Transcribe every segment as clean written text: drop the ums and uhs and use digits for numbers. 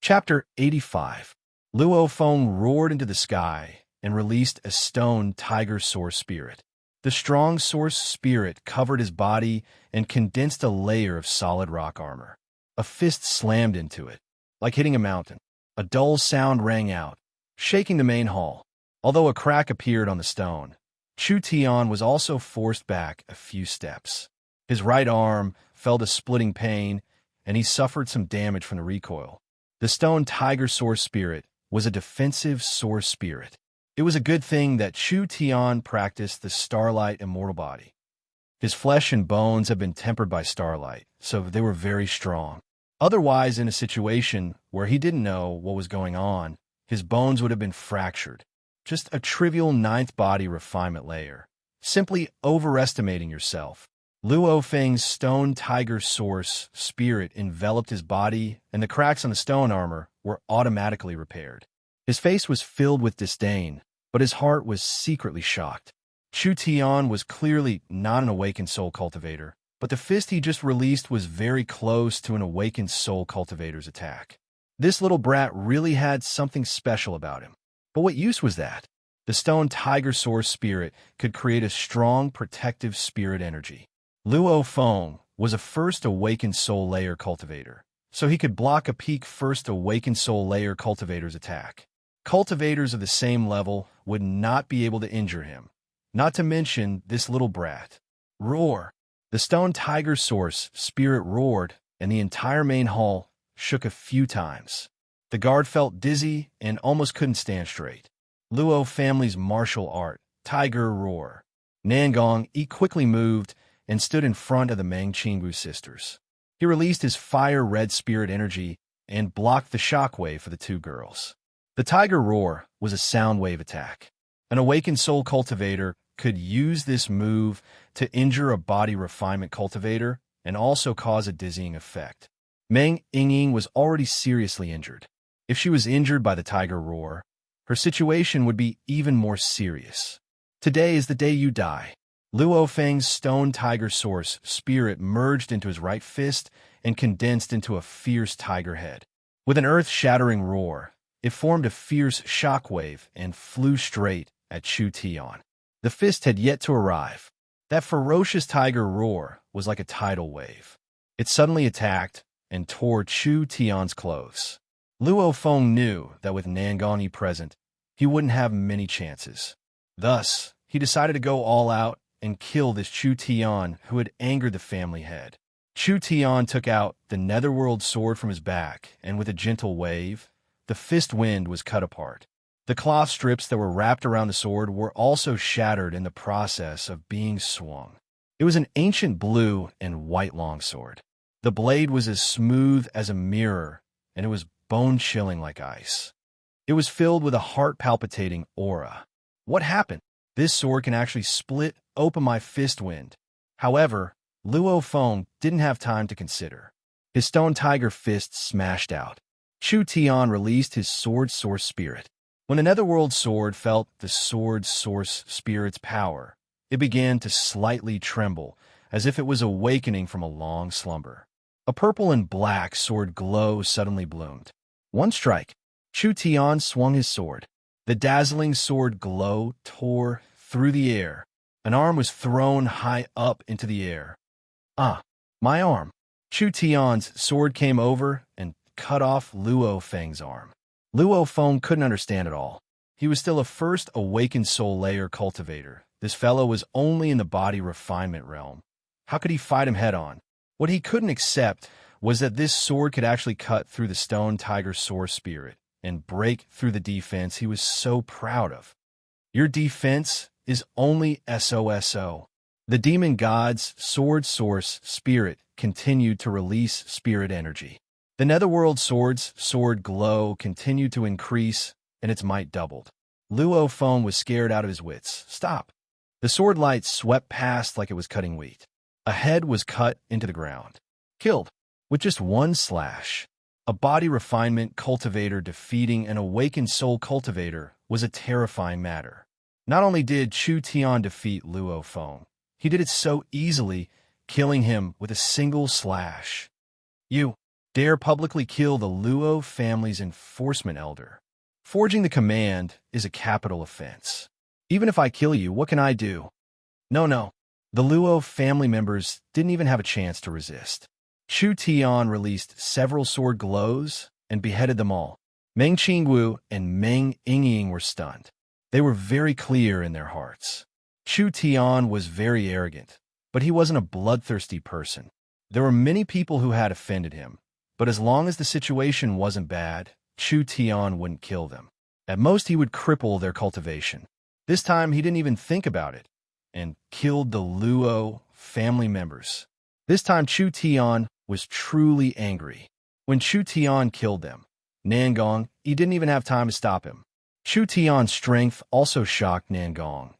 Chapter 85. Luo Feng roared into the sky and released a stone tiger source spirit. The strong source spirit covered his body and condensed a layer of solid rock armor. A fist slammed into it, like hitting a mountain. A dull sound rang out, shaking the main hall. Although a crack appeared on the stone, Chu Tian was also forced back a few steps. His right arm felt a splitting pain, and he suffered some damage from the recoil. The stone tiger source spirit was a defensive source spirit. It was a good thing that Chu Tian practiced the starlight immortal body. His flesh and bones had been tempered by starlight, so they were very strong. Otherwise, in a situation where he didn't know what was going on, his bones would have been fractured. Just a trivial ninth body refinement layer. Simply overestimating yourself. Luo Feng's stone tiger source spirit enveloped his body, and the cracks on the stone armor were automatically repaired. His face was filled with disdain, but his heart was secretly shocked. Chu Tian was clearly not an awakened soul cultivator, but the fist he just released was very close to an awakened soul cultivator's attack. This little brat really had something special about him. But what use was that? The stone tiger source spirit could create a strong protective spirit energy. Luo Feng was a first awakened soul layer cultivator, so he could block a peak first awakened soul layer cultivator's attack. Cultivators of the same level would not be able to injure him, not to mention this little brat. Roar! The stone tiger source spirit roared, and the entire main hall shook a few times. The guard felt dizzy and almost couldn't stand straight. Luo family's martial art, Tiger Roar. Nangong quickly moved and stood in front of the Meng Qingwu sisters. He released his fire-red spirit energy and blocked the shockwave for the two girls. The Tiger Roar was a sound wave attack. An awakened soul cultivator could use this move to injure a body refinement cultivator and also cause a dizzying effect. Meng Yingying was already seriously injured. If she was injured by the Tiger Roar, her situation would be even more serious. Today is the day you die. Luo Feng's stone tiger source spirit merged into his right fist and condensed into a fierce tiger head. With an earth-shattering roar, it formed a fierce shockwave and flew straight at Chu Tian. The fist had yet to arrive. That ferocious tiger roar was like a tidal wave. It suddenly attacked and tore Chu Tian's clothes. Luo Feng knew that with Nangong present, he wouldn't have many chances. Thus, he decided to go all out and kill this Chu Tian who had angered the family head. Chu Tian took out the netherworld sword from his back, and with a gentle wave, the fist wind was cut apart. The cloth strips that were wrapped around the sword were also shattered in the process of being swung. It was an ancient blue and white longsword. The blade was as smooth as a mirror, and it was bone-chilling like ice. It was filled with a heart-palpitating aura. What happened? This sword can actually split open my fist wind. However, Luo Feng didn't have time to consider. His stone tiger fist smashed out. Chu Tian released his sword source spirit. When the netherworld sword felt the sword source spirit's power, it began to slightly tremble, as if it was awakening from a long slumber. A purple and black sword glow suddenly bloomed. One strike. Chu Tian swung his sword. The dazzling sword glow tore through the air. An arm was thrown high up into the air. Ah, my arm. Chu Tian's sword came over and cut off Luo Feng's arm. Luo Feng couldn't understand it all. He was still a first awakened soul layer cultivator. This fellow was only in the body refinement realm. How could he fight him head-on? What he couldn't accept was that this sword could actually cut through the stone tiger source spirit and break through the defense he was so proud of. Your defense is only SOSO. The demon god's sword source spirit continued to release spirit energy. The netherworld sword's sword glow continued to increase, and its might doubled. Luo Feng was scared out of his wits. Stop! The sword light swept past like it was cutting wheat. A head was cut into the ground. Killed. With just one slash. A body refinement cultivator defeating an awakened soul cultivator was a terrifying matter. Not only did Chu Tian defeat Luo Feng, he did it so easily, killing him with a single slash. You dare publicly kill the Luo family's enforcement elder. Forging the command is a capital offense. Even if I kill you, what can I do? No. The Luo family members didn't even have a chance to resist. Chu Tian released several sword glows and beheaded them all. Meng Qingwu and Meng Yingying were stunned. They were very clear in their hearts. Chu Tian was very arrogant, but he wasn't a bloodthirsty person. There were many people who had offended him, but as long as the situation wasn't bad, Chu Tian wouldn't kill them. At most, he would cripple their cultivation. This time, he didn't even think about it and killed the Luo family members. This time, Chu Tian was truly angry. When Chu Tian killed them, Nangong, he didn't even have time to stop him. Chu Tian's strength also shocked Nangong.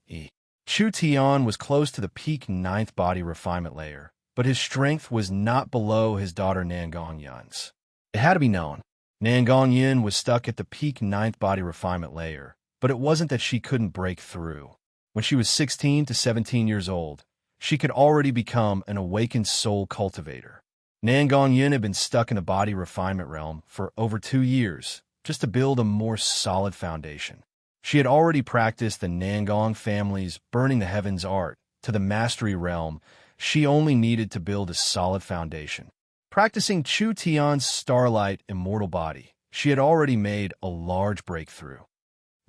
Chu Tian was close to the peak 9th body refinement layer, but his strength was not below his daughter Nangong Yun's. It had to be known. Nangong Yun was stuck at the peak 9th body refinement layer, but it wasn't that she couldn't break through. When she was 16 to 17 years old, she could already become an awakened soul cultivator. Nangong Yun had been stuck in the body refinement realm for over 2 years, just to build a more solid foundation. She had already practiced the Nangong family's burning the heavens art to the mastery realm. She only needed to build a solid foundation. Practicing Chu Tian's starlight immortal body, she had already made a large breakthrough.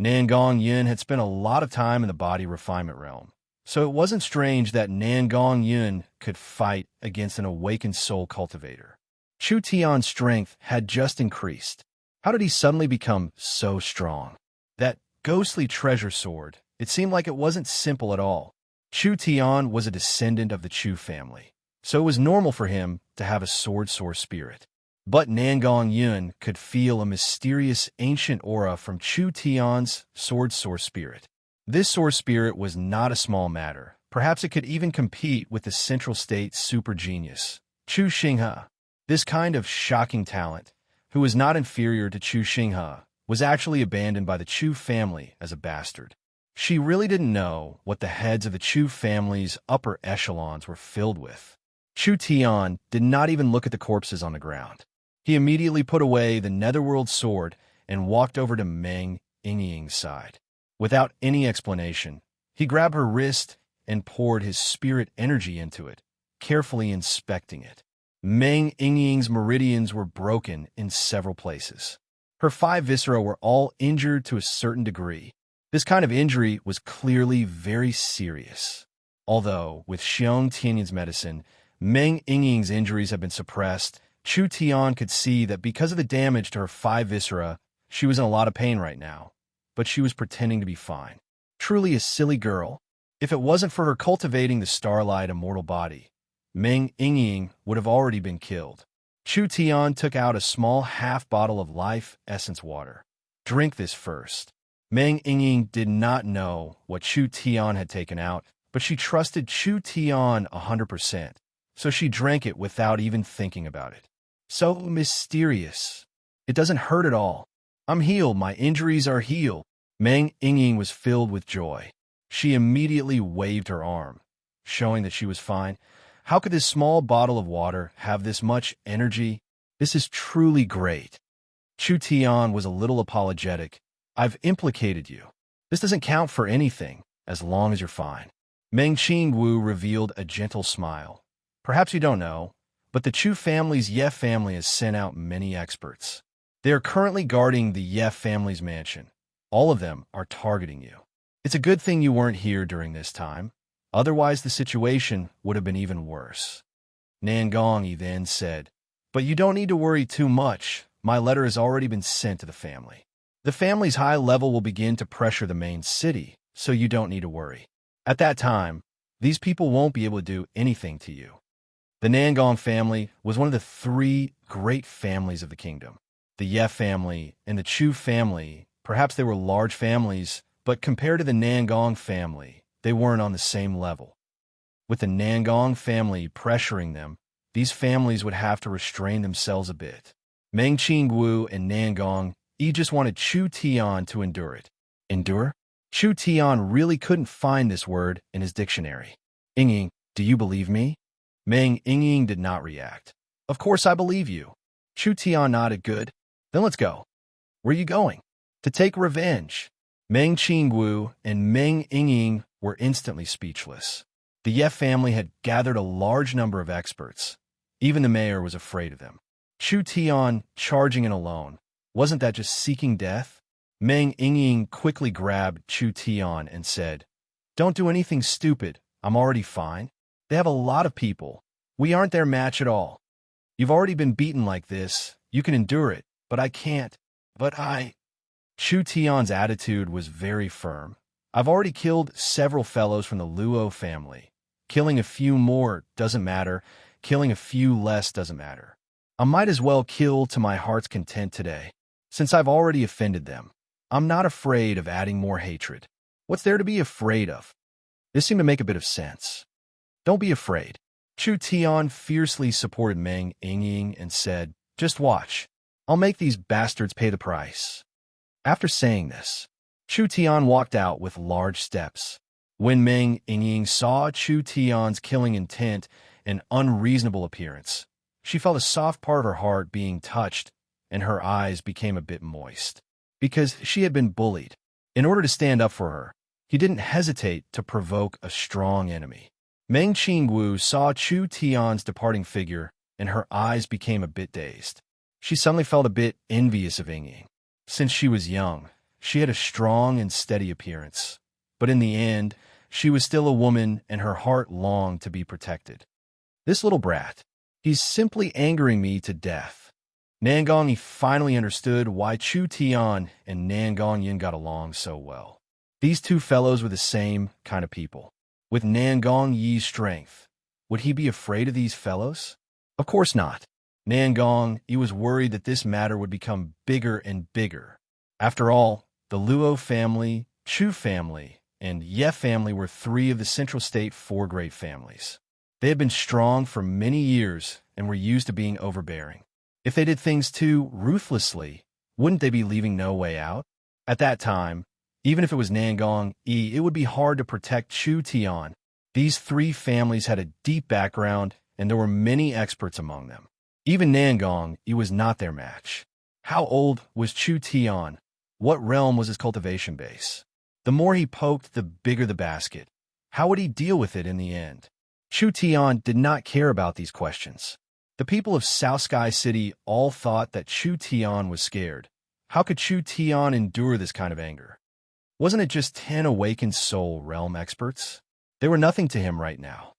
Nangong Yun had spent a lot of time in the body refinement realm, so it wasn't strange that Nangong Yun could fight against an awakened soul cultivator. Chu Tian's strength had just increased. How did he suddenly become so strong? That ghostly treasure sword, it seemed like it wasn't simple at all. Chu Tian was a descendant of the Chu family, so it was normal for him to have a sword source spirit. But Nangong Yun could feel a mysterious ancient aura from Chu Tian's sword source spirit. This source spirit was not a small matter. Perhaps it could even compete with the central state super genius, Chu Xinghe. This kind of shocking talent, who was not inferior to Chu Xinghe, was actually abandoned by the Chu family as a bastard. She really didn't know what the heads of the Chu family's upper echelons were filled with. Chu Tian did not even look at the corpses on the ground. He immediately put away the netherworld sword and walked over to Meng Yingying's side. Without any explanation, he grabbed her wrist and poured his spirit energy into it, carefully inspecting it. Meng Yingying's meridians were broken in several places. Her 5 viscera were all injured to a certain degree. This kind of injury was clearly very serious. Although, with Xiong Tianyin's medicine, Meng Yingying's injuries had been suppressed, Chu Tian could see that because of the damage to her 5 viscera, she was in a lot of pain right now. But she was pretending to be fine. Truly a silly girl. If it wasn't for her cultivating the starlight immortal body, Meng Yingying would have already been killed. Chu Tian took out a small half bottle of life essence water. Drink this first. Meng Yingying did not know what Chu Tian had taken out, but she trusted Chu Tian 100%, so she drank it without even thinking about it. So mysterious. It doesn't hurt at all. I'm healed. My injuries are healed. Meng Yingying was filled with joy. She immediately waved her arm, showing that she was fine. How could this small bottle of water have this much energy? This is truly great. Chu Tian was a little apologetic. I've implicated you. This doesn't count for anything, as long as you're fine. Meng Qingwu revealed a gentle smile. Perhaps you don't know, but the Chu family's Ye family has sent out many experts. They are currently guarding the Ye family's mansion. All of them are targeting you. It's a good thing you weren't here during this time. Otherwise, the situation would have been even worse. Nangong then said, but you don't need to worry too much. My letter has already been sent to the family. The family's high level will begin to pressure the main city, so you don't need to worry. At that time, these people won't be able to do anything to you. The Nangong family was one of the 3 great families of the kingdom. The Ye family and the Chu family, perhaps they were large families, but compared to the Nangong family, they weren't on the same level. With the Nangong family pressuring them, these families would have to restrain themselves a bit. Meng Qingwu and Nangong just wanted Chu Tian to endure it. Endure? Chu Tian really couldn't find this word in his dictionary. Yingying, do you believe me? Meng Yingying did not react. Of course I believe you. Chu Tian nodded. Good. Then let's go. Where are you going? To take revenge. Meng Qingwu and Meng Yingying were instantly speechless. The Ye family had gathered a large number of experts. Even the mayor was afraid of them. Chu Tian charging in alone. Wasn't that just seeking death? Meng Yingying quickly grabbed Chu Tian and said, "Don't do anything stupid. I'm already fine. They have a lot of people. We aren't their match at all. You've already been beaten like this. You can endure it, but I can't. But I—" Chu Tian's attitude was very firm. "I've already killed several fellows from the Luo family. Killing a few more doesn't matter. Killing a few less doesn't matter. I might as well kill to my heart's content today, since I've already offended them. I'm not afraid of adding more hatred. What's there to be afraid of?" This seemed to make a bit of sense. "Don't be afraid." Chu Tian fiercely supported Meng Yingying and said, "Just watch. I'll make these bastards pay the price." After saying this, Chu Tian walked out with large steps. When Meng Yingying saw Chu Tian's killing intent and unreasonable appearance, she felt a soft part of her heart being touched, and her eyes became a bit moist. Because she had been bullied. In order to stand up for her, he didn't hesitate to provoke a strong enemy. Meng Qingwu saw Chu Tian's departing figure, and her eyes became a bit dazed. She suddenly felt a bit envious of Yingying. Since she was young, she had a strong and steady appearance. But in the end, she was still a woman, and her heart longed to be protected. This little brat, he's simply angering me to death. Nangong finally understood why Chu Tian and Nangong Yin got along so well. These two fellows were the same kind of people. With Nangong Yi's strength, would he be afraid of these fellows? Of course not. Nangong Yi was worried that this matter would become bigger and bigger. After all, the Luo family, Chu family, and Ye family were three of the Central State four great families. They had been strong for many years and were used to being overbearing. If they did things too ruthlessly, wouldn't they be leaving no way out? At that time, even if it was Nangong Yi, it would be hard to protect Chu Tian. These three families had a deep background, and there were many experts among them. Even Nangong Yi was not their match. How old was Chu Tian? What realm was his cultivation base? The more he poked, the bigger the basket. How would he deal with it in the end? Chu Tian did not care about these questions. The people of South Sky City all thought that Chu Tian was scared. How could Chu Tian endure this kind of anger? Wasn't it just 10 awakened soul realm experts? They were nothing to him right now.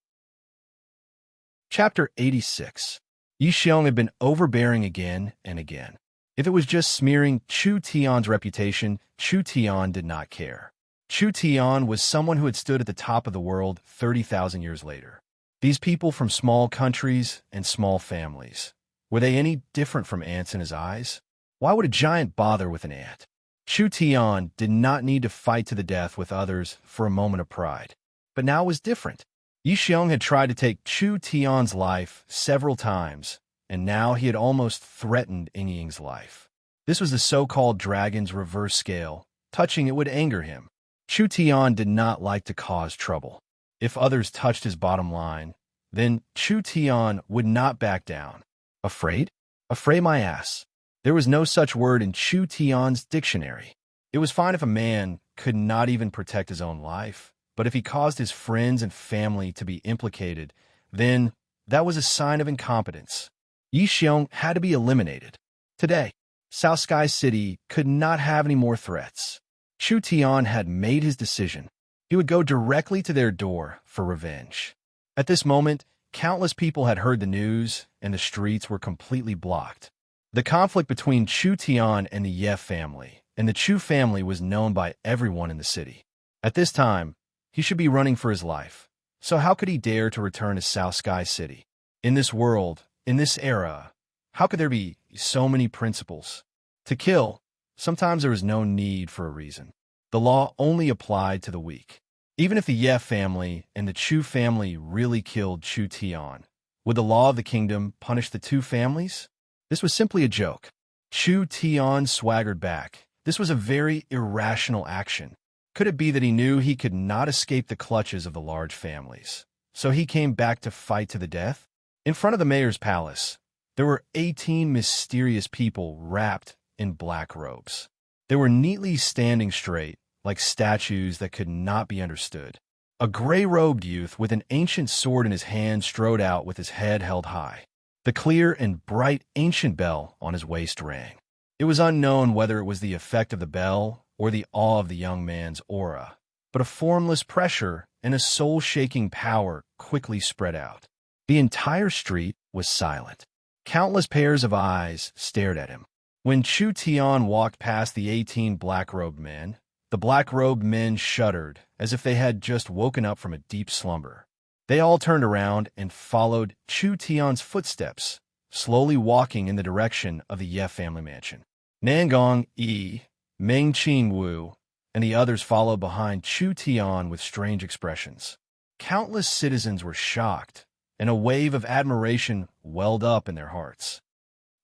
Chapter 86. Yi Xiong had been overbearing again and again. If it was just smearing Chu Tian's reputation, Chu Tian did not care. Chu Tian was someone who had stood at the top of the world 30,000 years later. These people from small countries and small families, were they any different from ants in his eyes? Why would a giant bother with an ant? Chu Tian did not need to fight to the death with others for a moment of pride. But now it was different. Yi Xiong had tried to take Chu Tian's life several times, and now he had almost threatened Yingying's life. This was the so-called dragon's reverse scale. Touching it would anger him. Chu Tian did not like to cause trouble. If others touched his bottom line, then Chu Tian would not back down. Afraid? Afraid my ass. There was no such word in Chu Tian's dictionary. It was fine if a man could not even protect his own life, but if he caused his friends and family to be implicated, then that was a sign of incompetence. Yi Xiong had to be eliminated. Today, South Sky City could not have any more threats. Chu Tian had made his decision. He would go directly to their door for revenge. At this moment, countless people had heard the news, and the streets were completely blocked. The conflict between Chu Tian and the Ye family, and the Chu family was known by everyone in the city. At this time, he should be running for his life. So how could he dare to return to South Sky City? In this world, in this era, how could there be so many principles? To kill, sometimes there was no need for a reason. The law only applied to the weak. Even if the Ye family and the Chu family really killed Chu Tian, would the law of the kingdom punish the two families? This was simply a joke. Chu Tian swaggered back. This was a very irrational action. Could it be that he knew he could not escape the clutches of the large families? So he came back to fight to the death? In front of the mayor's palace, There were 18 mysterious people wrapped in black robes. They were neatly standing straight, like statues that could not be understood. A gray-robed youth with an ancient sword in his hand strode out with his head held high. The clear and bright ancient bell on his waist rang. It was unknown whether it was the effect of the bell or the awe of the young man's aura, but a formless pressure and a soul-shaking power quickly spread out. The entire street was silent. Countless pairs of eyes stared at him. When Chu Tian walked past the 18 black-robed men, the black-robed men shuddered as if they had just woken up from a deep slumber. They all turned around and followed Chu Tian's footsteps, slowly walking in the direction of the Ye family mansion. Nangong Yi, Meng Qing Wu, and the others followed behind Chu Tian with strange expressions. Countless citizens were shocked, and a wave of admiration welled up in their hearts.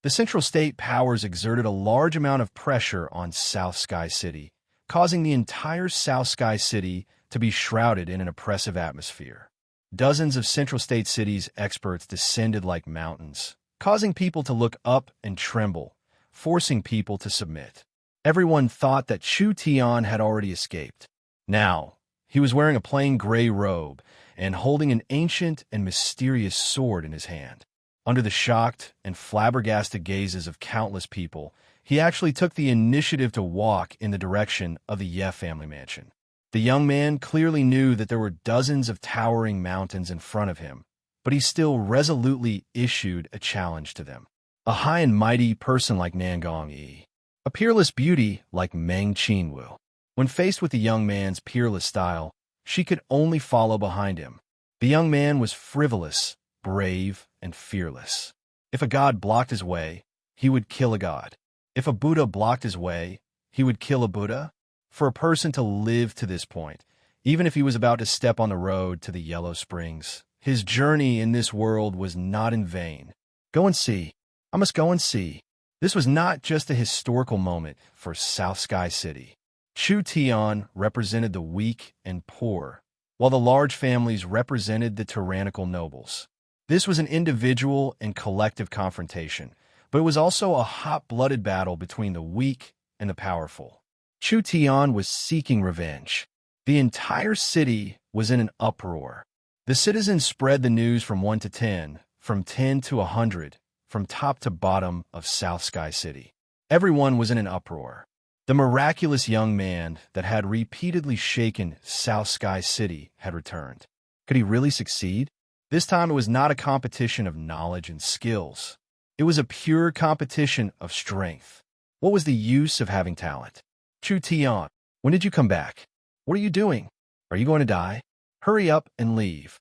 The Central State powers exerted a large amount of pressure on South Sky City, causing the entire South Sky City to be shrouded in an oppressive atmosphere. Dozens of Central State City's experts descended like mountains, causing people to look up and tremble, forcing people to submit. Everyone thought that Chu Tian had already escaped. Now, he was wearing a plain gray robe and holding an ancient and mysterious sword in his hand. Under the shocked and flabbergasted gazes of countless people, he actually took the initiative to walk in the direction of the Ye family mansion. The young man clearly knew that there were dozens of towering mountains in front of him, but he still resolutely issued a challenge to them. A high and mighty person like Nangong Yi, a peerless beauty like Meng Qingwu. When faced with the young man's peerless style, she could only follow behind him. The young man was frivolous, brave, and fearless. If a god blocked his way, he would kill a god. If a Buddha blocked his way, he would kill a Buddha. For a person to live to this point, even if he was about to step on the road to the Yellow Springs, his journey in this world was not in vain. Go and see. I must go and see. This was not just a historical moment for South Sky City. Chu Tian represented the weak and poor, while the large families represented the tyrannical nobles. This was an individual and collective confrontation, but it was also a hot-blooded battle between the weak and the powerful. Chu Tian was seeking revenge. The entire city was in an uproar. The citizens spread the news from 1 to 10, from 10 to 100, from top to bottom of South Sky City. Everyone was in an uproar. The miraculous young man that had repeatedly shaken South Sky City had returned. Could he really succeed? This time it was not a competition of knowledge and skills. It was a pure competition of strength. What was the use of having talent? Chu Tian, when did you come back? What are you doing? Are you going to die? Hurry up and leave.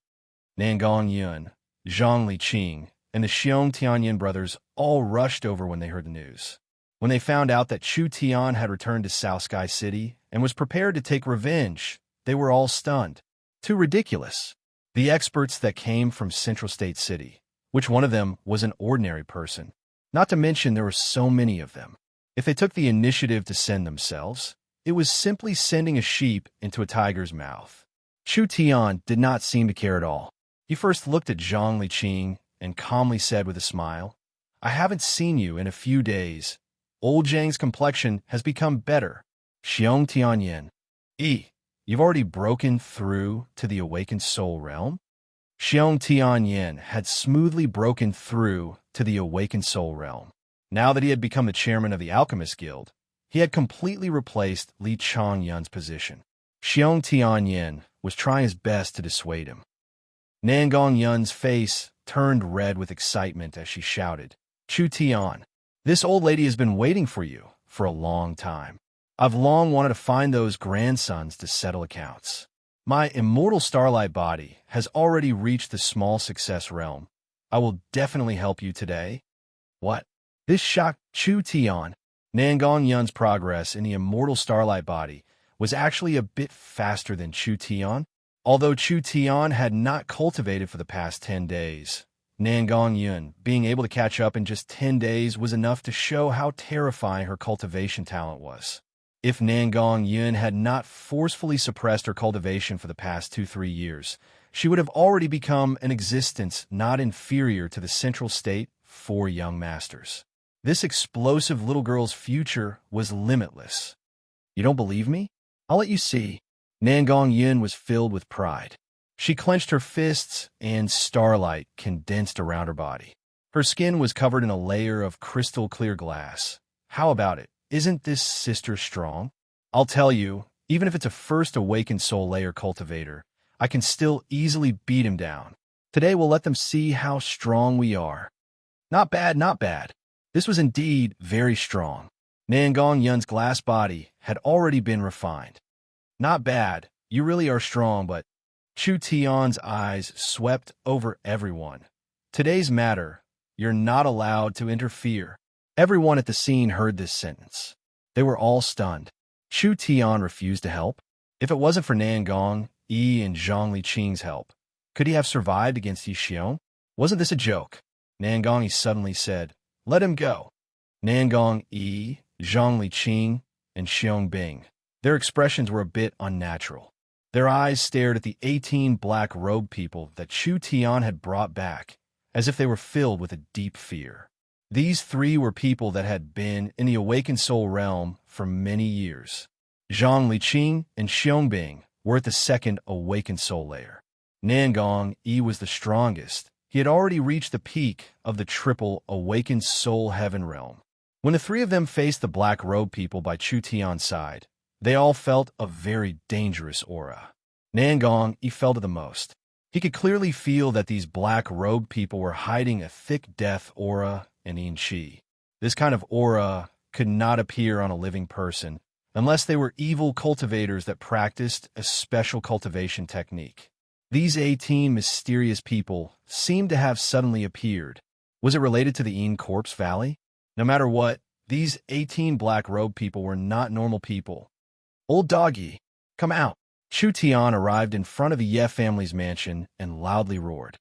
Nangong Yun, Zhang Liqing, and the Xiong Tianyin brothers all rushed over when they heard the news. When they found out that Chu Tian had returned to South Sky City and was prepared to take revenge, they were all stunned. Too ridiculous. The experts that came from Central State City, which one of them was an ordinary person? Not to mention there were so many of them. If they took the initiative to send themselves, it was simply sending a sheep into a tiger's mouth. Chu Tian did not seem to care at all. He first looked at Zhang Liqing and calmly said with a smile, "I haven't seen you in a few days. Old Zhang's complexion has become better. Xiong Tianyin. You've already broken through to the awakened soul realm?" Xiong Tianyin had smoothly broken through to the awakened soul realm. Now that he had become the chairman of the Alchemist Guild, he had completely replaced Li Changyun's position. Xiong Tianyin was trying his best to dissuade him. Nangong Yun's face turned red with excitement as she shouted, "Chu Tian, this old lady has been waiting for you for a long time. I've long wanted to find those grandsons to settle accounts. My immortal starlight body has already reached the small success realm. I will definitely help you today." What? This shocked Chu Tian. Nangong Yun's progress in the immortal starlight body was actually a bit faster than Chu Tian. Although Chu Tian had not cultivated for the past 10 days, Nangong Yun being able to catch up in just 10 days was enough to show how terrifying her cultivation talent was. If Nangong Yun had not forcefully suppressed her cultivation for the past 2-3 years, she would have already become an existence not inferior to the Central State 4 young masters. This explosive little girl's future was limitless. You don't believe me? I'll let you see. Nangong Yin was filled with pride. She clenched her fists, and starlight condensed around her body. Her skin was covered in a layer of crystal-clear glass. How about it? Isn't this sister strong? I'll tell you, even if it's a first awakened soul layer cultivator, I can still easily beat him down. Today we'll let them see how strong we are. Not bad, not bad. This was indeed very strong. Nangong Yun's glass body had already been refined. Not bad, you really are strong, but Chu Tian's eyes swept over everyone. Today's matter, you're not allowed to interfere. Everyone at the scene heard this sentence. They were all stunned. Chu Tian refused to help. If it wasn't for Nangong, Yi, and Zhang Liqing's help, could he have survived against Yi Xiong? Wasn't this a joke? Nangong Yi suddenly said, "Let him go." Nangong Yi, Zhang Liqing, and Xiong Bing. Their expressions were a bit unnatural. Their eyes stared at the 18 black-robed people that Chu Tian had brought back, as if they were filled with a deep fear. These 3 were people that had been in the awakened soul realm for many years. Zhang Liqing and Xiong Bing were at the second awakened soul layer. Nangong Yi was the strongest. He had already reached the peak of the triple awakened soul heaven realm. When the 3 of them faced the black-robed people by Chu Tian's side, they all felt a very dangerous aura. Nangong Yi felt it the most. He could clearly feel that these black-robed people were hiding a thick death aura and yin qi. This kind of aura could not appear on a living person unless they were evil cultivators that practiced a special cultivation technique. These 18 mysterious people seemed to have suddenly appeared. Was it related to the Yin Corpse Valley? No matter what, these 18 black-robed people were not normal people. "Old doggy, come out." Chu Tian arrived in front of the Ye family's mansion and loudly roared.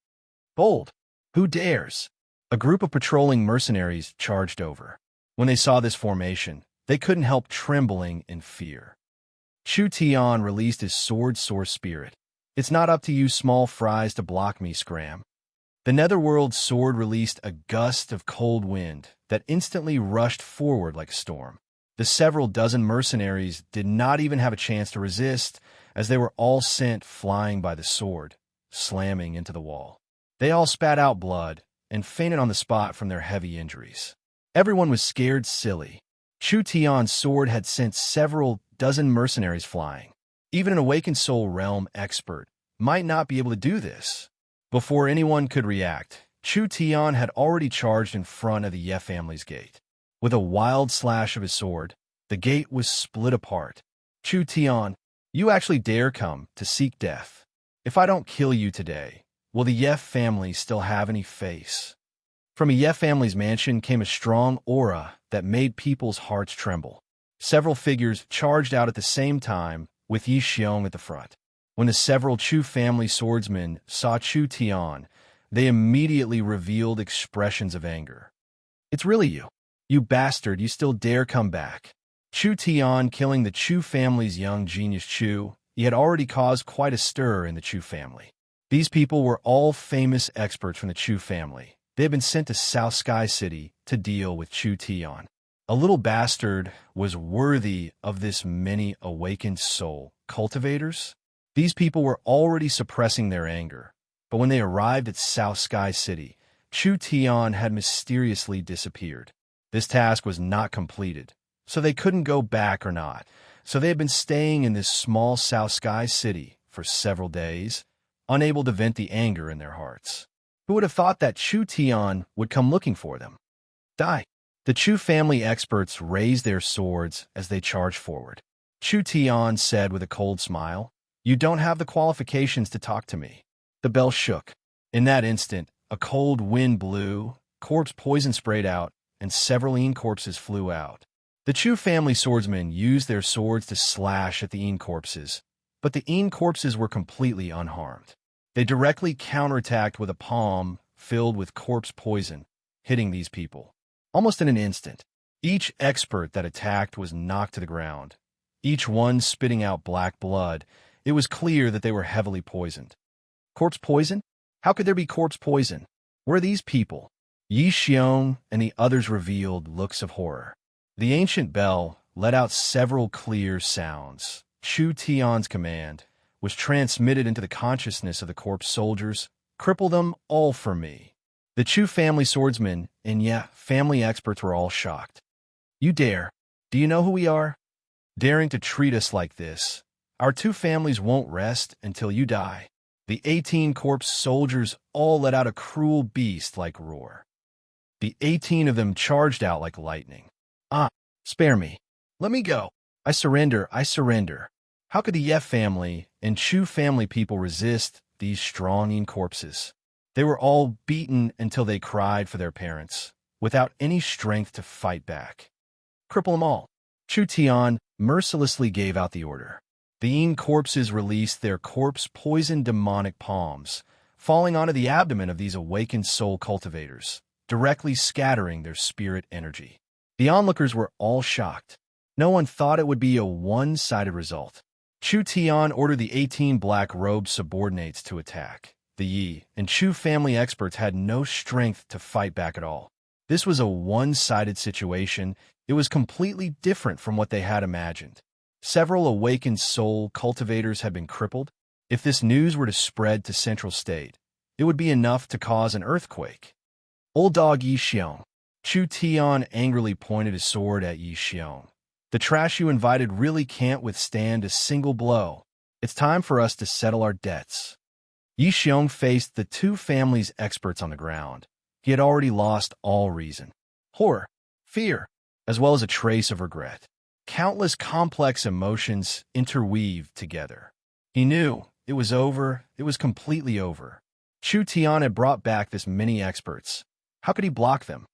"Bold! Who dares?" A group of patrolling mercenaries charged over. When they saw this formation, they couldn't help trembling in fear. Chu Tian released his sword source spirit. "It's not up to you small fries to block me, Scram." The netherworld sword released a gust of cold wind that instantly rushed forward like a storm. The several dozen mercenaries did not even have a chance to resist, as they were all sent flying by the sword, slamming into the wall. They all spat out blood and fainted on the spot from their heavy injuries. Everyone was scared silly. Chu Tian's sword had sent several dozen mercenaries flying. Even an awakened soul realm expert might not be able to do this. Before anyone could react, Chu Tian had already charged in front of the Ye family's gate. With a wild slash of his sword, the gate was split apart. "Chu Tian, you actually dare come to seek death. If I don't kill you today, will the Ye family still have any face?" From a Ye family's mansion came a strong aura that made people's hearts tremble. Several figures charged out at the same time, with Yi Xiong at the front. When the several Chu family swordsmen saw Chu Tian, they immediately revealed expressions of anger. "It's really you. You bastard, you still dare come back." Chu Tian killing the Chu family's young genius Chu, he had already caused quite a stir in the Chu family. These people were all famous experts from the Chu family. They had been sent to South Sky City to deal with Chu Tian. A little bastard was worthy of this many awakened soul cultivators. These people were already suppressing their anger, but when they arrived at South Sky City, Chu Tian had mysteriously disappeared. This task was not completed, so they couldn't go back or not. So they had been staying in this small South Sky City for several days, unable to vent the anger in their hearts. Who would have thought that Chu Tian would come looking for them? Die. The Chu family experts raised their swords as they charged forward. Chu Tian said with a cold smile, "You don't have the qualifications to talk to me." The bell shook. In that instant, a cold wind blew, corpse poison sprayed out, and several Yin corpses flew out. The Chu family swordsmen used their swords to slash at the Yin corpses, but the Yin corpses were completely unharmed. They directly counterattacked with a palm filled with corpse poison, hitting these people. Almost in an instant, each expert that attacked was knocked to the ground, each one spitting out black blood. It was clear that they were heavily poisoned. Corpse poison? How could there be corpse poison? Where are these people? Yi Xiong and the others revealed looks of horror. The ancient bell let out several clear sounds. Chu Tian's command was transmitted into the consciousness of the corpse soldiers. Cripple them all for me. The Chu family swordsmen and family experts were all shocked. You dare? Do you know who we are? Daring to treat us like this. Our two families won't rest until you die. The 18 corpse soldiers all let out a cruel beast-like roar. The 18 of them charged out like lightning. Spare me. Let me go. I surrender, I surrender. How could the Ye family and Chu family people resist these strong corpses? They were all beaten until they cried for their parents, without any strength to fight back. Cripple them all. Chu Tian mercilessly gave out the order. The corpses released their corpse-poisoned demonic palms, falling onto the abdomen of these awakened soul cultivators, directly scattering their spirit energy. The onlookers were all shocked. No one thought it would be a one-sided result. Chu Tian ordered the 18 black-robed subordinates to attack. The Yi and Chu family experts had no strength to fight back at all. This was a one-sided situation. It was completely different from what they had imagined. Several awakened soul cultivators had been crippled. If this news were to spread to Central State, it would be enough to cause an earthquake. Old dog Yi Xiong. Chu Tian angrily pointed his sword at Yi Xiong. The trash you invited really can't withstand a single blow. It's time for us to settle our debts. Yi Xiong faced the two families' experts on the ground. He had already lost all reason. Horror, fear, as well as a trace of regret. Countless complex emotions interweaved together. He knew it was over. It was completely over. Chu Tian had brought back this many experts. How could he block them?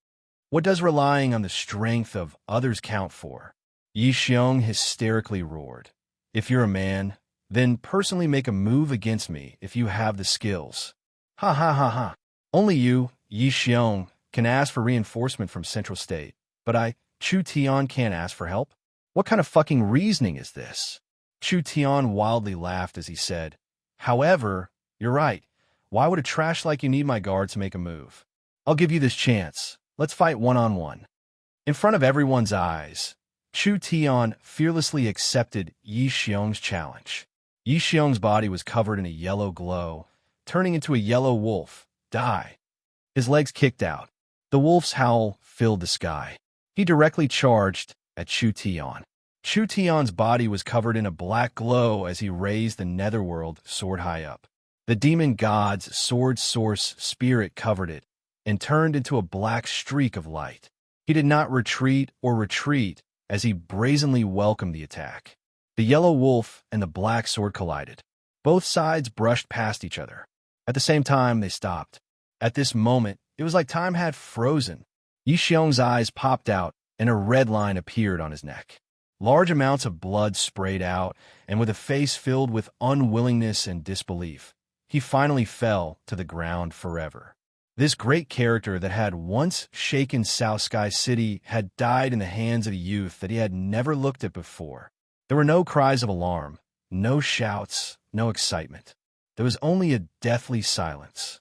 What does relying on the strength of others count for? Yi Xiong hysterically roared. If you're a man, then personally make a move against me if you have the skills. Ha ha ha ha. Only you, Yi Xiong, can ask for reinforcement from Central State, but I, Chu Tian, can't ask for help? What kind of fucking reasoning is this? Chu Tian wildly laughed as he said, However, you're right. Why would a trash like you need my guard to make a move? I'll give you this chance. Let's fight one-on-one. In front of everyone's eyes, Chu Tian fearlessly accepted Yi Xiong's challenge. Yi Xiong's body was covered in a yellow glow, turning into a yellow wolf. Die. His legs kicked out. The wolf's howl filled the sky. He directly charged at Chu Tian. Chu Tian's body was covered in a black glow as he raised the netherworld sword high up. The demon god's sword source spirit covered it and turned into a black streak of light. He did not retreat as he brazenly welcomed the attack. The yellow wolf and the black sword collided. Both sides brushed past each other. At the same time, they stopped. At this moment, it was like time had frozen. Yi Xiong's eyes popped out, and a red line appeared on his neck. Large amounts of blood sprayed out, and with a face filled with unwillingness and disbelief, he finally fell to the ground forever. This great character that had once shaken South Sky City had died in the hands of a youth that he had never looked at before. There were no cries of alarm, no shouts, no excitement. There was only a deathly silence.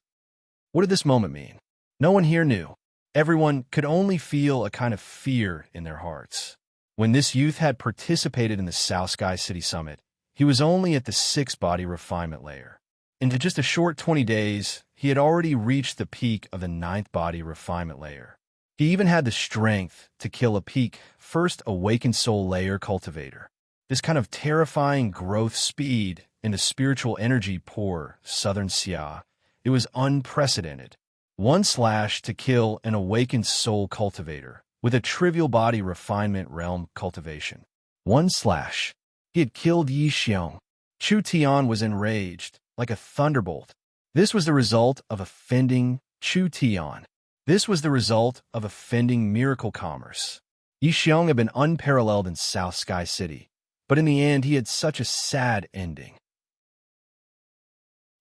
What did this moment mean? No one here knew. Everyone could only feel a kind of fear in their hearts. When this youth had participated in the South Sky City Summit, he was only at the 6th body refinement layer. In just a short 20 days, he had already reached the peak of the 9th body refinement layer. He even had the strength to kill a peak first awakened soul layer cultivator. This kind of terrifying growth speed in the spiritual energy poor Southern Xia, it was unprecedented. One slash to kill an awakened soul cultivator with a trivial body refinement realm cultivation. One slash. He had killed Yi Xiong. Chu Tian was enraged, like a thunderbolt. This was the result of offending Chu Tian. This was the result of offending miracle commerce. Yi Xiong had been unparalleled in South Sky City, but in the end he had such a sad ending.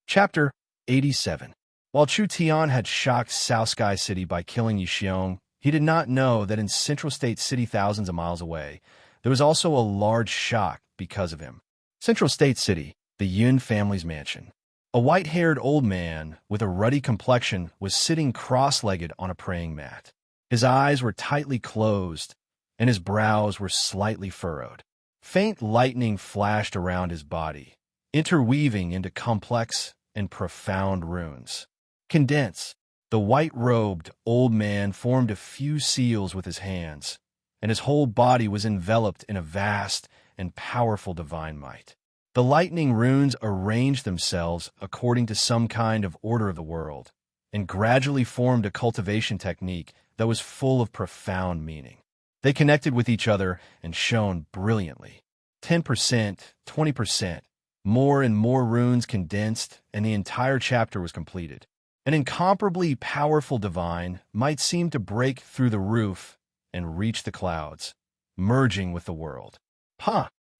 Chapter 87. While Chu Tian had shocked South Sky City by killing Yi Xiong, he did not know that in Central State City thousands of miles away, there was also a large shock because of him. Central State City, the Yun family's mansion. A white-haired old man with a ruddy complexion was sitting cross-legged on a praying mat. His eyes were tightly closed, and his brows were slightly furrowed. Faint lightning flashed around his body, interweaving into complex and profound runes. Condense. The white-robed old man formed a few seals with his hands, and his whole body was enveloped in a vast and powerful divine might. The lightning runes arranged themselves according to some kind of order of the world, and gradually formed a cultivation technique that was full of profound meaning. They connected with each other and shone brilliantly. 10%, 20%, more and more runes condensed, and the entire chapter was completed. An incomparably powerful divine might seem to break through the roof and reach the clouds, merging with the world.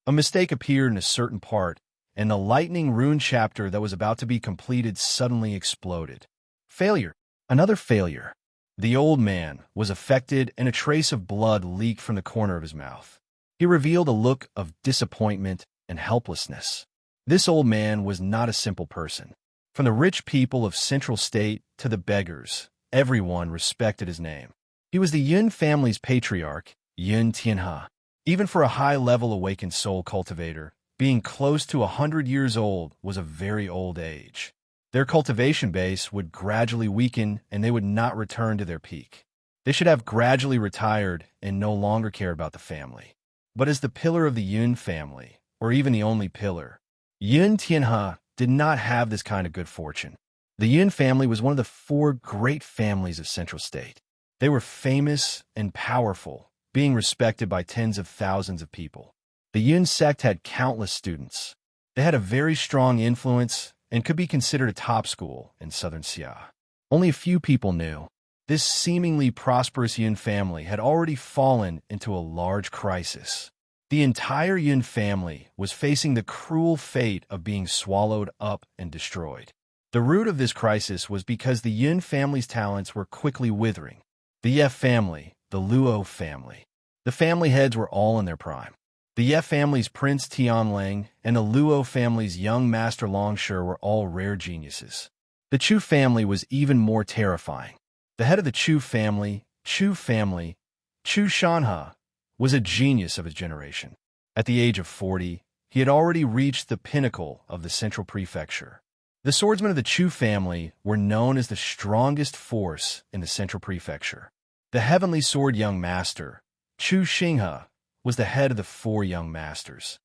A mistake appeared in a certain part, and the lightning rune chapter that was about to be completed suddenly exploded. Failure. Another failure. The old man was affected, and a trace of blood leaked from the corner of his mouth. He revealed a look of disappointment and helplessness. This old man was not a simple person. From the rich people of Central State to the beggars, everyone respected his name. He was the Yun family's patriarch, Yun Tianhe. Even for a high-level awakened soul cultivator, being close to 100 years old was a very old age. Their cultivation base would gradually weaken, and they would not return to their peak. They should have gradually retired and no longer care about the family. But as the pillar of the Yun family, or even the only pillar, Yun Tianhe did not have this kind of good fortune. The Yun family was one of the 4 great families of Central State. They were famous and powerful, being respected by tens of thousands of people. The Yun sect had countless students. They had a very strong influence and could be considered a top school in southern Xia. Only a few people knew. This seemingly prosperous Yun family had already fallen into a large crisis. The entire Yun family was facing the cruel fate of being swallowed up and destroyed. The root of this crisis was because the Yun family's talents were quickly withering. The Ye family, the Luo family. The family heads were all in their prime. The Ye family's Prince Tianlang and the Luo family's young Master Longshe were all rare geniuses. The Chu family was even more terrifying. The head of the Chu family, Chu Shanhe, was a genius of his generation. At the age of 40, he had already reached the pinnacle of the central prefecture. The swordsmen of the Chu family were known as the strongest force in the central prefecture. The heavenly sword young master, Chu Xinghe, was the head of the 4 young masters.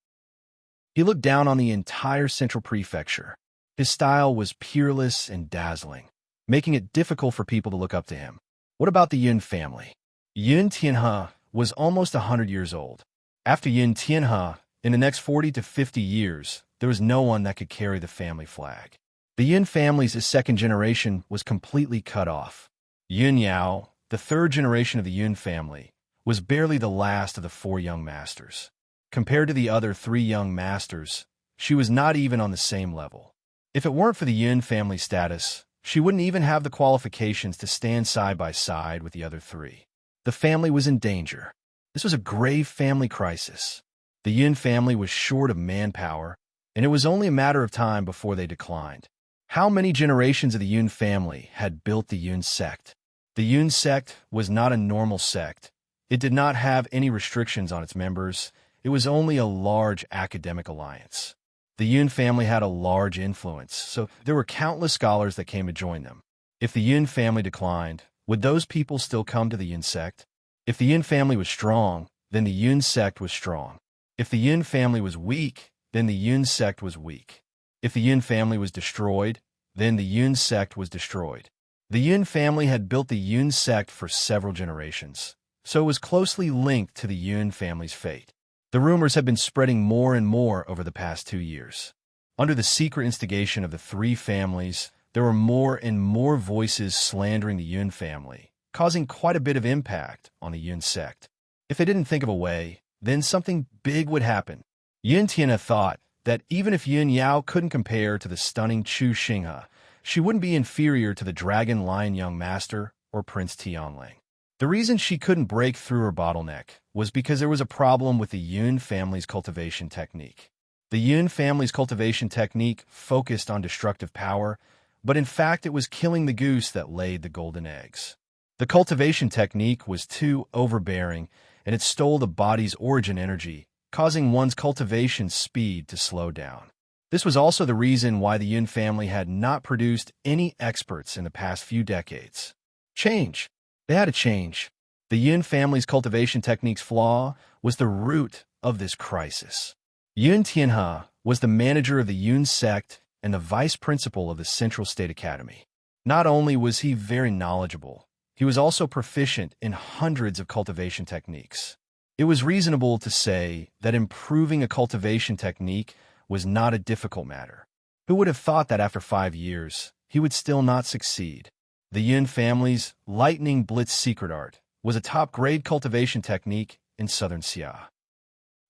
He looked down on the entire central prefecture. His style was peerless and dazzling, making it difficult for people to look up to him. What about the Yun family? Yun Tianhe was almost 100 years old. After Yun Tianhe, in the next 40 to 50 years, there was no one that could carry the family flag. The Yun family's second generation was completely cut off. Yun Yao, the 3rd generation of the Yun family, was barely the last of the 4 young masters. Compared to the other 3 young masters, she was not even on the same level. If it weren't for the Yun family status, she wouldn't even have the qualifications to stand side by side with the other 3. The family was in danger. This was a grave family crisis. The Yun family was short of manpower, and it was only a matter of time before they declined. How many generations of the Yun family had built the Yun sect? The Yun sect was not a normal sect. It did not have any restrictions on its members. It was only a large academic alliance. The Yun family had a large influence, so there were countless scholars that came to join them. If the Yun family declined, would those people still come to the Yun sect? If the Yun family was strong, then the Yun sect was strong. If the Yun family was weak, then the Yun sect was weak. If the Yun family was destroyed, then the Yun sect was destroyed. The Yun family had built the Yun sect for several generations, so it was closely linked to the Yun family's fate. The rumors had been spreading more and more over the past 2 years. Under the secret instigation of the 3 families, there were more and more voices slandering the Yun family, causing quite a bit of impact on the Yun sect. If they didn't think of a way, then something big would happen. Yun Tianhe thought that even if Yun Yao couldn't compare to the stunning Chu Xinghe, she wouldn't be inferior to the Dragon Lion Young Master or Prince Tianlang. The reason she couldn't break through her bottleneck was because there was a problem with the Yun family's cultivation technique. The Yun family's cultivation technique focused on destructive power, but in fact it was killing the goose that laid the golden eggs. The cultivation technique was too overbearing, and it stole the body's origin energy, causing one's cultivation speed to slow down. This was also the reason why the Yun family had not produced any experts in the past few decades. Change. They had to change. The Yun family's cultivation technique's flaw was the root of this crisis. Yun Tianhe was the manager of the Yun sect and the vice principal of the Central State Academy. Not only was he very knowledgeable, he was also proficient in hundreds of cultivation techniques. It was reasonable to say that improving a cultivation technique was not a difficult matter. Who would have thought that after 5 years, he would still not succeed? The Yun family's lightning blitz secret art was a top-grade cultivation technique in southern Xia.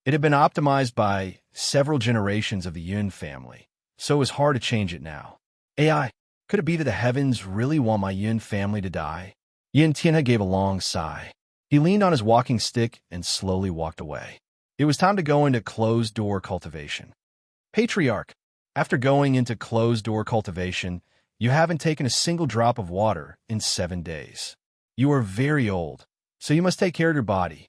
It had been optimized by several generations of the Yun family, so it was hard to change it now. AI, could it be that the heavens really want my Yun family to die? Yin Tianhe gave a long sigh. He leaned on his walking stick and slowly walked away. It was time to go into closed-door cultivation. Patriarch, after going into closed-door cultivation, you haven't taken a single drop of water in 7 days. You are very old, so you must take care of your body.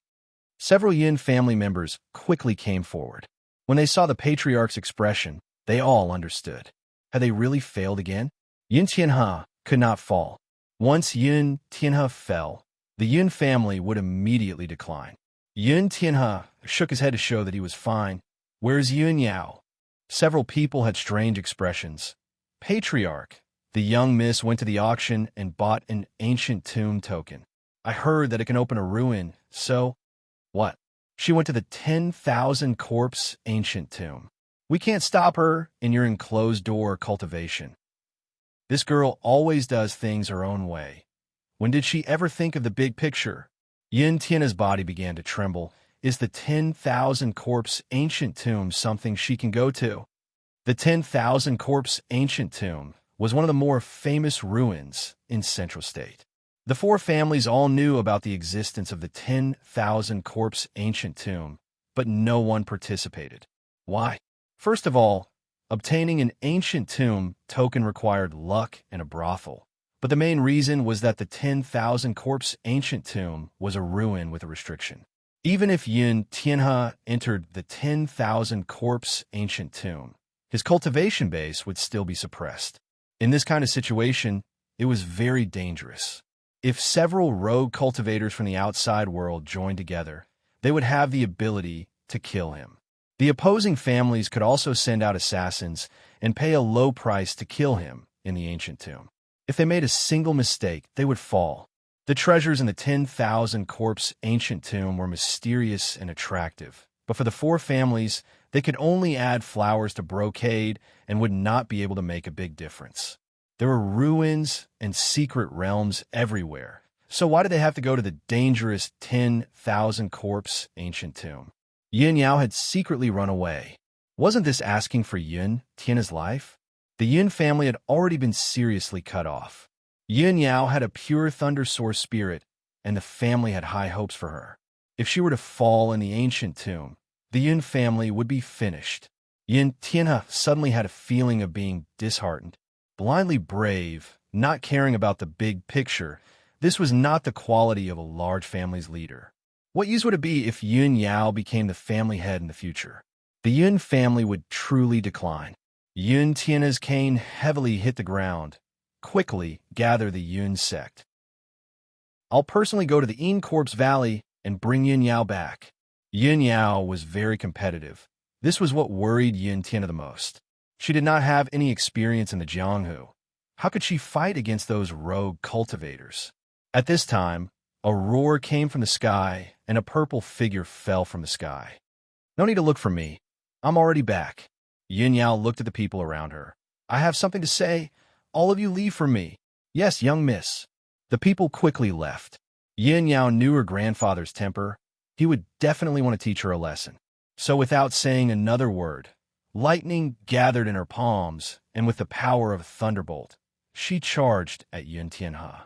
Several Yin family members quickly came forward. When they saw the patriarch's expression, they all understood. Had they really failed again? Yin Tianhe could not fall. Once Yin Tianhe fell, the Yin family would immediately decline. Yin Tianhe shook his head to show that he was fine. Where's Yun Yao? Several people had strange expressions. Patriarch, the young miss went to the auction and bought an ancient tomb token. I heard that it can open a ruin, so... What? She went to the 10,000 corpse ancient tomb. We can't stop her in your enclosed door cultivation. This girl always does things her own way. When did she ever think of the big picture? Yin Tianhe's body began to tremble. Is the 10,000 corpse ancient tomb something she can go to? The 10,000 corpse ancient tomb was one of the more famous ruins in Central State. The 4 families all knew about the existence of the 10,000 corpse ancient tomb, but no one participated. Why? First of all, obtaining an ancient tomb token required luck and a brothel. But the main reason was that the 10,000 corpse ancient tomb was a ruin with a restriction. Even if Yin Tianhe entered the 10,000 corpse ancient tomb, his cultivation base would still be suppressed. In this kind of situation, it was very dangerous. If several rogue cultivators from the outside world joined together, they would have the ability to kill him. The opposing families could also send out assassins and pay a low price to kill him in the ancient tomb. If they made a single mistake, they would fall. The treasures in the 10,000 corpse ancient tomb were mysterious and attractive, but for the 4 families, they could only add flowers to brocade and would not be able to make a big difference. There were ruins and secret realms everywhere, so why did they have to go to the dangerous 10,000 corpse ancient tomb? Yin Yao had secretly run away. Wasn't this asking for Yun Tianhe's life? The Yin family had already been seriously cut off. Yin Yao had a pure thunder source spirit, and the family had high hopes for her. If she were to fall in the ancient tomb, the Yin family would be finished. Yin Tianhe suddenly had a feeling of being disheartened. Blindly brave, not caring about the big picture, this was not the quality of a large family's leader. What use would it be if Yun Yao became the family head in the future? The Yun family would truly decline. Yun Tianhe's cane heavily hit the ground. Quickly gather the Yun sect. I'll personally go to the Yin Corpse Valley and bring Yun Yao back. Yun Yao was very competitive. This was what worried Yun Tianhe the most. She did not have any experience in the Jianghu. How could she fight against those rogue cultivators? At this time, a roar came from the sky, and a purple figure fell from the sky. No need to look for me. I'm already back. Yin Yao looked at the people around her. I have something to say. All of you leave for me. Yes, young miss. The people quickly left. Yin Yao knew her grandfather's temper. He would definitely want to teach her a lesson. So without saying another word, lightning gathered in her palms, and with the power of a thunderbolt, she charged at Yun Tianhe.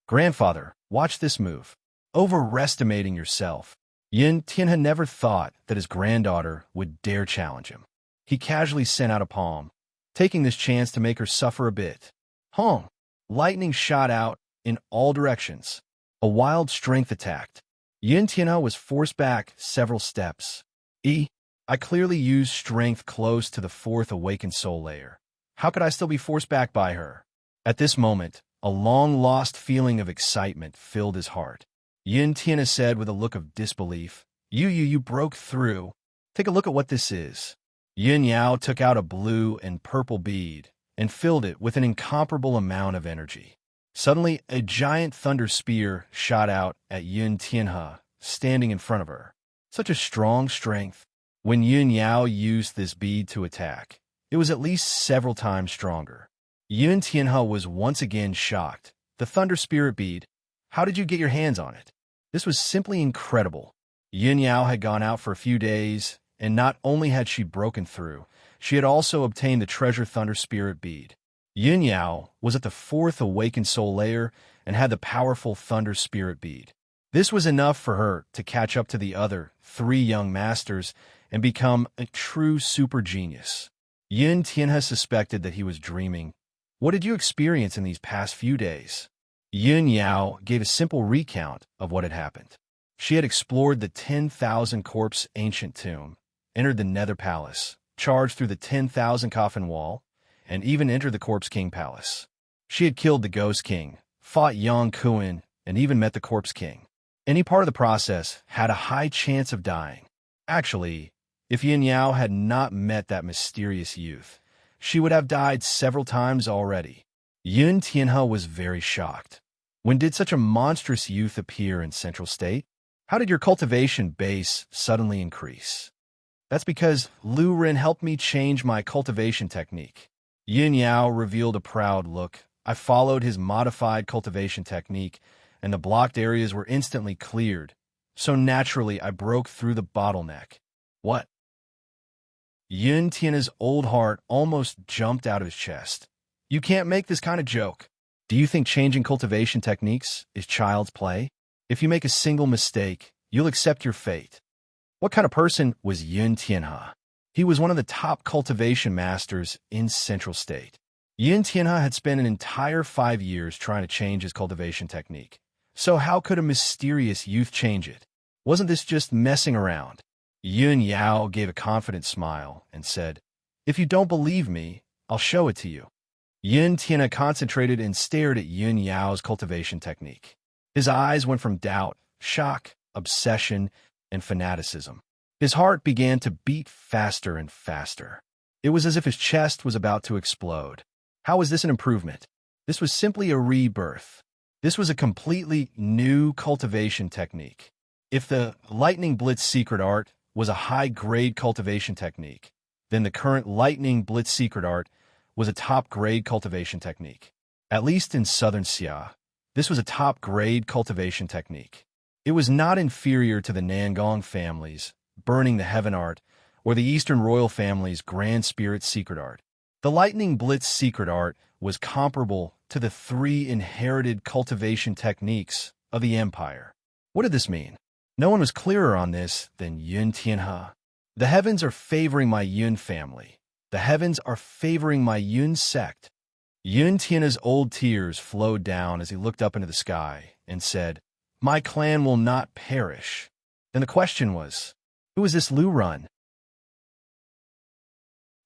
Grandfather, watch this move. Overestimating yourself. Yun Tianhe never thought that his granddaughter would dare challenge him. He casually sent out a palm, taking this chance to make her suffer a bit. Hong! Lightning shot out in all directions. A wild strength attacked. Yun Tianhe was forced back several steps. I clearly used strength close to the fourth awakened soul layer. How could I still be forced back by her? At this moment, a long-lost feeling of excitement filled his heart. Yun Tianhe said with a look of disbelief, You broke through. Take a look at what this is. Yun Yao took out a blue and purple bead and filled it with an incomparable amount of energy. Suddenly, a giant thunder spear shot out at Yun Tianhe, standing in front of her. Such a strong strength. When Yun Yao used this bead to attack, it was at least several times stronger. Yun Tianhe was once again shocked. The Thunder Spirit bead, how did you get your hands on it? This was simply incredible. Yun Yao had gone out for a few days, and not only had she broken through, she had also obtained the treasure Thunder Spirit bead. Yun Yao was at the fourth awakened soul layer and had the powerful Thunder Spirit bead. This was enough for her to catch up to the other 3 young masters and become a true super genius. Yun Tianhe suspected that he was dreaming. What did you experience in these past few days? Yun Yao gave a simple recount of what had happened. She had explored the 10,000 corpse ancient tomb, entered the Nether Palace, charged through the 10,000 coffin wall, and even entered the Corpse King Palace. She had killed the Ghost King, fought Yang Kuan, and even met the Corpse King. Any part of the process had a high chance of dying. Actually, if Yun Yao had not met that mysterious youth, she would have died several times already. Yun Tianhe was very shocked. When did such a monstrous youth appear in Central State? How did your cultivation base suddenly increase? That's because Lu Ren helped me change my cultivation technique. Yun Yao revealed a proud look. I followed his modified cultivation technique, and the blocked areas were instantly cleared. So naturally, I broke through the bottleneck. What? Yun Tianhe's old heart almost jumped out of his chest. You can't make this kind of joke. Do you think changing cultivation techniques is child's play? If you make a single mistake, you'll accept your fate. What kind of person was Yun Tianhe? He was one of the top cultivation masters in Central State. Yun Tianhe had spent an entire 5 years trying to change his cultivation technique. So how could a mysterious youth change it? Wasn't this just messing around? Yun Yao gave a confident smile and said, If you don't believe me, I'll show it to you. Yun Tianhe concentrated and stared at Yun Yao's cultivation technique. His eyes went from doubt, shock, obsession, and fanaticism. His heart began to beat faster and faster. It was as if his chest was about to explode. How was this an improvement? This was simply a rebirth. This was a completely new cultivation technique. If the Lightning Blitz secret art was a high-grade cultivation technique, then the current Lightning Blitz secret art was a top-grade cultivation technique. At least in southern Xia, this was a top-grade cultivation technique. It was not inferior to the Nangong family's Burning the Heaven art or the Eastern Royal family's Grand Spirit secret art. The Lightning Blitz secret art was comparable to the 3 inherited cultivation techniques of the Empire. What did this mean? No one was clearer on this than Yun Tianhe. The heavens are favoring my Yun family. The heavens are favoring my Yun sect. Yun Tianhe's old tears flowed down as he looked up into the sky and said, My clan will not perish. Then the question was, who is this Lu Ren?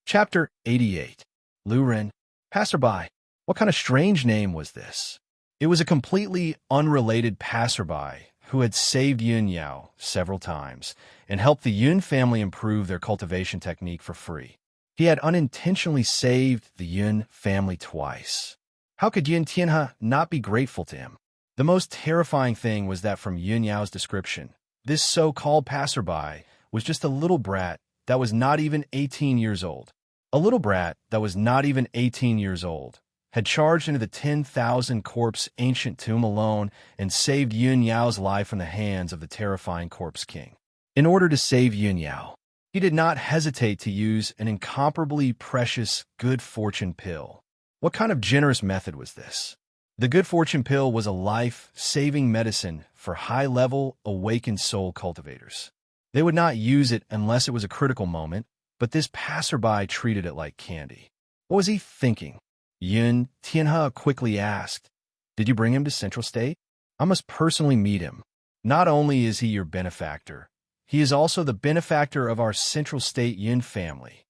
Chapter 88. Lu Ren. Passerby. What kind of strange name was this? It was a completely unrelated passerby who had saved Yun Yao several times and helped the Yun family improve their cultivation technique for free. He had unintentionally saved the Yun family twice. How could Yun Tianhe not be grateful to him? The most terrifying thing was that from Yun Yao's description, this so-called passerby was just a little brat that was not even 18 years old. A little brat that was not even 18 years old had charged into the 10,000 corpse ancient tomb alone and saved Yun Yao's life from the hands of the terrifying Corpse King. In order to save Yun Yao, he did not hesitate to use an incomparably precious good fortune pill. What kind of generous method was this? The good fortune pill was a life-saving medicine for high-level awakened soul cultivators. They would not use it unless it was a critical moment, but this passerby treated it like candy. What was he thinking? Yun Tianhe quickly asked. Did you bring him to Central State? I must personally meet him. Not only is he your benefactor, he is also the benefactor of our Central State Yun family.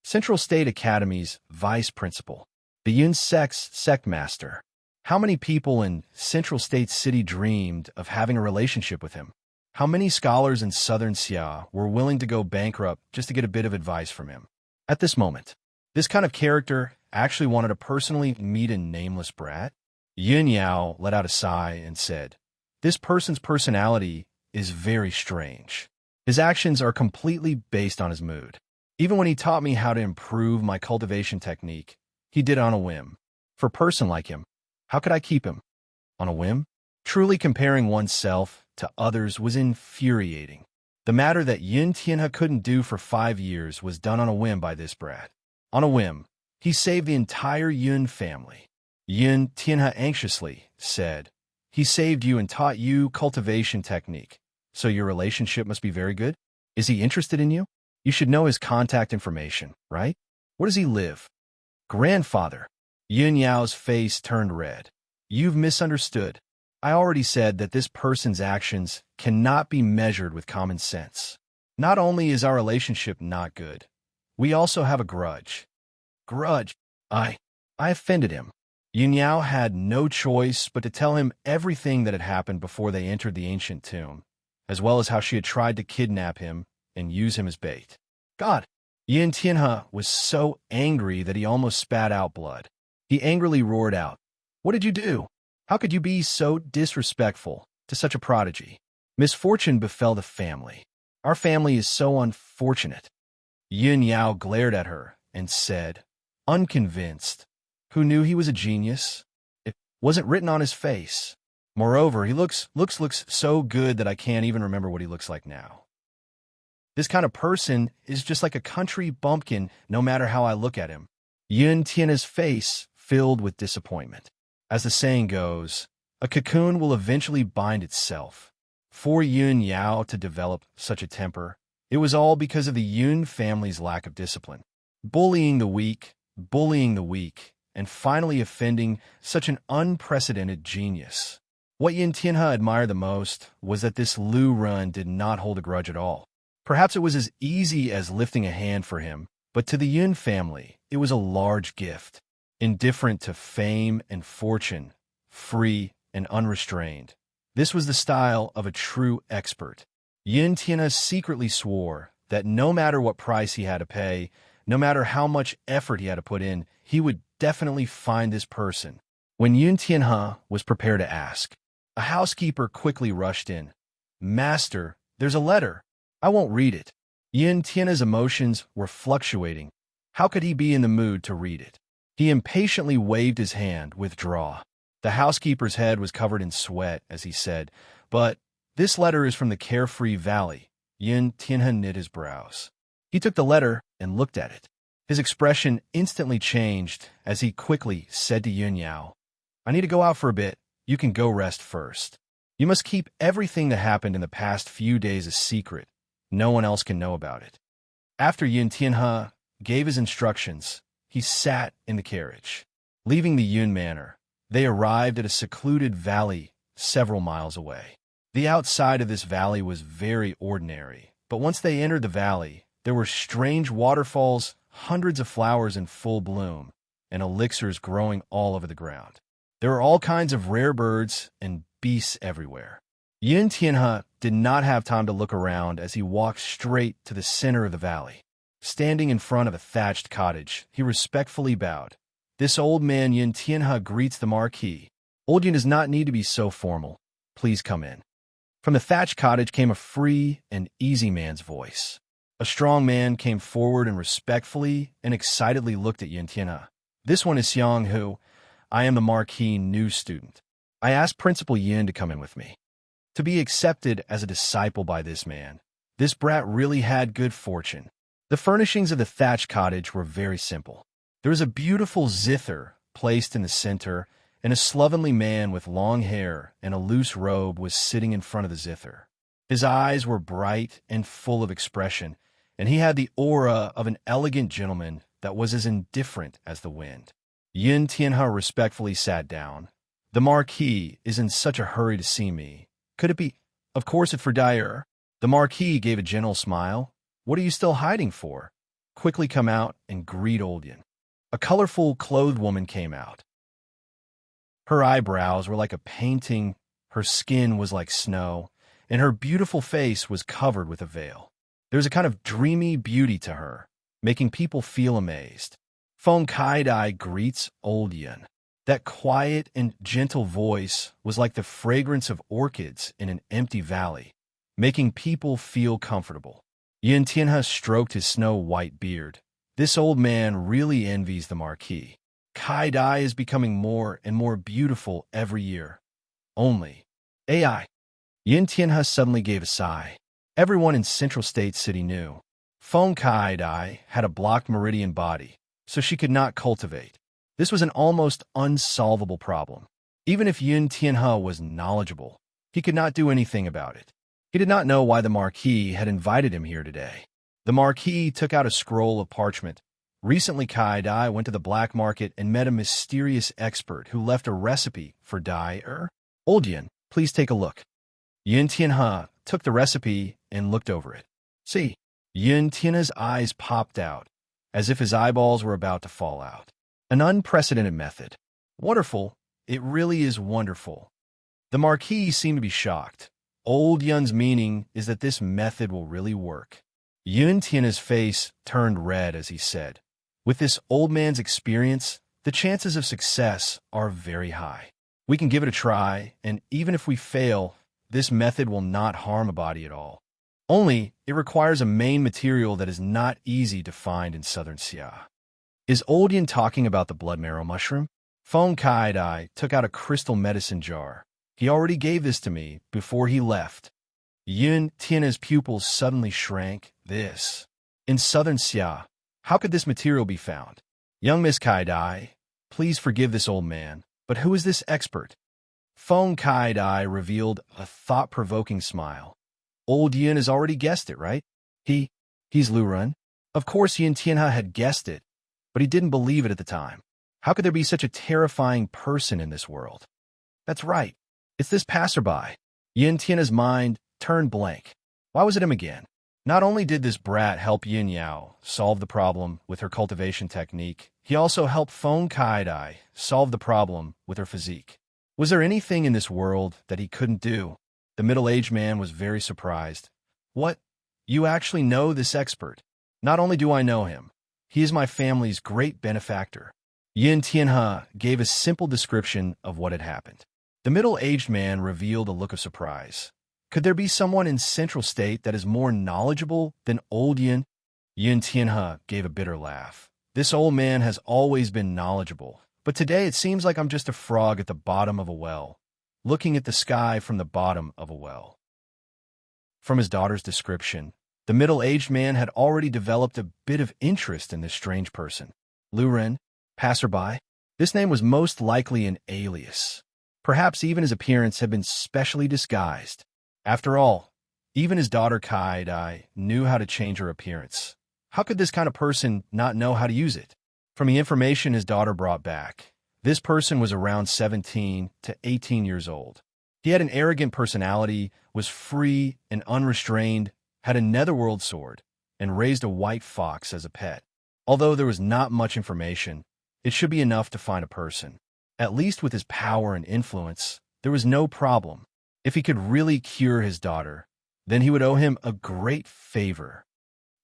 Central State Academy's vice principal, the Yun sect master. How many people in Central State City dreamed of having a relationship with him? How many scholars in Southern Xia were willing to go bankrupt just to get a bit of advice from him? At this moment, this kind of character actually wanted to personally meet a nameless brat? Yun Yao let out a sigh and said, this person's personality is very strange. His actions are completely based on his mood. Even when he taught me how to improve my cultivation technique, he did it on a whim. For a person like him, how could I keep him? On a whim? Truly comparing oneself to others was infuriating. The matter that Yun Tianhe couldn't do for 5 years was done on a whim by this brat. On a whim, he saved the entire Yun family. Yun Tianhe anxiously said, he saved you and taught you cultivation technique, so your relationship must be very good? Is he interested in you? You should know his contact information, right? Where does he live? Grandfather. Yun Yao's face turned red. You've misunderstood. I already said that this person's actions cannot be measured with common sense. Not only is our relationship not good, we also have a grudge. Grudge? I offended him. Yun Yao had no choice but to tell him everything that had happened before they entered the ancient tomb, as well as how she had tried to kidnap him and use him as bait. God! Yun Tianhe was so angry that he almost spat out blood. He angrily roared out, what did you do? How could you be so disrespectful to such a prodigy? Misfortune befell the family. Our family is so unfortunate. Yun Yao glared at her and said, unconvinced. Who knew he was a genius? It wasn't written on his face. Moreover, he looks so good that I can't even remember what he looks like now. This kind of person is just like a country bumpkin no matter how I look at him. Yun Tianhe's face filled with disappointment. As the saying goes, a cocoon will eventually bind itself. For Yun Yao to develop such a temper, it was all because of the Yun family's lack of discipline. Bullying the weak, and finally offending such an unprecedented genius. What Yun Tianhe admired the most was that this Lu Run did not hold a grudge at all. Perhaps it was as easy as lifting a hand for him, but to the Yun family, it was a large gift. Indifferent to fame and fortune, free and unrestrained. This was the style of a true expert. Yun Tianhe secretly swore that no matter what price he had to pay, no matter how much effort he had to put in, he would definitely find this person. When Yun Tianhe was prepared to ask, a housekeeper quickly rushed in. Master, there's a letter. I won't read it. Yun Tianhe's emotions were fluctuating. How could he be in the mood to read it? He impatiently waved his hand, withdraw. The housekeeper's head was covered in sweat as he said, but this letter is from the Carefree Valley. Yun Tianhe knit his brows. He took the letter and looked at it. His expression instantly changed as he quickly said to Yun Yao, I need to go out for a bit. You can go rest first. You must keep everything that happened in the past few days a secret. No one else can know about it. After Yun Tianhe gave his instructions, he sat in the carriage. Leaving the Yun Manor, they arrived at a secluded valley several miles away. The outside of this valley was very ordinary, but once they entered the valley, there were strange waterfalls, hundreds of flowers in full bloom, and elixirs growing all over the ground. There were all kinds of rare birds and beasts everywhere. Yun Tianhe did not have time to look around as he walked straight to the center of the valley. Standing in front of a thatched cottage, he respectfully bowed. This old man Yun Tianhe greets the marquis. Old Yun does not need to be so formal. Please come in. From the thatched cottage came a free and easy man's voice. A strong man came forward and respectfully and excitedly looked at Yun Tianhe. This one is Xiang Hu. I am the marquis new student. I asked Principal Yin to come in with me. To be accepted as a disciple by this man, this brat really had good fortune. The furnishings of the thatched cottage were very simple. There was a beautiful zither placed in the center, and a slovenly man with long hair and a loose robe was sitting in front of the zither. His eyes were bright and full of expression, and he had the aura of an elegant gentleman that was as indifferent as the wind. Yin Tianhe respectfully sat down. The Marquis is in such a hurry to see me. Could it be? Of course it's for Dyer. The Marquis gave a gentle smile. What are you still hiding for? Quickly come out and greet old Yin. A colorful clothed woman came out. Her eyebrows were like a painting, her skin was like snow, and her beautiful face was covered with a veil. There was a kind of dreamy beauty to her, making people feel amazed. Feng Kaidai greets old Yin. That quiet and gentle voice was like the fragrance of orchids in an empty valley, making people feel comfortable. Yin Tianhe stroked his snow-white beard. This old man really envies the Marquis. Kaidai is becoming more and more beautiful every year. Only. AI. Yin Tianhe suddenly gave a sigh. Everyone in Central State City knew. Feng Kaidai had a blocked meridian body, so she could not cultivate. This was an almost unsolvable problem. Even if Yin Tianhe was knowledgeable, he could not do anything about it. He did not know why the Marquis had invited him here today. The Marquis took out a scroll of parchment. Recently, Kaidai went to the black market and met a mysterious expert who left a recipe for Dyer. Old Yin, please take a look. Yin Tianhe took the recipe and looked over it. See, Yin Tianhe's eyes popped out, as if his eyeballs were about to fall out. An unprecedented method. Wonderful. It really is wonderful. The Marquis seemed to be shocked. Old Yin's meaning is that this method will really work. Yin Tianhe's face turned red as he said, with this old man's experience, the chances of success are very high. We can give it a try, and even if we fail, this method will not harm a body at all. Only, it requires a main material that is not easy to find in southern Xia. Is old Yin talking about the blood marrow mushroom? Feng Kaidai took out a crystal medicine jar. He already gave this to me before he left. Yin Tianhe's pupils suddenly shrank. This. In southern Xia, how could this material be found? Young Miss Kaidai, please forgive this old man, but who is this expert? Feng Kaidai revealed a thought-provoking smile. Old Yin has already guessed it, right? He's Lu Ren. Of course Yin Tianhe had guessed it, but he didn't believe it at the time. How could there be such a terrifying person in this world? That's right. It's this passerby. Yin Tianhe's mind turned blank. Why was it him again? Not only did this brat help Yin Yao solve the problem with her cultivation technique, he also helped Feng Kaidai solve the problem with her physique. Was there anything in this world that he couldn't do? The middle-aged man was very surprised. What? You actually know this expert? Not only do I know him, he is my family's great benefactor. Yin Tianhe gave a simple description of what had happened. The middle-aged man revealed a look of surprise. Could there be someone in Central State that is more knowledgeable than old Yin? Yin Tianhe gave a bitter laugh. This old man has always been knowledgeable, but today it seems like I'm just a frog at the bottom of a well, looking at the sky from the bottom of a well. From his daughter's description, the middle-aged man had already developed a bit of interest in this strange person. Lu Ren, passerby. This name was most likely an alias. Perhaps even his appearance had been specially disguised. After all, even his daughter Kaidai knew how to change her appearance. How could this kind of person not know how to use it? From the information his daughter brought back, this person was around 17 to 18 years old. He had an arrogant personality, was free and unrestrained, had a netherworld sword, and raised a white fox as a pet. Although there was not much information, it should be enough to find a person. At least with his power and influence, there was no problem. If he could really cure his daughter, then he would owe him a great favor.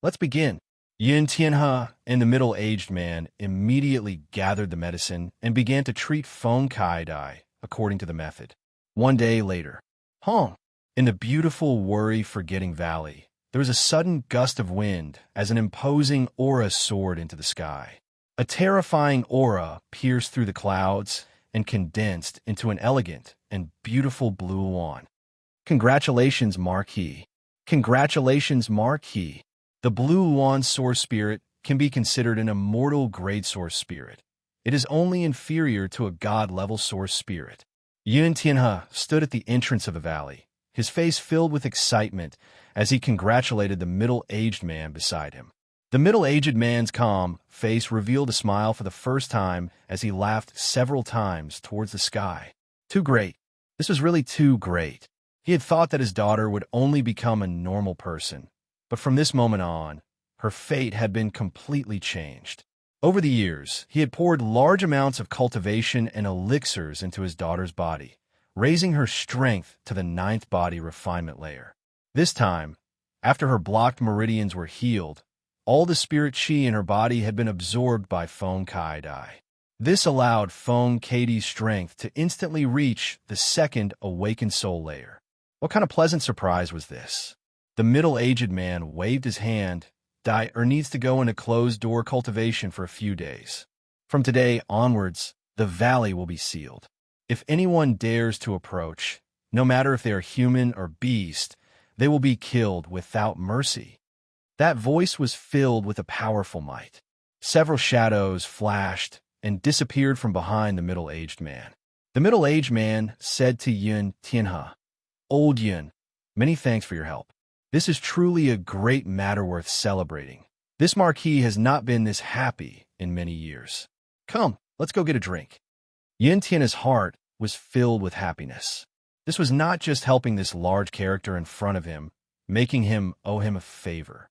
Let's begin. Yin Tianhe and the middle-aged man immediately gathered the medicine and began to treat Feng Kaidai according to the method. One day later, in the beautiful worry-forgetting valley, there was a sudden gust of wind as an imposing aura soared into the sky. A terrifying aura pierced through the clouds and condensed into an elegant and beautiful blue wand. Congratulations, Marquis. Congratulations, Marquis. The blue wand source spirit can be considered an immortal grade source spirit. It is only inferior to a god-level source spirit. Yin Tianhe stood at the entrance of the valley, his face filled with excitement as he congratulated the middle-aged man beside him. The middle-aged man's calm face revealed a smile for the first time as he laughed several times towards the sky. Too great. This was really too great. He had thought that his daughter would only become a normal person, but from this moment on, her fate had been completely changed. Over the years, he had poured large amounts of cultivation and elixirs into his daughter's body, raising her strength to the 9th body refinement layer. This time, after her blocked meridians were healed, all the spirit chi in her body had been absorbed by Feng Kai Dai. This allowed Feng Kai's strength to instantly reach the 2nd awakened soul layer. What kind of pleasant surprise was this? The middle-aged man waved his hand. Dai needs to go into closed-door cultivation for a few days. From today onwards, the valley will be sealed. If anyone dares to approach, no matter if they are human or beast, they will be killed without mercy. That voice was filled with a powerful might. Several shadows flashed and disappeared from behind the middle-aged man. The middle-aged man said to Yun Tianhe, "Old Yun, many thanks for your help. This is truly a great matter worth celebrating. This marquis has not been this happy in many years. Come, let's go get a drink." Yun Tianhe's heart was filled with happiness. This was not just helping this large character in front of him, making him owe him a favor.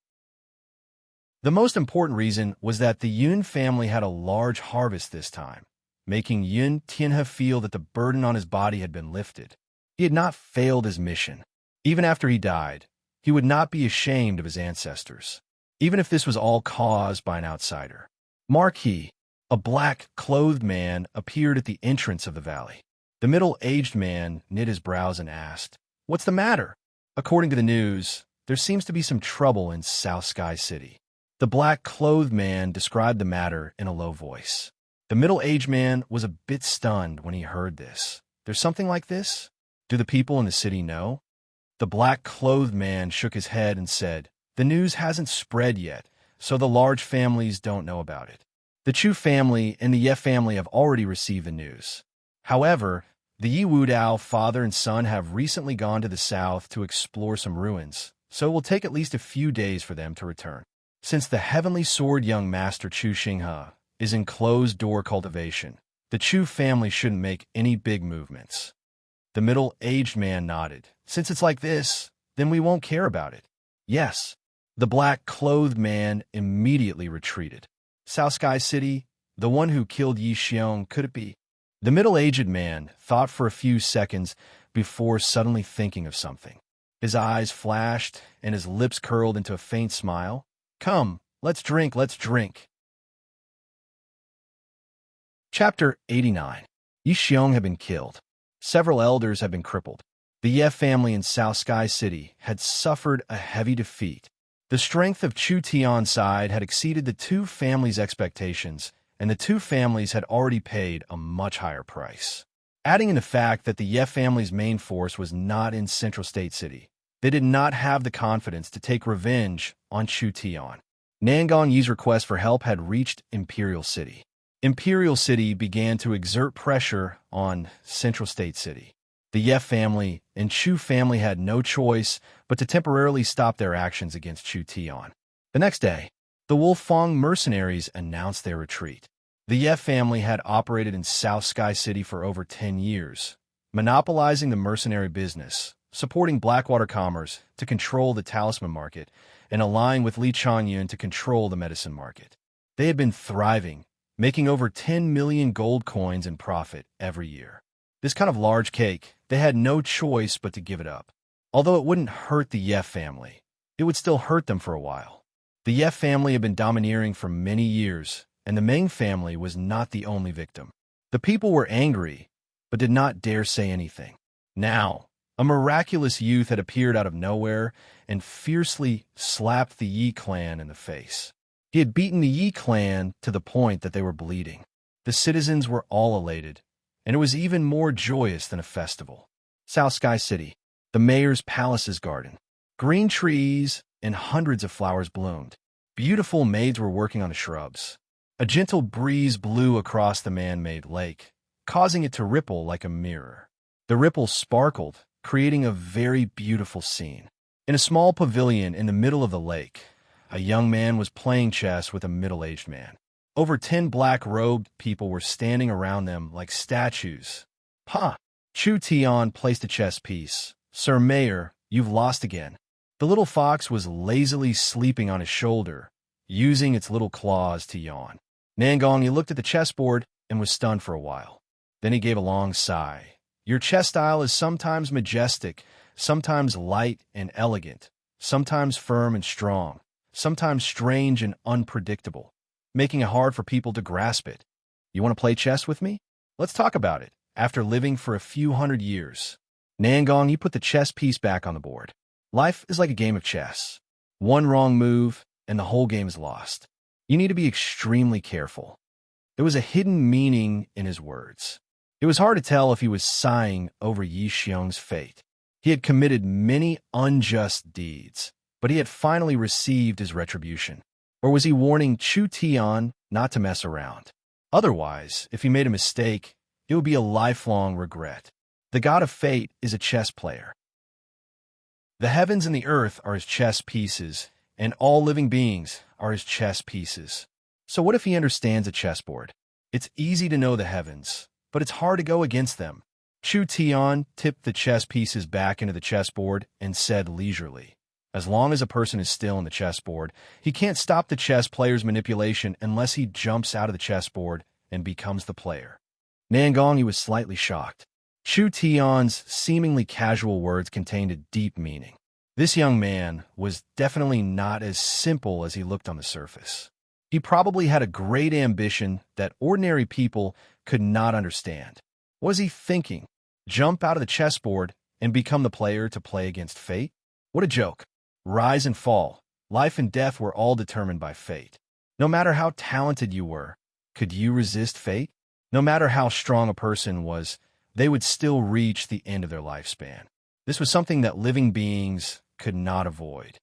The most important reason was that the Yun family had a large harvest this time, making Yun Tianhe feel that the burden on his body had been lifted. He had not failed his mission. Even after he died, he would not be ashamed of his ancestors, even if this was all caused by an outsider. Marquis, a black-clothed man, appeared at the entrance of the valley. The middle-aged man knit his brows and asked, "What's the matter?" According to the news, there seems to be some trouble in South Sky City. The black-clothed man described the matter in a low voice. The middle-aged man was a bit stunned when he heard this. There's something like this? Do the people in the city know? The black-clothed man shook his head and said, "The news hasn't spread yet, so the large families don't know about it. The Chu family and the Ye family have already received the news. However, the Yi Wudao father and son have recently gone to the south to explore some ruins, so it will take at least a few days for them to return. Since the heavenly sword young master Chu Xinghe is in closed-door cultivation, the Chu family shouldn't make any big movements." The middle-aged man nodded. "Since it's like this, then we won't care about it." "Yes." The black-clothed man immediately retreated. "South Sky City, the one who killed Yi Xiong, could it be?" The middle-aged man thought for a few seconds before suddenly thinking of something. His eyes flashed and his lips curled into a faint smile. "Come, let's drink, let's drink." Chapter 89. Yi Xiong had been killed. Several elders had been crippled. The Ye family in South Sky City had suffered a heavy defeat. The strength of Chu Tian's side had exceeded the two families' expectations, and the two families had already paid a much higher price. Adding in the fact that the Ye family's main force was not in Central State City, they did not have the confidence to take revenge on Chu Tian. Nangang Yi's request for help had reached Imperial City. Imperial City began to exert pressure on Central State City. The Ye family and Chu family had no choice but to temporarily stop their actions against Chu Tian. The next day, the Wolfang mercenaries announced their retreat. The Ye family had operated in South Sky City for over 10 years, monopolizing the mercenary business, supporting Blackwater commerce to control the talisman market, and allying with Li Changyun to control the medicine market. They had been thriving, making over 10 million gold coins in profit every year. This kind of large cake, they had no choice but to give it up. Although it wouldn't hurt the Ye family, it would still hurt them for a while. The Ye family had been domineering for many years, and the Meng family was not the only victim. The people were angry, but did not dare say anything. Now, a miraculous youth had appeared out of nowhere and fiercely slapped the Yi clan in the face. He had beaten the Yi clan to the point that they were bleeding. The citizens were all elated, and it was even more joyous than a festival. South Sky City, the mayor's palace's garden. Green trees and hundreds of flowers bloomed. Beautiful maids were working on the shrubs. A gentle breeze blew across the man-made lake, causing it to ripple like a mirror. The ripples sparkled, creating a very beautiful scene. In a small pavilion in the middle of the lake, a young man was playing chess with a middle-aged man. Over 10 black-robed people were standing around them like statues. Ha! Chu Tian placed a chess piece. Sir Mayor, you've lost again. The little fox was lazily sleeping on his shoulder, using its little claws to yawn. Nangong, he looked at the chessboard and was stunned for a while. Then he gave a long sigh. Your chess style is sometimes majestic, sometimes light and elegant, sometimes firm and strong, sometimes strange and unpredictable, making it hard for people to grasp it. You want to play chess with me? Let's talk about it. After living for a few hundred years, Nangong, he put the chess piece back on the board. Life is like a game of chess. One wrong move, and the whole game is lost. You need to be extremely careful. There was a hidden meaning in his words. It was hard to tell if he was sighing over Yi Xiong's fate. He had committed many unjust deeds, but he had finally received his retribution. Or was he warning Chu Tian not to mess around? Otherwise, if he made a mistake, it would be a lifelong regret. The god of fate is a chess player. The heavens and the earth are his chess pieces, and all living beings are his chess pieces. So what if he understands a chessboard? It's easy to know the heavens, but it's hard to go against them. Chu Tian tipped the chess pieces back into the chessboard and said leisurely, as long as a person is still in the chessboard, he can't stop the chess player's manipulation unless he jumps out of the chessboard and becomes the player. Nangong, he was slightly shocked. Chu Tian's seemingly casual words contained a deep meaning. This young man was definitely not as simple as he looked on the surface. He probably had a great ambition that ordinary people could not understand. What was he thinking? Jump out of the chessboard and become the player to play against fate? What a joke. Rise and fall, life and death were all determined by fate. No matter how talented you were, could you resist fate? No matter how strong a person was, they would still reach the end of their lifespan. This was something that living beings could not avoid.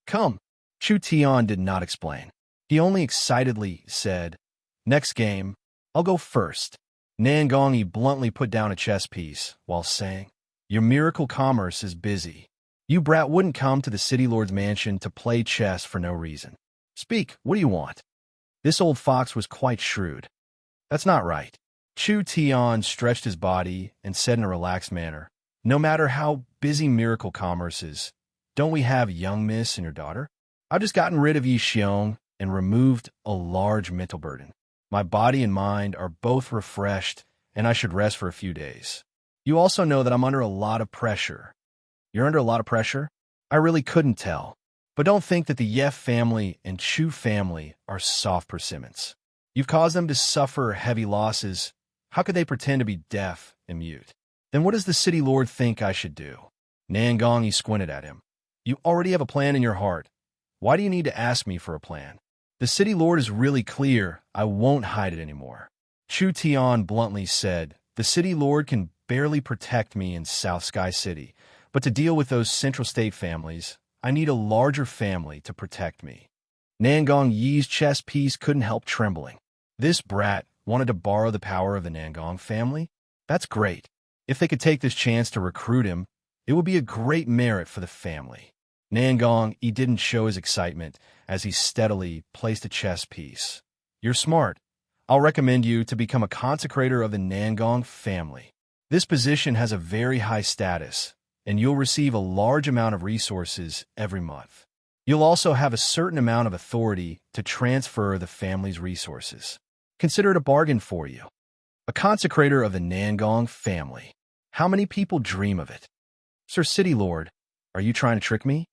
Come, Chu Tian did not explain. He only excitedly said, next game, I'll go first. Nangong, he bluntly put down a chess piece while saying, your miracle commerce is busy. You brat wouldn't come to the city lord's mansion to play chess for no reason. Speak, what do you want? This old fox was quite shrewd. That's not right. Chu Tian stretched his body and said in a relaxed manner, no matter how busy miracle commerce is, don't we have young miss and your daughter? I've just gotten rid of Yi Xiong and removed a large mental burden. My body and mind are both refreshed, and I should rest for a few days. You also know that I'm under a lot of pressure. You're under a lot of pressure? I really couldn't tell. But don't think that the Ye family and Chu family are soft persimmons. You've caused them to suffer heavy losses. How could they pretend to be deaf and mute? Then what does the city lord think I should do? Nangong, he squinted at him. You already have a plan in your heart. Why do you need to ask me for a plan? The city lord is really clear. I won't hide it anymore. Chu Tian bluntly said, the city lord can barely protect me in South Sky City, but to deal with those central state families, I need a larger family to protect me. Nangong Yi's chess piece couldn't help trembling. This brat wanted to borrow the power of the Nangong family? That's great. If they could take this chance to recruit him, it would be a great merit for the family. Nangong, he didn't show his excitement as he steadily placed a chess piece. You're smart. I'll recommend you to become a consecrator of the Nangong family. This position has a very high status, and you'll receive a large amount of resources every month. You'll also have a certain amount of authority to transfer the family's resources. Consider it a bargain for you. A consecrator of the Nangong family. How many people dream of it? Sir City Lord, are you trying to trick me?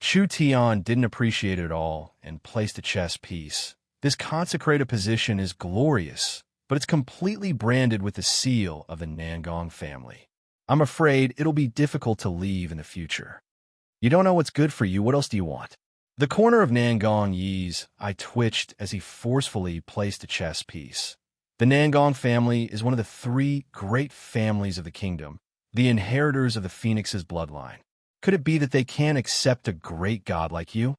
Chu Tian didn't appreciate it at all and placed a chess piece. This consecrated position is glorious, but it's completely branded with the seal of the Nangong family. I'm afraid it'll be difficult to leave in the future. You don't know what's good for you. What else do you want? The corner of Nangong Yi's eye twitched as he forcefully placed a chess piece. The Nangong family is one of the 3 great families of the kingdom, the inheritors of the Phoenix's bloodline. Could it be that they can't accept a great god like you?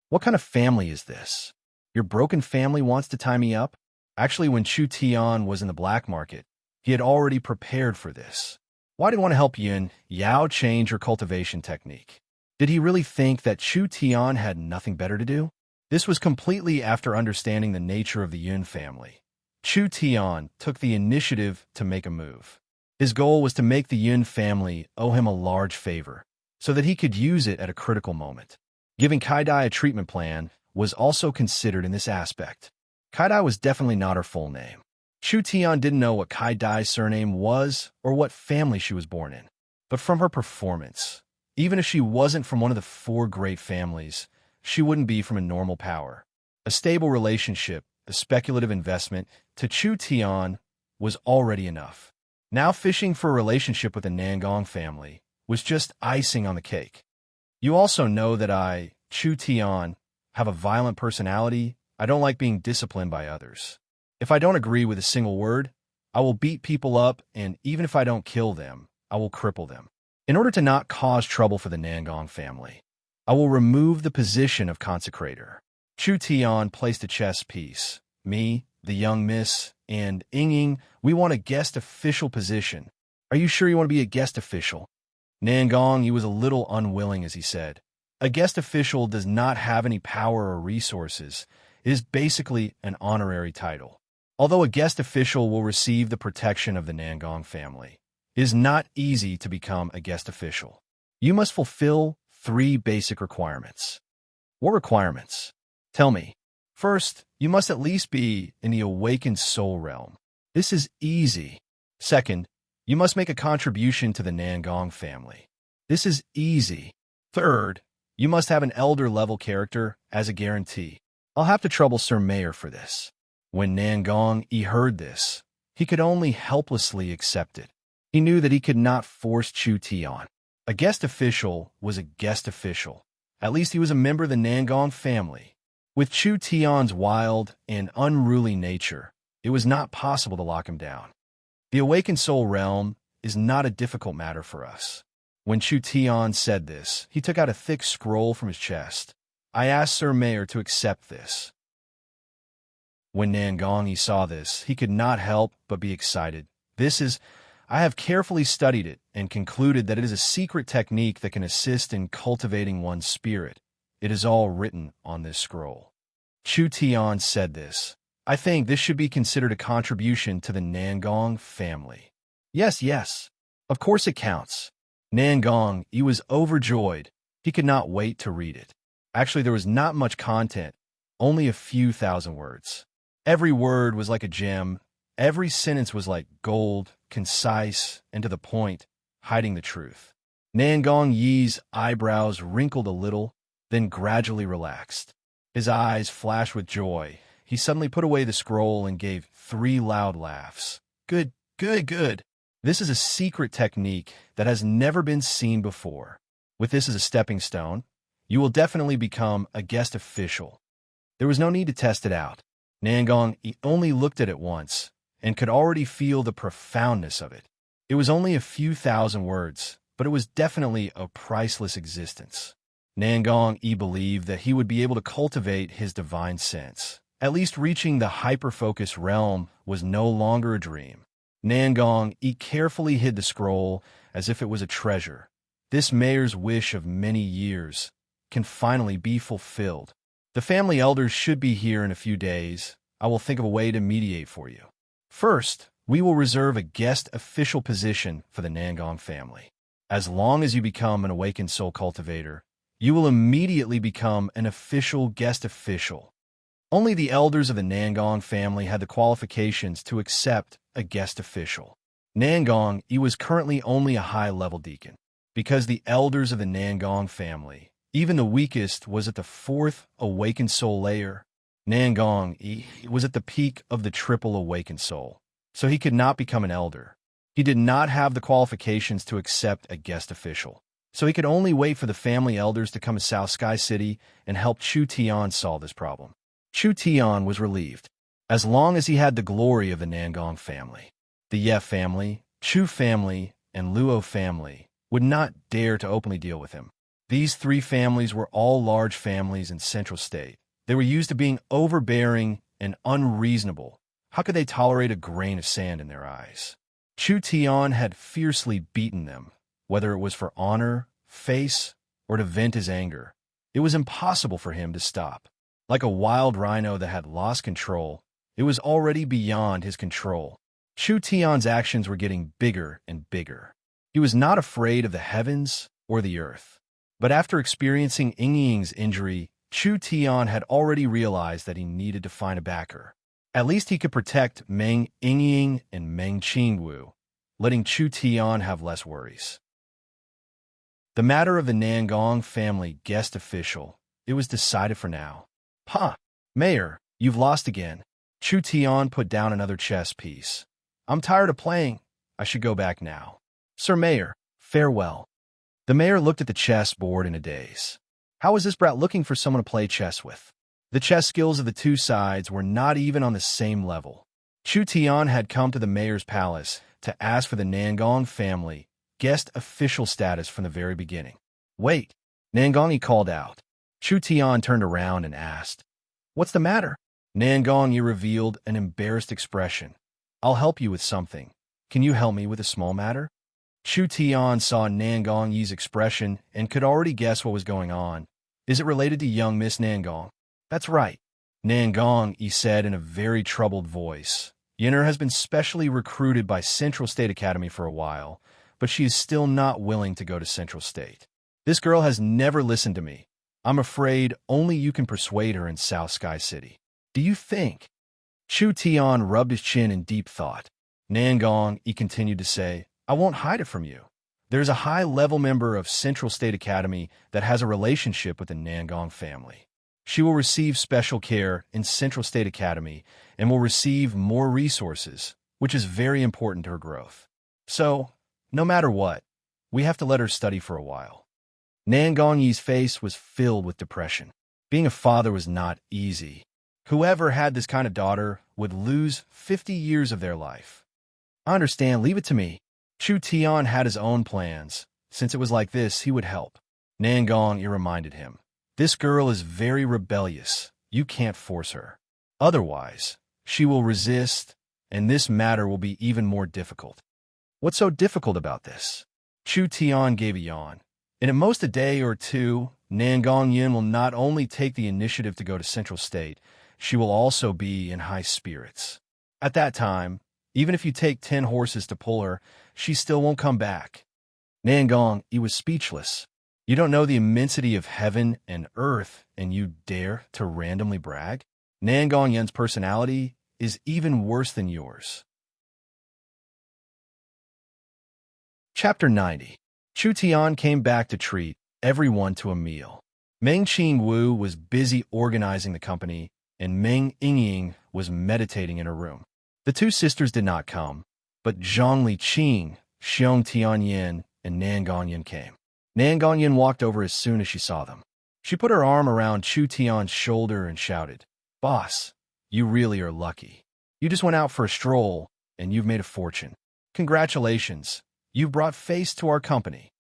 What kind of family is this? Your broken family wants to tie me up? Actually, when Chu Tian was in the black market, he had already prepared for this. Why did he want to help Yun Yao change her cultivation technique? Did he really think that Chu Tian had nothing better to do? This was completely after understanding the nature of the Yun family. Chu Tian took the initiative to make a move. His goal was to make the Yun family owe him a large favor, so that he could use it at a critical moment. Giving Kaidai a treatment plan was also considered in this aspect. Kaidai was definitely not her full name. Chu Tian didn't know what Kaidai's surname was or what family she was born in. But from her performance, even if she wasn't from one of the 4 great families, she wouldn't be from a normal power. A stable relationship, a speculative investment, to Chu Tian was already enough. Now fishing for a relationship with the Nangong family was just icing on the cake. You also know that I, Chu Tian, have a violent personality. I don't like being disciplined by others. If I don't agree with a single word, I will beat people up, and even if I don't kill them, I will cripple them. In order to not cause trouble for the Nangong family, I will remove the position of consecrator. Chu Tian placed a chess piece. Me, the young miss, and Ying, we want a guest official position. Are you sure you want to be a guest official? Nangong, he was a little unwilling as he said. A guest official does not have any power or resources. It is basically an honorary title. Although a guest official will receive the protection of the Nangong family, it is not easy to become a guest official. You must fulfill 3 basic requirements. What requirements? Tell me. First, you must at least be in the awakened soul realm. This is easy. Second, you must make a contribution to the Nangong family. This is easy. Third, you must have an elder-level character as a guarantee. I'll have to trouble Sir Mayor for this. When Nangong heard this, he could only helplessly accept it. He knew that he could not force Chu Tian. A guest official was a guest official. At least he was a member of the Nangong family. With Chu Tian's wild and unruly nature, it was not possible to lock him down. The awakened soul realm is not a difficult matter for us. When Chu Tian said this, he took out a thick scroll from his chest. I asked Sir Mayor to accept this. When Nangong saw this, he could not help but be excited. I have carefully studied it and concluded that it is a secret technique that can assist in cultivating one's spirit. It is all written on this scroll. Chu Tian said this. I think this should be considered a contribution to the Nangong family. Yes. Of course it counts. Nangong, he was overjoyed. He could not wait to read it. Actually, there was not much content, only a few thousand words. Every word was like a gem. Every sentence was like gold, concise, and to the point, hiding the truth. Nangong Yi's eyebrows wrinkled a little, then gradually relaxed. His eyes flashed with joy. He suddenly put away the scroll and gave 3 loud laughs. Good. This is a secret technique that has never been seen before. With this as a stepping stone, you will definitely become a guest official. There was no need to test it out. Nangong only looked at it once and could already feel the profoundness of it. It was only a few thousand words, but it was definitely a priceless existence. Nangong believed that he would be able to cultivate his divine sense. At least reaching the hyper-focus realm was no longer a dream. Nangong carefully hid the scroll as if it was a treasure. This mayor's wish of many years can finally be fulfilled. The family elders should be here in a few days. I will think of a way to mediate for you. First, we will reserve a guest official position for the Nangong family. As long as you become an awakened soul cultivator, you will immediately become an official guest official. Only the elders of the Nangong family had the qualifications to accept a guest official. Nangong was currently only a high-level deacon. Because the elders of the Nangong family, even the weakest, was at the 4th awakened soul layer, Nangong was at the peak of the triple awakened soul, so he could not become an elder. He did not have the qualifications to accept a guest official, so he could only wait for the family elders to come to South Sky City and help Chu Tian solve this problem. Chu Tian was relieved. As long as he had the glory of the Nangong family, the Ye family, Chu family, and Luo family would not dare to openly deal with him. These 3 families were all large families in Central State. They were used to being overbearing and unreasonable. How could they tolerate a grain of sand in their eyes? Chu Tian had fiercely beaten them, whether it was for honor, face, or to vent his anger. It was impossible for him to stop. Like a wild rhino that had lost control, it was already beyond his control. Chu Tian's actions were getting bigger and bigger. He was not afraid of the heavens or the earth. But after experiencing Yingying's injury, Chu Tian had already realized that he needed to find a backer. At least he could protect Meng Yingying and Meng Qingwu, letting Chu Tian have less worries. The matter of the Nangong family guest official, it was decided for now. Huh, Mayor, you've lost again. Chu Tian put down another chess piece. I'm tired of playing. I should go back now. Sir Mayor, farewell. The mayor looked at the chess board in a daze. How was this brat looking for someone to play chess with? The chess skills of the two sides were not even on the same level. Chu Tian had come to the mayor's palace to ask for the Nangong family guest official status from the very beginning. Wait, Nangong, he called out. Chu Tian turned around and asked, What's the matter? Nangong, revealed an embarrassed expression. I'll help you with something. Can you help me with a small matter? Chu Tian saw Nangong Yi's expression and could already guess what was going on. Is it related to young Miss Nangong? That's right. Nangong Yi said in a very troubled voice. Yin'er has been specially recruited by Central State Academy for a while, but she is still not willing to go to Central State. This girl has never listened to me. I'm afraid only you can persuade her in South Sky City. Do you think? Chu Tian rubbed his chin in deep thought. Nangong Yi continued to say, I won't hide it from you. There's a high-level member of Central State Academy that has a relationship with the Nangong family. She will receive special care in Central State Academy and will receive more resources, which is very important to her growth. So, no matter what, we have to let her study for a while. Nangong Yi's face was filled with depression. Being a father was not easy. Whoever had this kind of daughter would lose 50 years of their life. I understand, leave it to me. Chu Tian had his own plans. Since it was like this, he would help. Nangong Yi reminded him. This girl is very rebellious. You can't force her. Otherwise, she will resist, and this matter will be even more difficult. What's so difficult about this? Chu Tian gave a yawn. In at most a day or two, Nangong Yin will not only take the initiative to go to Central State, she will also be in high spirits. At that time, even if you take 10 horses to pull her, she still won't come back. Nangong Yi was speechless. You don't know the immensity of heaven and earth, and you dare to randomly brag? Nangong Yin's personality is even worse than yours. Chapter 90. Chu Tian came back to treat everyone to a meal. Meng Qingwu was busy organizing the company, and Meng Yingying was meditating in her room. The two sisters did not come, but Zhang Liqing, Xiong Tianyin, and Nangong Yin came. Nangong Yin walked over as soon as she saw them. She put her arm around Chu Tian's shoulder and shouted, Boss, you really are lucky. You just went out for a stroll, and you've made a fortune. Congratulations, you've brought face to our company.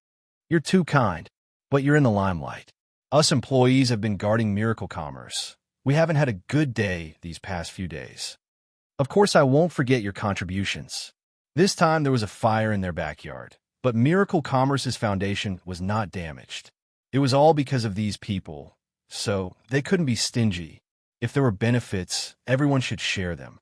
You're too kind, but you're in the limelight. Us employees have been guarding Miracle Commerce. We haven't had a good day these past few days. Of course, I won't forget your contributions. This time there was a fire in their backyard, but Miracle Commerce's foundation was not damaged. It was all because of these people, so they couldn't be stingy. If there were benefits, everyone should share them.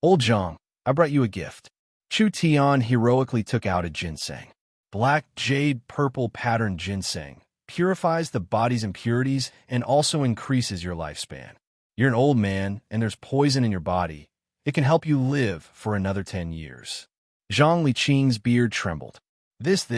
Old Zhang, I brought you a gift. Chu Tian heroically took out a ginseng. Black jade purple patterned ginseng purifies the body's impurities and also increases your lifespan. You're an old man, and there's poison in your body. It can help you live for another 10 years. Zhang Liqing's beard trembled. This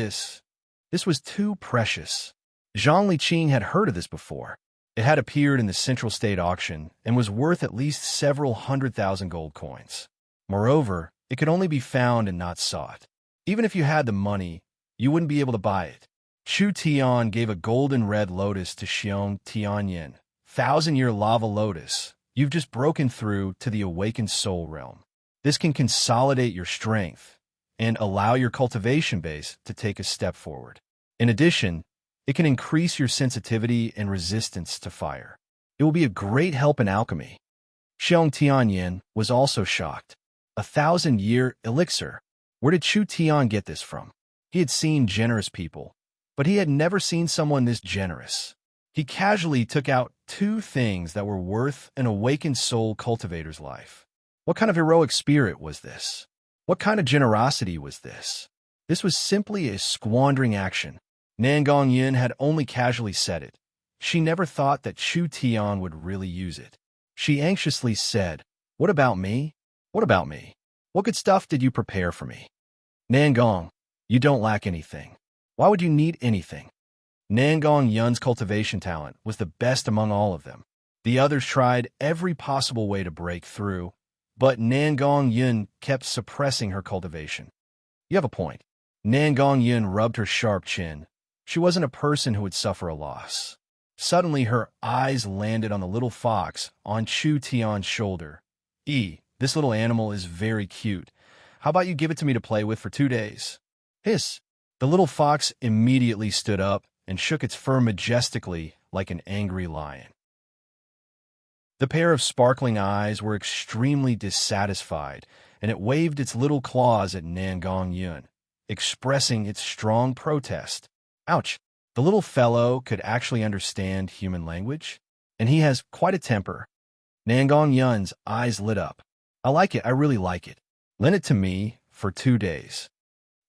was too precious. Zhang Liqing had heard of this before. It had appeared in the Central State auction and was worth at least several 100,000 gold coins. Moreover, it could only be found and not sought. Even if you had the money, you wouldn't be able to buy it. Chu Tian gave a golden red lotus to Xiong Tianyin. 1,000-year lava lotus. You've just broken through to the awakened soul realm. This can consolidate your strength and allow your cultivation base to take a step forward. In addition, it can increase your sensitivity and resistance to fire. It will be a great help in alchemy. Xiong Tianyin was also shocked. 1,000-year elixir. Where did Chu Tian get this from? He had seen generous people, but he had never seen someone this generous. He casually took out 2 things that were worth an awakened soul cultivator's life. What kind of heroic spirit was this? What kind of generosity was this? This was simply a squandering action. Nangong Yin had only casually said it. She never thought that Chu Tian would really use it. She anxiously said, "What about me? What about me? What good stuff did you prepare for me?" Nangong, you don't lack anything. Why would you need anything? Nangong Yun's cultivation talent was the best among all of them. The others tried every possible way to break through, but Nangong Yun kept suppressing her cultivation. You have a point. Nangong Yun rubbed her sharp chin. She wasn't a person who would suffer a loss. Suddenly, her eyes landed on the little fox on Chu Tian's shoulder. This little animal is very cute. How about you give it to me to play with for 2 days? Hiss! The little fox immediately stood up and shook its fur majestically like an angry lion. The pair of sparkling eyes were extremely dissatisfied, and it waved its little claws at Nangong Yun, expressing its strong protest. Ouch! The little fellow could actually understand human language, and he has quite a temper. Nangong Yun's eyes lit up. I like it, I really like it. Lend it to me for 2 days.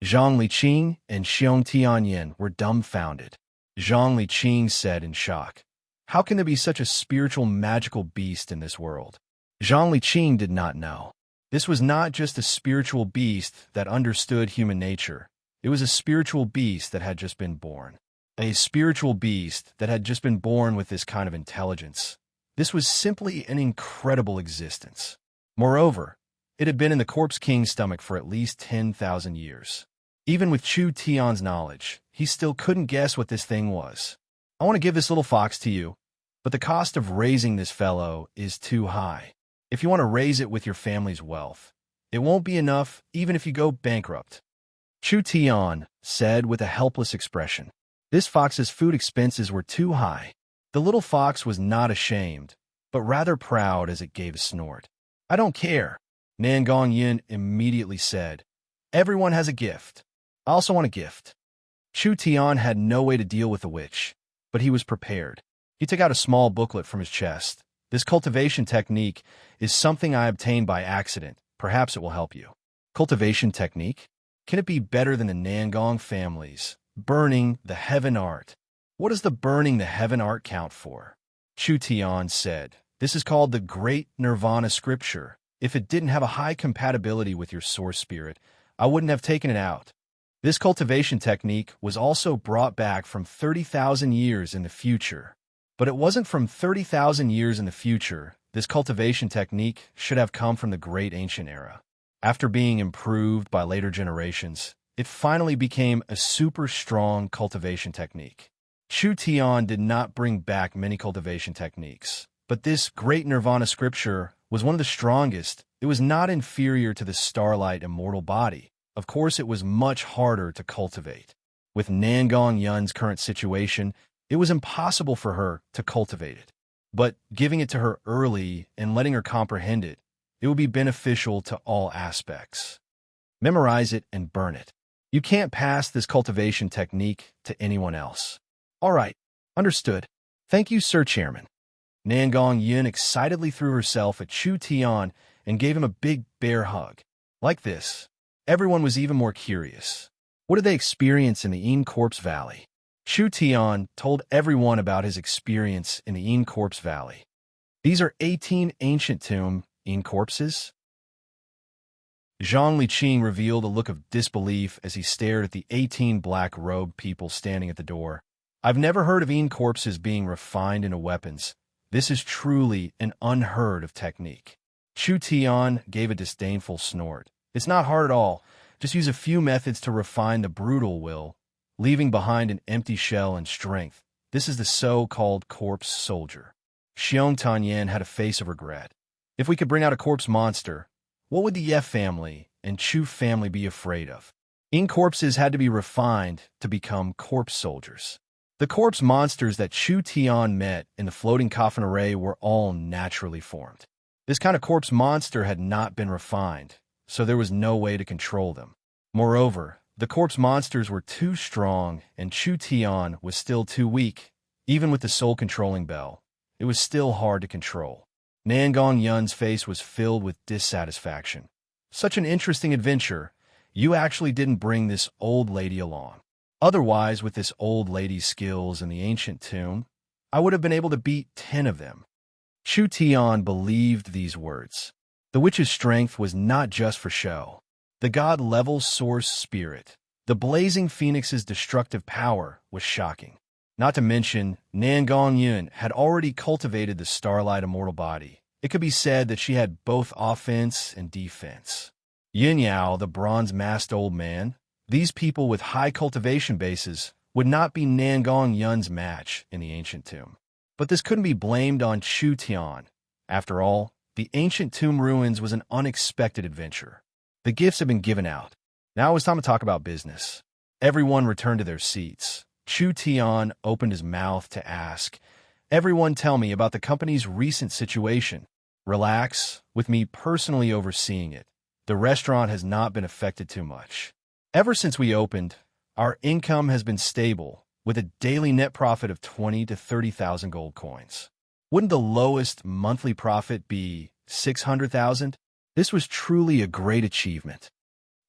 Zhang Liqing and Xiong Tianyin were dumbfounded. Zhang Liqing said in shock, "How can there be such a spiritual magical beast in this world?" Zhang Liqing did not know. This was not just a spiritual beast that understood human nature. It was a spiritual beast that had just been born. A spiritual beast that had just been born with this kind of intelligence. This was simply an incredible existence. Moreover, it had been in the Corpse King's stomach for at least 10,000 years. Even with Chu Tian's knowledge, he still couldn't guess what this thing was. I want to give this little fox to you, but the cost of raising this fellow is too high. If you want to raise it with your family's wealth, it won't be enough even if you go bankrupt. Chu Tian said with a helpless expression. This fox's food expenses were too high. The little fox was not ashamed, but rather proud as it gave a snort. I don't care, Nangong Yin immediately said. Everyone has a gift. I also want a gift. Chu Tian had no way to deal with the witch, but he was prepared. He took out a small booklet from his chest. This cultivation technique is something I obtained by accident. Perhaps it will help you. Cultivation technique? Can it be better than the Nangong family's burning the heaven art? What does the burning the heaven art count for? Chu Tian said, this is called the Great Nirvana Scripture. If it didn't have a high compatibility with your source spirit, I wouldn't have taken it out. This cultivation technique was also brought back from 30,000 years in the future. But it wasn't from 30,000 years in the future. This cultivation technique should have come from the Great Ancient Era. After being improved by later generations, it finally became a super strong cultivation technique. Chu Tian did not bring back many cultivation techniques, but this Great Nirvana Scripture was one of the strongest. It was not inferior to the Starlight Immortal Body. Of course, it was much harder to cultivate. With Nangong Yun's current situation, it was impossible for her to cultivate it. But giving it to her early and letting her comprehend it, it would be beneficial to all aspects. Memorize it and burn it. You can't pass this cultivation technique to anyone else. All right, understood. Thank you, Sir Chairman. Nangong Yin excitedly threw herself at Chu Tian and gave him a big bear hug. Like this, everyone was even more curious. What did they experience in the Yin Corpse Valley? Chu Tian told everyone about his experience in the Yin Corpse Valley. These are 18 ancient tomb Yin corpses. Zhang Liqing revealed a look of disbelief as he stared at the 18 black-robed people standing at the door. I've never heard of Yin corpses being refined into weapons. This is truly an unheard-of technique. Chu Tian gave a disdainful snort. It's not hard at all. Just use a few methods to refine the brutal will, leaving behind an empty shell and strength. This is the so-called corpse soldier. Xiong Tanyan had a face of regret. If we could bring out a corpse monster, what would the Ye family and Chu family be afraid of? Yin corpses had to be refined to become corpse soldiers. The corpse monsters that Chu Tian met in the floating coffin array were all naturally formed. This kind of corpse monster had not been refined, so there was no way to control them. Moreover, the corpse monsters were too strong and Chu Tian was still too weak. Even with the soul-controlling bell, it was still hard to control. Nangong Yun's face was filled with dissatisfaction. Such an interesting adventure. You actually didn't bring this old lady along. Otherwise, with this old lady's skills in the ancient tomb, I would have been able to beat 10 of them. Chu Tian believed these words. The witch's strength was not just for show. The god-level source spirit, the blazing phoenix's destructive power, was shocking. Not to mention, Nangong Yun had already cultivated the starlight immortal body. It could be said that she had both offense and defense. Yin Yao, the bronze-masked old man, these people with high cultivation bases would not be Nangong Yun's match in the ancient tomb. But this couldn't be blamed on Chu Tian. After all, the ancient tomb ruins was an unexpected adventure. The gifts had been given out. Now it was time to talk about business. Everyone returned to their seats. Chu Tian opened his mouth to ask, "Everyone tell me about the company's recent situation." Relax, with me personally overseeing it. The restaurant has not been affected too much. Ever since we opened, our income has been stable, with a daily net profit of 20 to 30,000 gold coins. Wouldn't the lowest monthly profit be 600,000? This was truly a great achievement.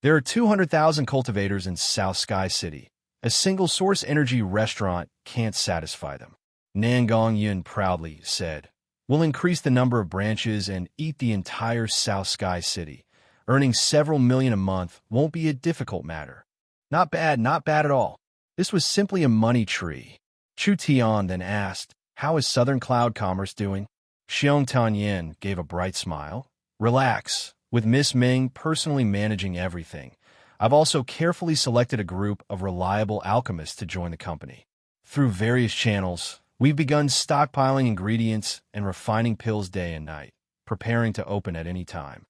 There are 200,000 cultivators in South Sky City. A single source energy restaurant can't satisfy them. Nangong Yun proudly said, "We'll increase the number of branches and eat the entire South Sky City. Earning several million a month won't be a difficult matter." Not bad at all. This was simply a money tree. Chu Tian then asked, "How is Southern Cloud Commerce doing?" Xiong Tanyan gave a bright smile. "Relax, with Miss Ming personally managing everything. I've also carefully selected a group of reliable alchemists to join the company. Through various channels, we've begun stockpiling ingredients and refining pills day and night, preparing to open at any time."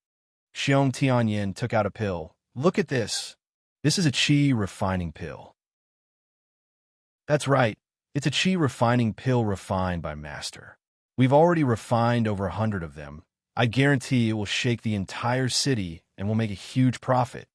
Xiong Tianyin took out a pill. "Look at this. This is a qi refining pill." "That's right. It's a qi refining pill refined by Master. We've already refined over 100 of them. I guarantee it will shake the entire city and will make a huge profit."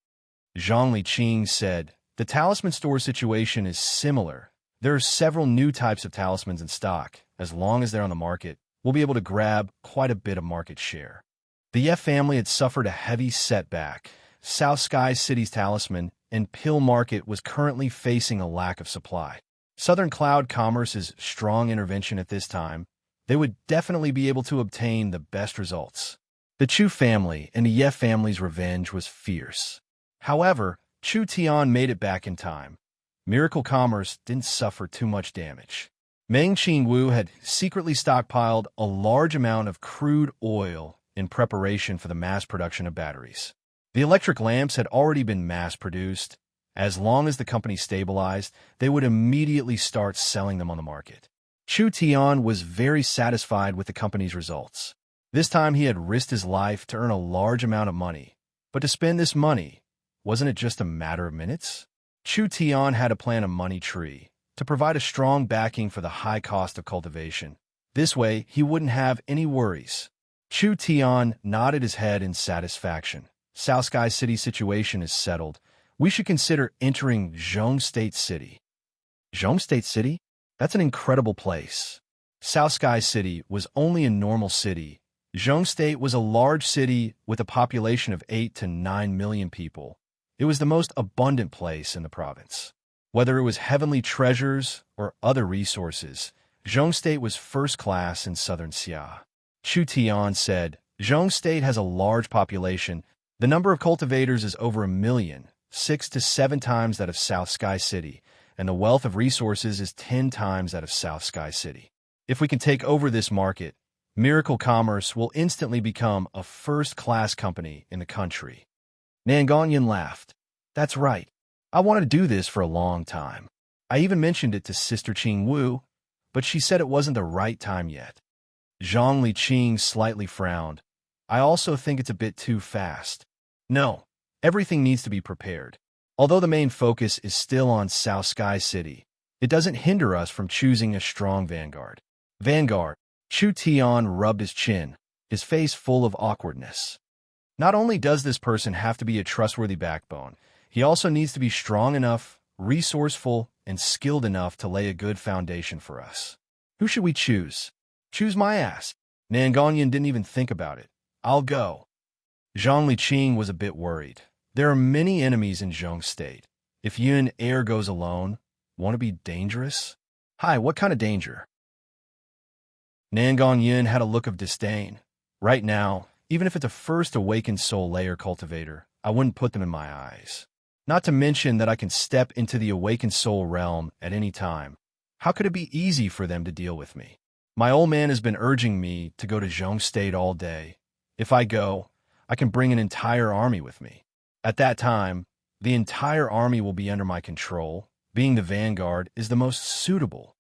Zhang Liqing said, "The talisman store situation is similar. There are several new types of talismans in stock. As long as they're on the market, we'll be able to grab quite a bit of market share." The Ye family had suffered a heavy setback. South Sky City's talisman and pill market was currently facing a lack of supply. Southern Cloud Commerce's strong intervention at this time, they would definitely be able to obtain the best results. The Chu family and the Ye family's revenge was fierce. However, Chu Tian made it back in time. Miracle Commerce didn't suffer too much damage. Meng Qingwu had secretly stockpiled a large amount of crude oil in preparation for the mass production of batteries. The electric lamps had already been mass-produced. As long as the company stabilized, they would immediately start selling them on the market. Chu Tian was very satisfied with the company's results. This time he had risked his life to earn a large amount of money. But to spend this money, wasn't it just a matter of minutes? Chu Tian had to plant a money tree to provide a strong backing for the high cost of cultivation. This way, he wouldn't have any worries. Chu Tian nodded his head in satisfaction. South Sky City situation is settled. We should consider entering Zhong State City. Zhong State City? That's an incredible place. South Sky City was only a normal city. Zhong State was a large city with a population of 8 to 9 million people. It was the most abundant place in the province. Whether it was heavenly treasures or other resources, Zhong State was first class in southern Xia. Chu Tian said, "Zhong State has a large population. The number of cultivators is over 1 million, 6 to 7 times that of South Sky City, and the wealth of resources is 10 times that of South Sky City. If we can take over this market, Miracle Commerce will instantly become a first-class company in the country." Nangongyan laughed. "That's right. I wanted to do this for a long time. I even mentioned it to Sister Qing Wu, but she said it wasn't the right time yet." Zhang Liqing slightly frowned. "I also think it's a bit too fast. No, everything needs to be prepared. Although the main focus is still on South Sky City, it doesn't hinder us from choosing a strong vanguard." Vanguard. Chu Tian rubbed his chin, his face full of awkwardness. Not only does this person have to be a trustworthy backbone, He also needs to be strong enough, resourceful, and skilled enough to lay a good foundation for us. Who should we choose? Choose my ass. Nangongyun didn't even think about it. I'll go. Zhang Liqing was a bit worried. There are many enemies in Zhong State. If Yun Air goes alone, won't it be dangerous? Hi, what kind of danger? Nangongyun had a look of disdain. Right now, even if it's a first awakened soul layer cultivator, I wouldn't put them in my eyes. Not to mention that I can step into the awakened soul realm at any time. How could it be easy for them to deal with me? My old man has been urging me to go to Zhong State all day. If I go, I can bring an entire army with me. At that time, the entire army will be under my control. Being the vanguard is the most suitable.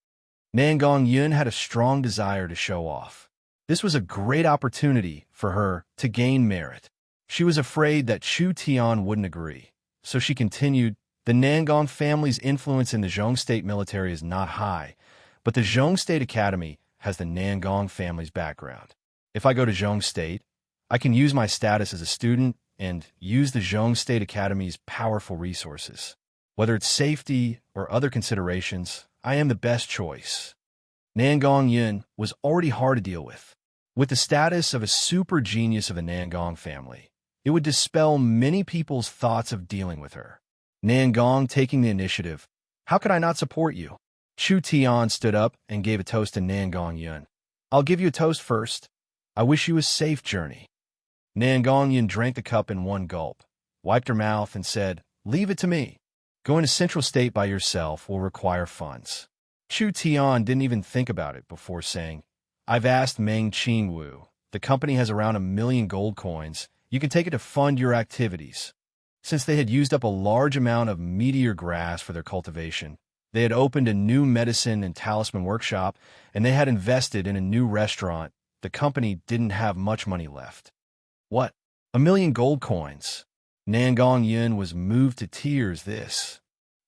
Nangongyun had a strong desire to show off. This was a great opportunity for her to gain merit. She was afraid that Chu Tian wouldn't agree, so she continued, the Nangong family's influence in the Zhong State military is not high, but the Zhong State Academy has the Nangong family's background. If I go to Zhong State, I can use my status as a student and use the Zhong State Academy's powerful resources. Whether it's safety or other considerations, I am the best choice. Nangongyun was already hard to deal with. With the status of a super genius of the Nangong family, it would dispel many people's thoughts of dealing with her. Nangong taking the initiative. How could I not support you? Chu Tian stood up and gave a toast to Nangongyun. I'll give you a toast first. I wish you a safe journey. Nangongyun drank the cup in one gulp, wiped her mouth, and said, leave it to me. Going to Central State by yourself will require funds. Chu Tian didn't even think about it before saying, I've asked Meng Qingwu. The company has around 1 million gold coins. You can take it to fund your activities. Since they had used up a large amount of meteor grass for their cultivation, they had opened a new medicine and talisman workshop, and they had invested in a new restaurant. The company didn't have much money left. What? 1 million gold coins? Nangongyun was moved to tears. This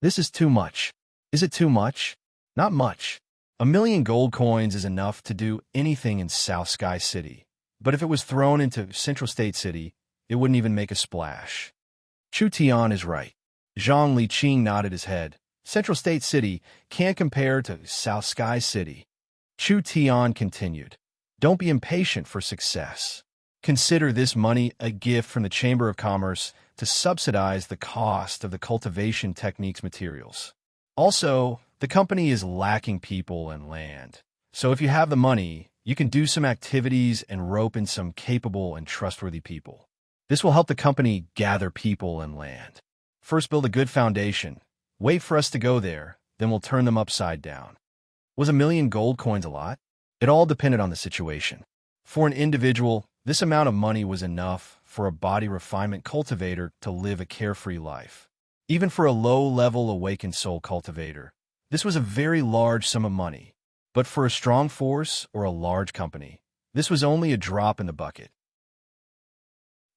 is too much. Is it too much? Not much. 1 million gold coins is enough to do anything in South Sky City. But if it was thrown into Central State City, it wouldn't even make a splash. Chu Tian is right. Zhang Liqing nodded his head. Central State City can't compare to South Sky City. Chu Tian continued. Don't be impatient for success. Consider this money a gift from the Chamber of Commerce to subsidize the cost of the cultivation techniques materials. Also, the company is lacking people and land. So if you have the money, you can do some activities and rope in some capable and trustworthy people. This will help the company gather people and land. First, build a good foundation. Wait for us to go there, then we'll turn them upside down. Was 1 million gold coins a lot? It all depended on the situation. For an individual, this amount of money was enough for a body refinement cultivator to live a carefree life. Even for a low-level awakened soul cultivator, this was a very large sum of money. But for a strong force or a large company, this was only a drop in the bucket.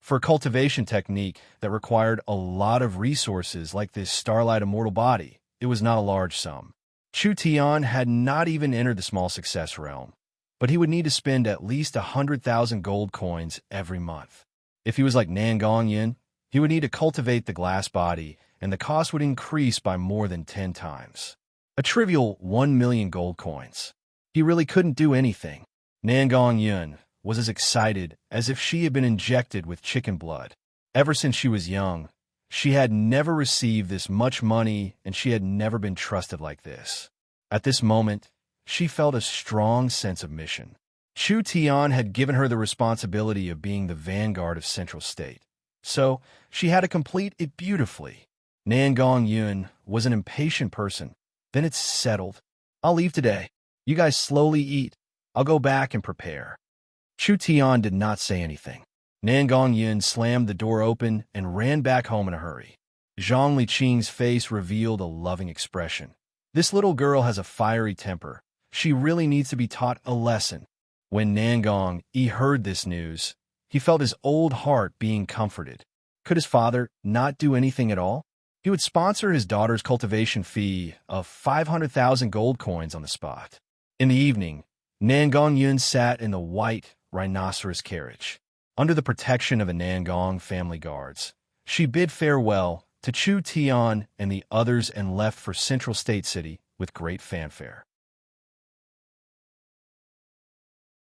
For a cultivation technique that required a lot of resources like this Starlight Immortal body, it was not a large sum. Chu Tian had not even entered the small success realm, but he would need to spend at least 100,000 gold coins every month. If he was like Nangongyun, he would need to cultivate the glass body, and the cost would increase by more than 10 times. A trivial 1 million gold coins. He really couldn't do anything. Nangongyun was as excited as if she had been injected with chicken blood. Ever since she was young, she had never received this much money, and she had never been trusted like this. At this moment, she felt a strong sense of mission. Chu Tian had given her the responsibility of being the vanguard of Central State, so she had to complete it beautifully. Nangongyun was an impatient person. Then it's settled. I'll leave today. You guys slowly eat. I'll go back and prepare. Chu Tian did not say anything. Nangongyun slammed the door open and ran back home in a hurry. Zhang Liqing's face revealed a loving expression. This little girl has a fiery temper. She really needs to be taught a lesson. When Nangong heard this news, he felt his old heart being comforted. Could his father not do anything at all? He would sponsor his daughter's cultivation fee of 500,000 gold coins on the spot. In the evening, Nangongyun sat in the white rhinoceros carriage. Under the protection of the Nangong family guards, she bid farewell to to Chu Tian and the others and left for Central State City with great fanfare.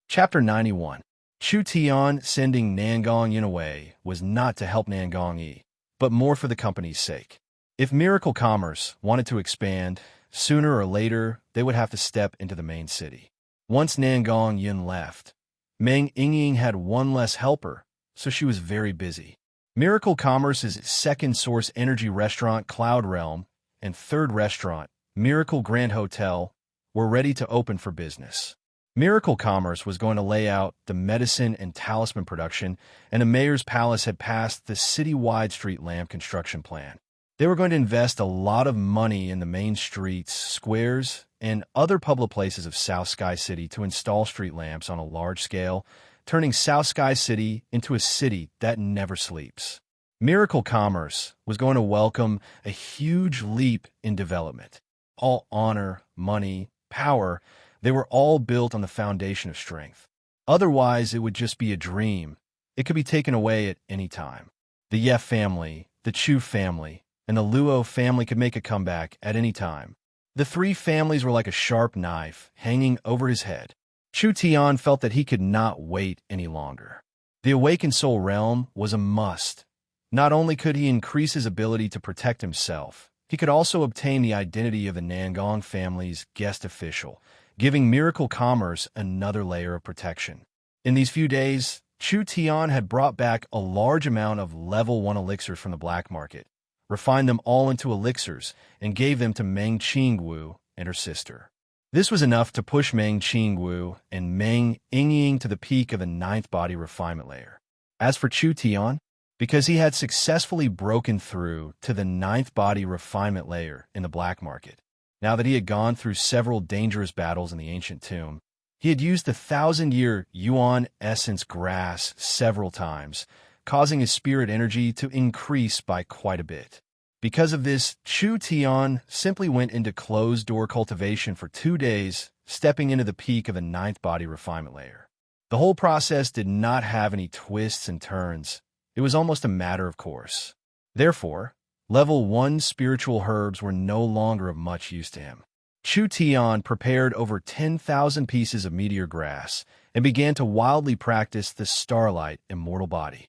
Chapter 91. Chu Tian sending Nangong Yin away was not to help Nangong Yi, but more for the company's sake. If Miracle Commerce wanted to expand, sooner or later they would have to step into the main city. Once Nangong Yin left, Meng Yingying had one less helper, so she was very busy. Miracle Commerce's second source energy restaurant, Cloud Realm, and third restaurant, Miracle Grand Hotel, were ready to open for business. Miracle Commerce was going to lay out the medicine and talisman production, and the mayor's palace had passed the city-wide street lamp construction plan. They were going to invest a lot of money in the main streets, squares, and other public places of South Sky City to install street lamps on a large scale, turning South Sky City into a city that never sleeps. Miracle Commerce was going to welcome a huge leap in development. All honor, money, power, they were all built on the foundation of strength. Otherwise, it would just be a dream. It could be taken away at any time. The Ye family, the Chu family, and the Luo family could make a comeback at any time. The three families were like a sharp knife hanging over his head. Chu Tian felt that he could not wait any longer. The Awakened Soul realm was a must. Not only could he increase his ability to protect himself, he could also obtain the identity of the Nangong family's guest official, giving Miracle Commerce another layer of protection. In these few days, Chu Tian had brought back a large amount of level 1 elixirs from the black market, refined them all into elixirs, and gave them to Meng Qingwu and her sister. This was enough to push Meng Qingwu and Meng Yingying to the peak of the 9th body refinement layer. As for Chu Tian, because he had successfully broken through to the 9th body refinement layer in the black market, now that he had gone through several dangerous battles in the ancient tomb, he had used the 1,000-year Yuan essence grass several times, causing his spirit energy to increase by quite a bit. Because of this, Chu Tian simply went into closed-door cultivation for 2 days, stepping into the peak of the 9th body refinement layer. The whole process did not have any twists and turns. It was almost a matter of course. Therefore, Level 1 spiritual herbs were no longer of much use to him. Chu Tian prepared over 10,000 pieces of meteor grass and began to wildly practice the Starlight Immortal Body.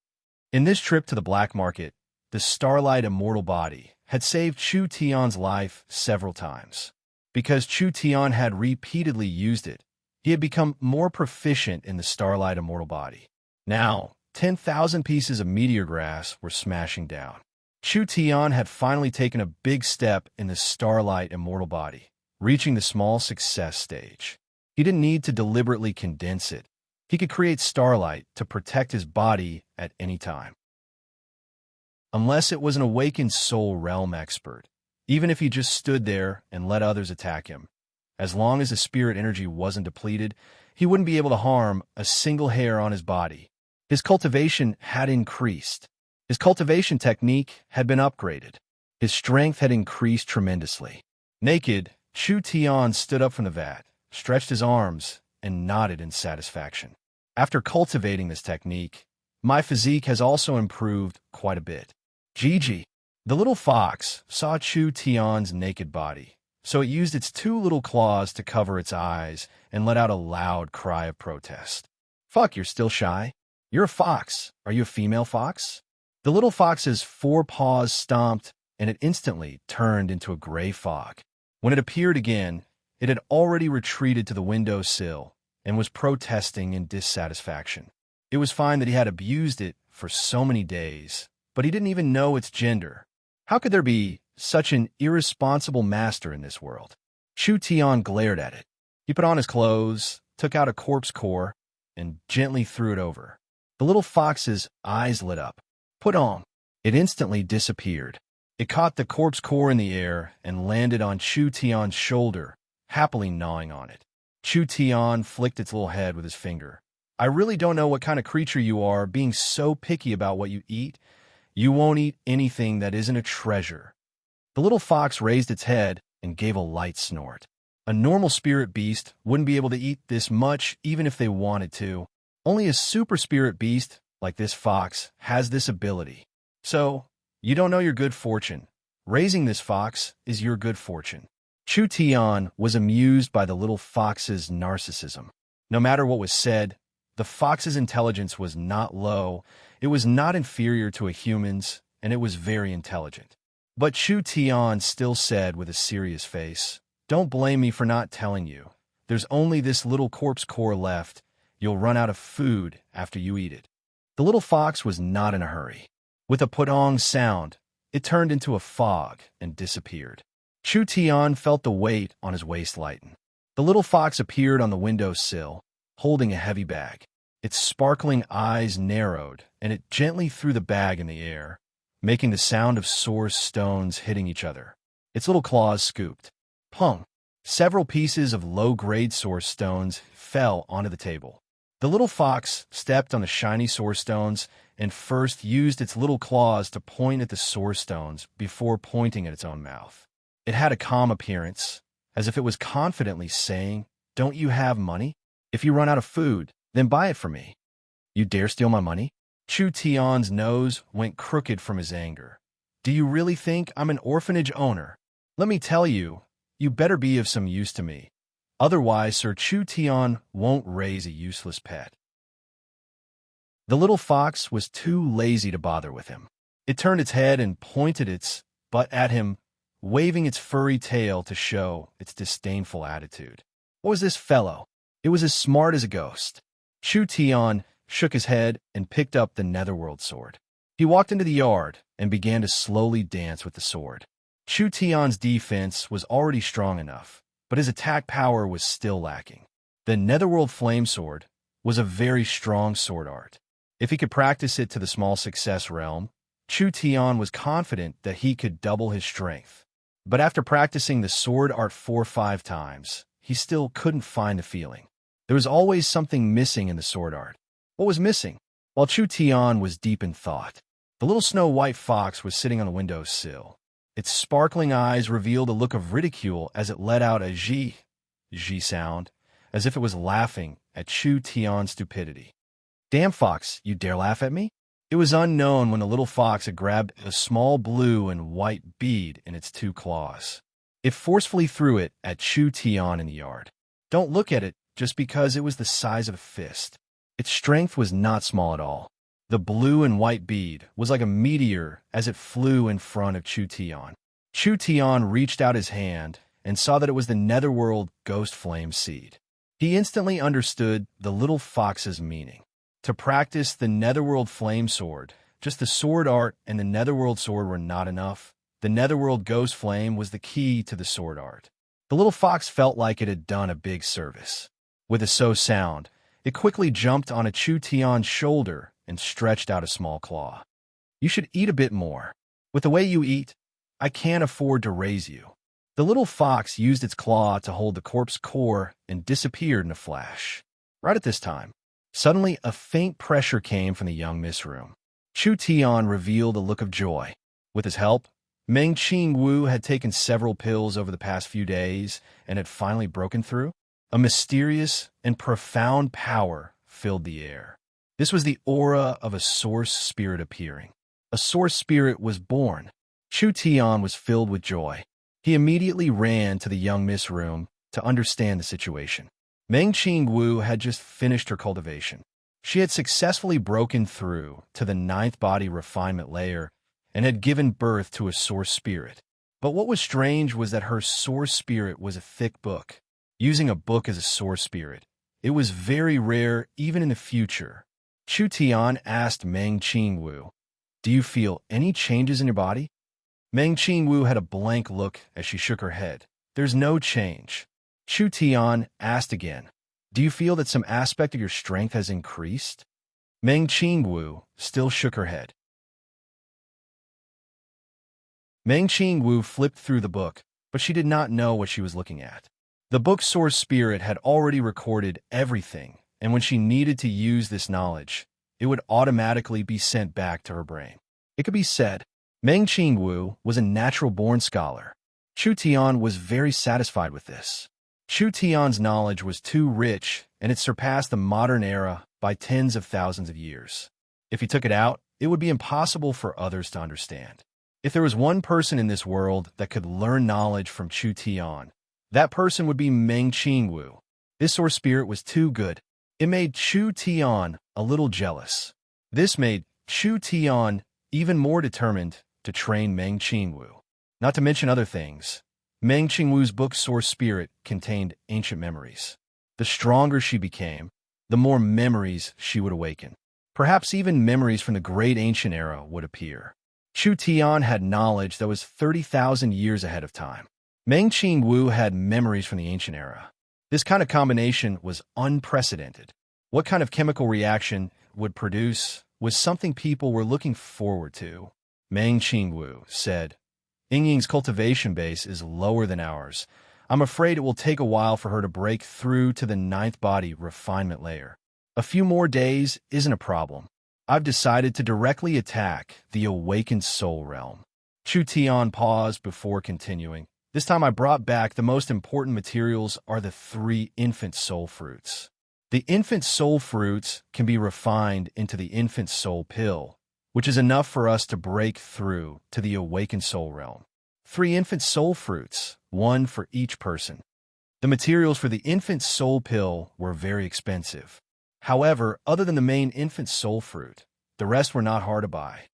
In this trip to the black market, the Starlight Immortal Body had saved Chu Tian's life several times. Because Chu Tian had repeatedly used it, he had become more proficient in the Starlight Immortal Body. Now, 10,000 pieces of meteor grass were smashing down. Chu Tian had finally taken a big step in the Starlight Immortal Body, reaching the small success stage. He didn't need to deliberately condense it. He could create starlight to protect his body at any time. Unless it was an Awakened Soul realm expert, even if he just stood there and let others attack him, as long as his spirit energy wasn't depleted, he wouldn't be able to harm a single hair on his body. His cultivation had increased. His cultivation technique had been upgraded. His strength had increased tremendously. Naked, Chu Tian stood up from the vat, stretched his arms, and nodded in satisfaction. After cultivating this technique, my physique has also improved quite a bit. Gigi. The little fox saw Chu Tian's naked body, so it used its 2 little claws to cover its eyes and let out a loud cry of protest. Fuck, you're still shy? You're a fox. Are you a female fox? The little fox's 4 paws stomped, and it instantly turned into a gray fog. When it appeared again, it had already retreated to the window sill and was protesting in dissatisfaction. It was fine that he had abused it for so many days, but he didn't even know its gender. How could there be such an irresponsible master in this world? Chu Tian glared at it. He put on his clothes, took out a corpse core, and gently threw it over. The little fox's eyes lit up. Put on. It instantly disappeared. It caught the corpse core in the air and landed on Chu Tian's shoulder, happily gnawing on it. Chu Tian flicked its little head with his finger. I really don't know what kind of creature you are, being so picky about what you eat. You won't eat anything that isn't a treasure. The little fox raised its head and gave a light snort. A normal spirit beast wouldn't be able to eat this much even if they wanted to. Only a super spirit beast, like this fox, has this ability. So, You don't know your good fortune. Raising this fox is your good fortune. Chu Tian was amused by the little fox's narcissism. No matter what was said, the fox's intelligence was not low, it was not inferior to a human's, and it was very intelligent. But Chu Tian still said with a serious face, "Don't blame me for not telling you. There's only this little corpse core left. You'll run out of food after you eat it." The little fox was not in a hurry. With a putong sound, it turned into a fog and disappeared. Chu Tian felt the weight on his waist lighten. The little fox appeared on the window sill, holding a heavy bag. Its sparkling eyes narrowed, and it gently threw the bag in the air, making the sound of source stones hitting each other. Its little claws scooped. Pong! Several pieces of low-grade source stones fell onto the table. The little fox stepped on the shiny source stones and first used its little claws to point at the source stones before pointing at its own mouth. It had a calm appearance, as if it was confidently saying, "Don't you have money? If you run out of food, then buy it from me." "You dare steal my money?" Chu Tian's nose went crooked from his anger. "Do you really think I'm an orphanage owner? Let me tell you, you better be of some use to me. Otherwise, Sir Chu Tian won't raise a useless pet." The little fox was too lazy to bother with him. It turned its head and pointed its butt at him, waving its furry tail to show its disdainful attitude. What was this fellow? It was as smart as a ghost. Chu Tian shook his head and picked up the netherworld sword. He walked into the yard and began to slowly dance with the sword. Chu Tian's defense was already strong enough, but his attack power was still lacking. The netherworld flame sword was a very strong sword art. If he could practice it to the small success realm, Chu Tian was confident that he could double his strength. But after practicing the sword art 4 or 5 times, he still couldn't find the feeling. There was always something missing in the sword art. What was missing? While Chu Tian was deep in thought, the little snow-white fox was sitting on the window sill. Its sparkling eyes revealed a look of ridicule as it let out a zhi sound, as if it was laughing at Chu Tian's stupidity. "Damn fox, you dare laugh at me?" It was unknown when the little fox had grabbed a small blue and white bead in its 2 claws. It forcefully threw it at Chu Tian in the yard. Don't look at it just because it was the size of a fist. Its strength was not small at all. The blue and white bead was like a meteor as it flew in front of Chu Tian. Chu Tian reached out his hand and saw that it was the netherworld ghost flame seed. He instantly understood the little fox's meaning. To practice the netherworld flame sword, just the sword art and the netherworld sword were not enough. The netherworld ghost flame was the key to the sword art. The little fox felt like it had done a big service. With a so sound, it quickly jumped on a Chu Tian's shoulder and stretched out a small claw. "You should eat a bit more. With the way you eat, I can't afford to raise you." The little fox used its claw to hold the corpse core and disappeared in a flash. Right at this time, suddenly a faint pressure came from the young Miss room. Chu Tian revealed a look of joy. With his help, Meng Qingwu had taken several pills over the past few days and had finally broken through. A mysterious and profound power filled the air. This was the aura of a source spirit appearing. A source spirit was born. Chu Tian was filled with joy. He immediately ran to the young Miss room to understand the situation. Meng Qingwu had just finished her cultivation. She had successfully broken through to the 9th body refinement layer and had given birth to a source spirit. But what was strange was that her source spirit was a thick book. Using a book as a source spirit, it was very rare even in the future. Chu Tian asked Meng Qingwu, "Do you feel any changes in your body?" Meng Qingwu had a blank look as she shook her head. "There's no change." Chu Tian asked again, "Do you feel that some aspect of your strength has increased?" Meng Qingwu still shook her head. Meng Qingwu flipped through the book, but she did not know what she was looking at. The book's source spirit had already recorded everything, and when she needed to use this knowledge, it would automatically be sent back to her brain. It could be said, Meng Qingwu was a natural-born scholar. Chu Tian was very satisfied with this. Chu Tian's knowledge was too rich, and it surpassed the modern era by tens of thousands of years. If he took it out, it would be impossible for others to understand. If there was one person in this world that could learn knowledge from Chu Tian, that person would be Meng Qingwu. This source spirit was too good. It made Chu Tian a little jealous. This made Chu Tian even more determined to train Meng Qingwu. Not to mention other things, Meng Qingwu's book Source Spirit contained ancient memories. The stronger she became, the more memories she would awaken. Perhaps even memories from the great ancient era would appear. Chu Tian had knowledge that was 30,000 years ahead of time. Meng Qingwu had memories from the ancient era. This kind of combination was unprecedented. What kind of chemical reaction would produce was something people were looking forward to. Meng Qingwu said, Yingying's cultivation base is lower than ours. I'm afraid it will take a while for her to break through to the ninth body refinement layer. A few more days isn't a problem. I've decided to directly attack the awakened soul realm. Chu Tian paused before continuing. This time I brought back the most important materials are the 3 infant soul fruits. The infant soul fruits can be refined into the infant soul pill, which is enough for us to break through to the awakened soul realm. 3 infant soul fruits, 1 for each person. The materials for the infant soul pill were very expensive. However, other than the main infant soul fruit, the rest were not hard to buy.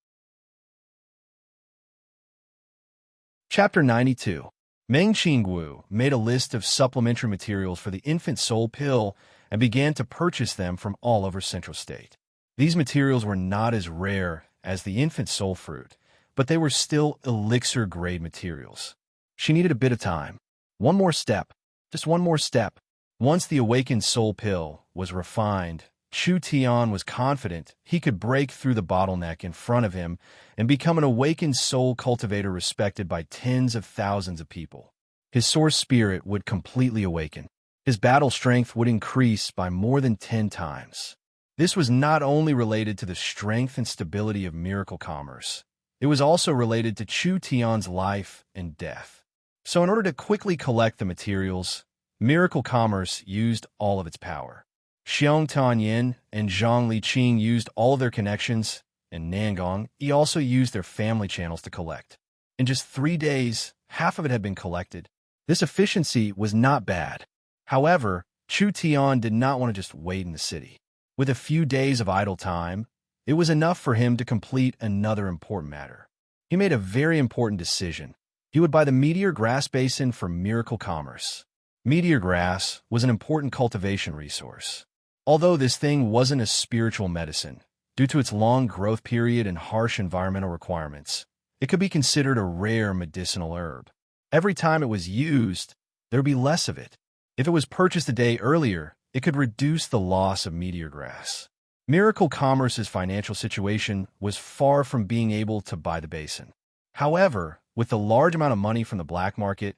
Chapter 92. Meng Qingwu made a list of supplementary materials for the infant soul pill and began to purchase them from all over Central State. These materials were not as rare as the infant soul fruit, but they were still elixir-grade materials. She needed a bit of time. One more step. Just one more step. Once the awakened soul pill was refined, Chu Tian was confident he could break through the bottleneck in front of him and become an awakened soul cultivator respected by tens of thousands of people. His source spirit would completely awaken. His battle strength would increase by more than 10 times. This was not only related to the strength and stability of miracle commerce, it was also related to Chu Tian's life and death. So in order to quickly collect the materials, miracle commerce used all of its power. Xiong Tanyin and Zhang Liqing used all of their connections, and Nangong, he also used their family channels to collect. In just 3 days, half of it had been collected. This efficiency was not bad. However, Chu Tian did not want to just wait in the city. With a few days of idle time, it was enough for him to complete another important matter. He made a very important decision. He would buy the meteor grass basin for miracle commerce. Meteor grass was an important cultivation resource. Although this thing wasn't a spiritual medicine, due to its long growth period and harsh environmental requirements, it could be considered a rare medicinal herb. Every time it was used, there would be less of it. If it was purchased a day earlier, it could reduce the loss of meteor grass. Miracle Commerce's financial situation was far from being able to buy the basin. However, with the large amount of money from the black market,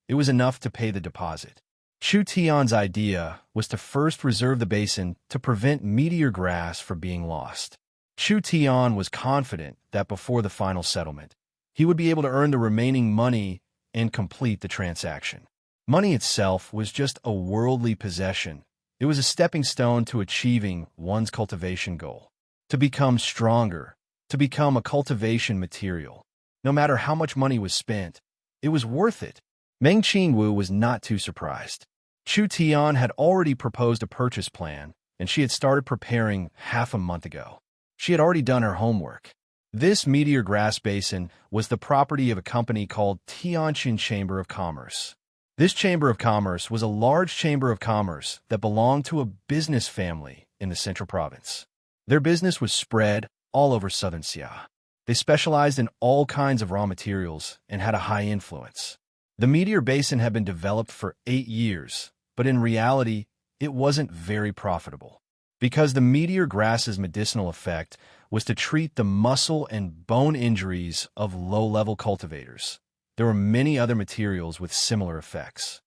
it was enough to pay the deposit. Chu Tian's idea was to first reserve the basin to prevent meteor grass from being lost. Chu Tian was confident that before the final settlement, he would be able to earn the remaining money and complete the transaction. Money itself was just a worldly possession. It was a stepping stone to achieving one's cultivation goal. To become stronger, to become a cultivation material. No matter how much money was spent, it was worth it. Meng Qingwu was not too surprised. Chu Tian had already proposed a purchase plan, and she had started preparing half a month ago. She had already done her homework. This meteor grass basin was the property of a company called Tianjin Chamber of Commerce. This Chamber of Commerce was a large chamber of commerce that belonged to a business family in the central province. Their business was spread all over southern Xia. They specialized in all kinds of raw materials and had a high influence. The meteor basin had been developed for 8 years, but in reality, it wasn't very profitable. Because the meteor grass's medicinal effect was to treat the muscle and bone injuries of low-level cultivators, there were many other materials with similar effects.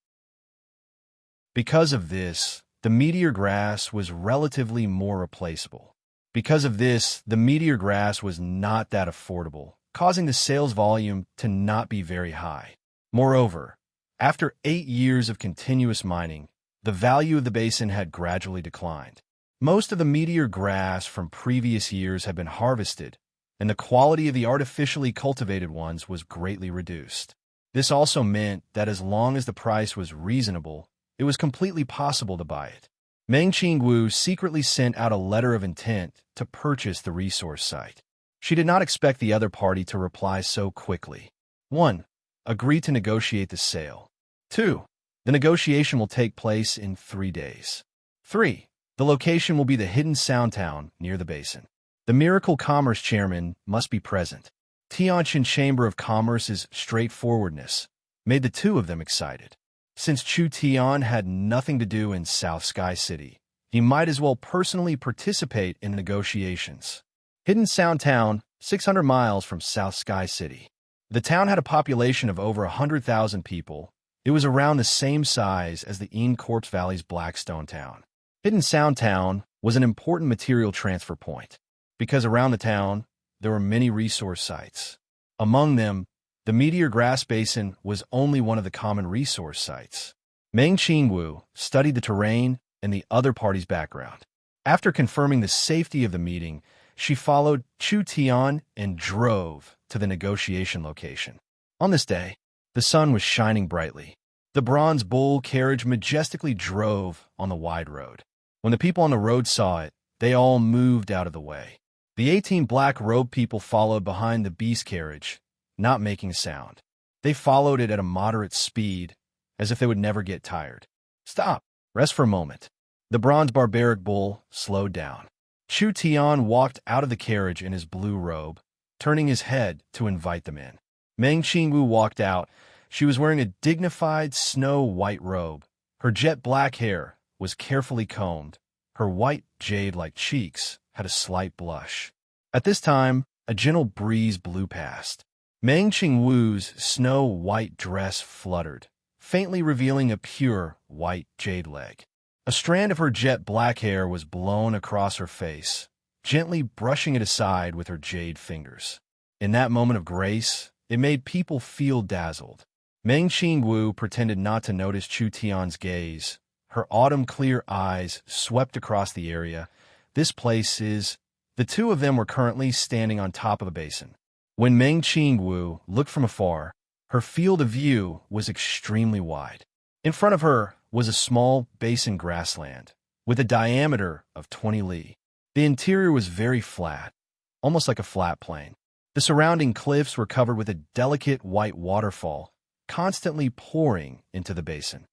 Because of this, the meteor grass was relatively more replaceable. Because of this, the meteor grass was not that affordable, causing the sales volume to not be very high. Moreover, after 8 years of continuous mining, the value of the basin had gradually declined. Most of the meteor grass from previous years had been harvested, and the quality of the artificially cultivated ones was greatly reduced. This also meant that as long as the price was reasonable, it was completely possible to buy it. Meng Qingwu secretly sent out a letter of intent to purchase the resource site. She did not expect the other party to reply so quickly. 1. Agree to negotiate the sale. 2. The negotiation will take place in 3 days. 3. The location will be the hidden sound town near the basin. The Miracle Commerce Chairman must be present. Tianjin Chamber of Commerce's straightforwardness made the two of them excited. Since Chu Tian had nothing to do in South Sky City, he might as well personally participate in the negotiations. Hidden Sound Town, 600 miles from South Sky City. The town had a population of over 100,000 people. It was around the same size as the Yin Corpse Valley's Blackstone Town. Hidden Sound Town was an important material transfer point, because around the town, there were many resource sites. Among them, the Meteor Grass Basin was only one of the common resource sites. Meng Qingwu studied the terrain and the other party's background. After confirming the safety of the meeting, she followed Chu Tian and drove to the negotiation location. On this day, the sun was shining brightly. The bronze bull carriage majestically drove on the wide road. When the people on the road saw it, they all moved out of the way. The 18 black-robed people followed behind the beast carriage, not making a sound. They followed it at a moderate speed, as if they would never get tired. Stop. Rest for a moment. The bronze barbaric bull slowed down. Chu Tian walked out of the carriage in his blue robe, turning his head to invite them in. Meng Qingwu walked out. She was wearing a dignified snow-white robe. Her jet-black hair was carefully combed. Her white, jade-like cheeks had a slight blush. At this time, a gentle breeze blew past. Meng Qingwu's snow-white dress fluttered, faintly revealing a pure, white jade leg. A strand of her jet-black hair was blown across her face, gently brushing it aside with her jade fingers. In that moment of grace, it made people feel dazzled. Meng Qingwu pretended not to notice Chu Tian's gaze. Her autumn-clear eyes swept across the area. This place is... The two of them were currently standing on top of a basin. When Meng Qingwu looked from afar, her field of view was extremely wide. In front of her was a small basin grassland, with a diameter of 20 li. The interior was very flat, almost like a flat plain. The surrounding cliffs were covered with a delicate white waterfall, constantly pouring into the basin.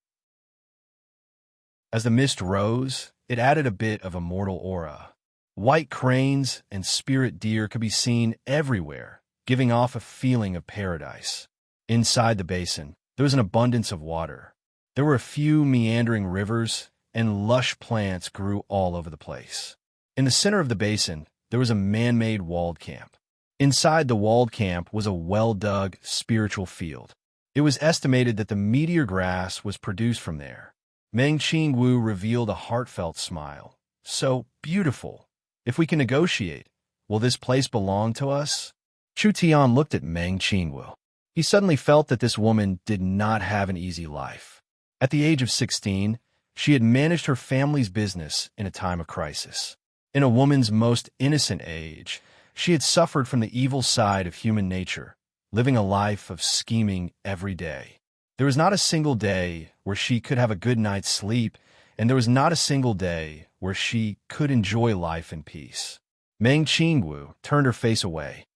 As the mist rose, it added a bit of a mortal aura. White cranes and spirit deer could be seen everywhere, giving off a feeling of paradise. Inside the basin, there was an abundance of water. There were a few meandering rivers, and lush plants grew all over the place. In the center of the basin, there was a man-made walled camp. Inside the walled camp was a well-dug spiritual field. It was estimated that the meteor grass was produced from there. Meng Qingwu revealed a heartfelt smile. So beautiful. If we can negotiate, will this place belong to us? Chu Tian looked at Meng Qingwu. He suddenly felt that this woman did not have an easy life. At the age of 16, she had managed her family's business in a time of crisis. In a woman's most innocent age, she had suffered from the evil side of human nature, living a life of scheming every day. There was not a single day where she could have a good night's sleep, and there was not a single day where she could enjoy life in peace. Meng Qingwu turned her face away.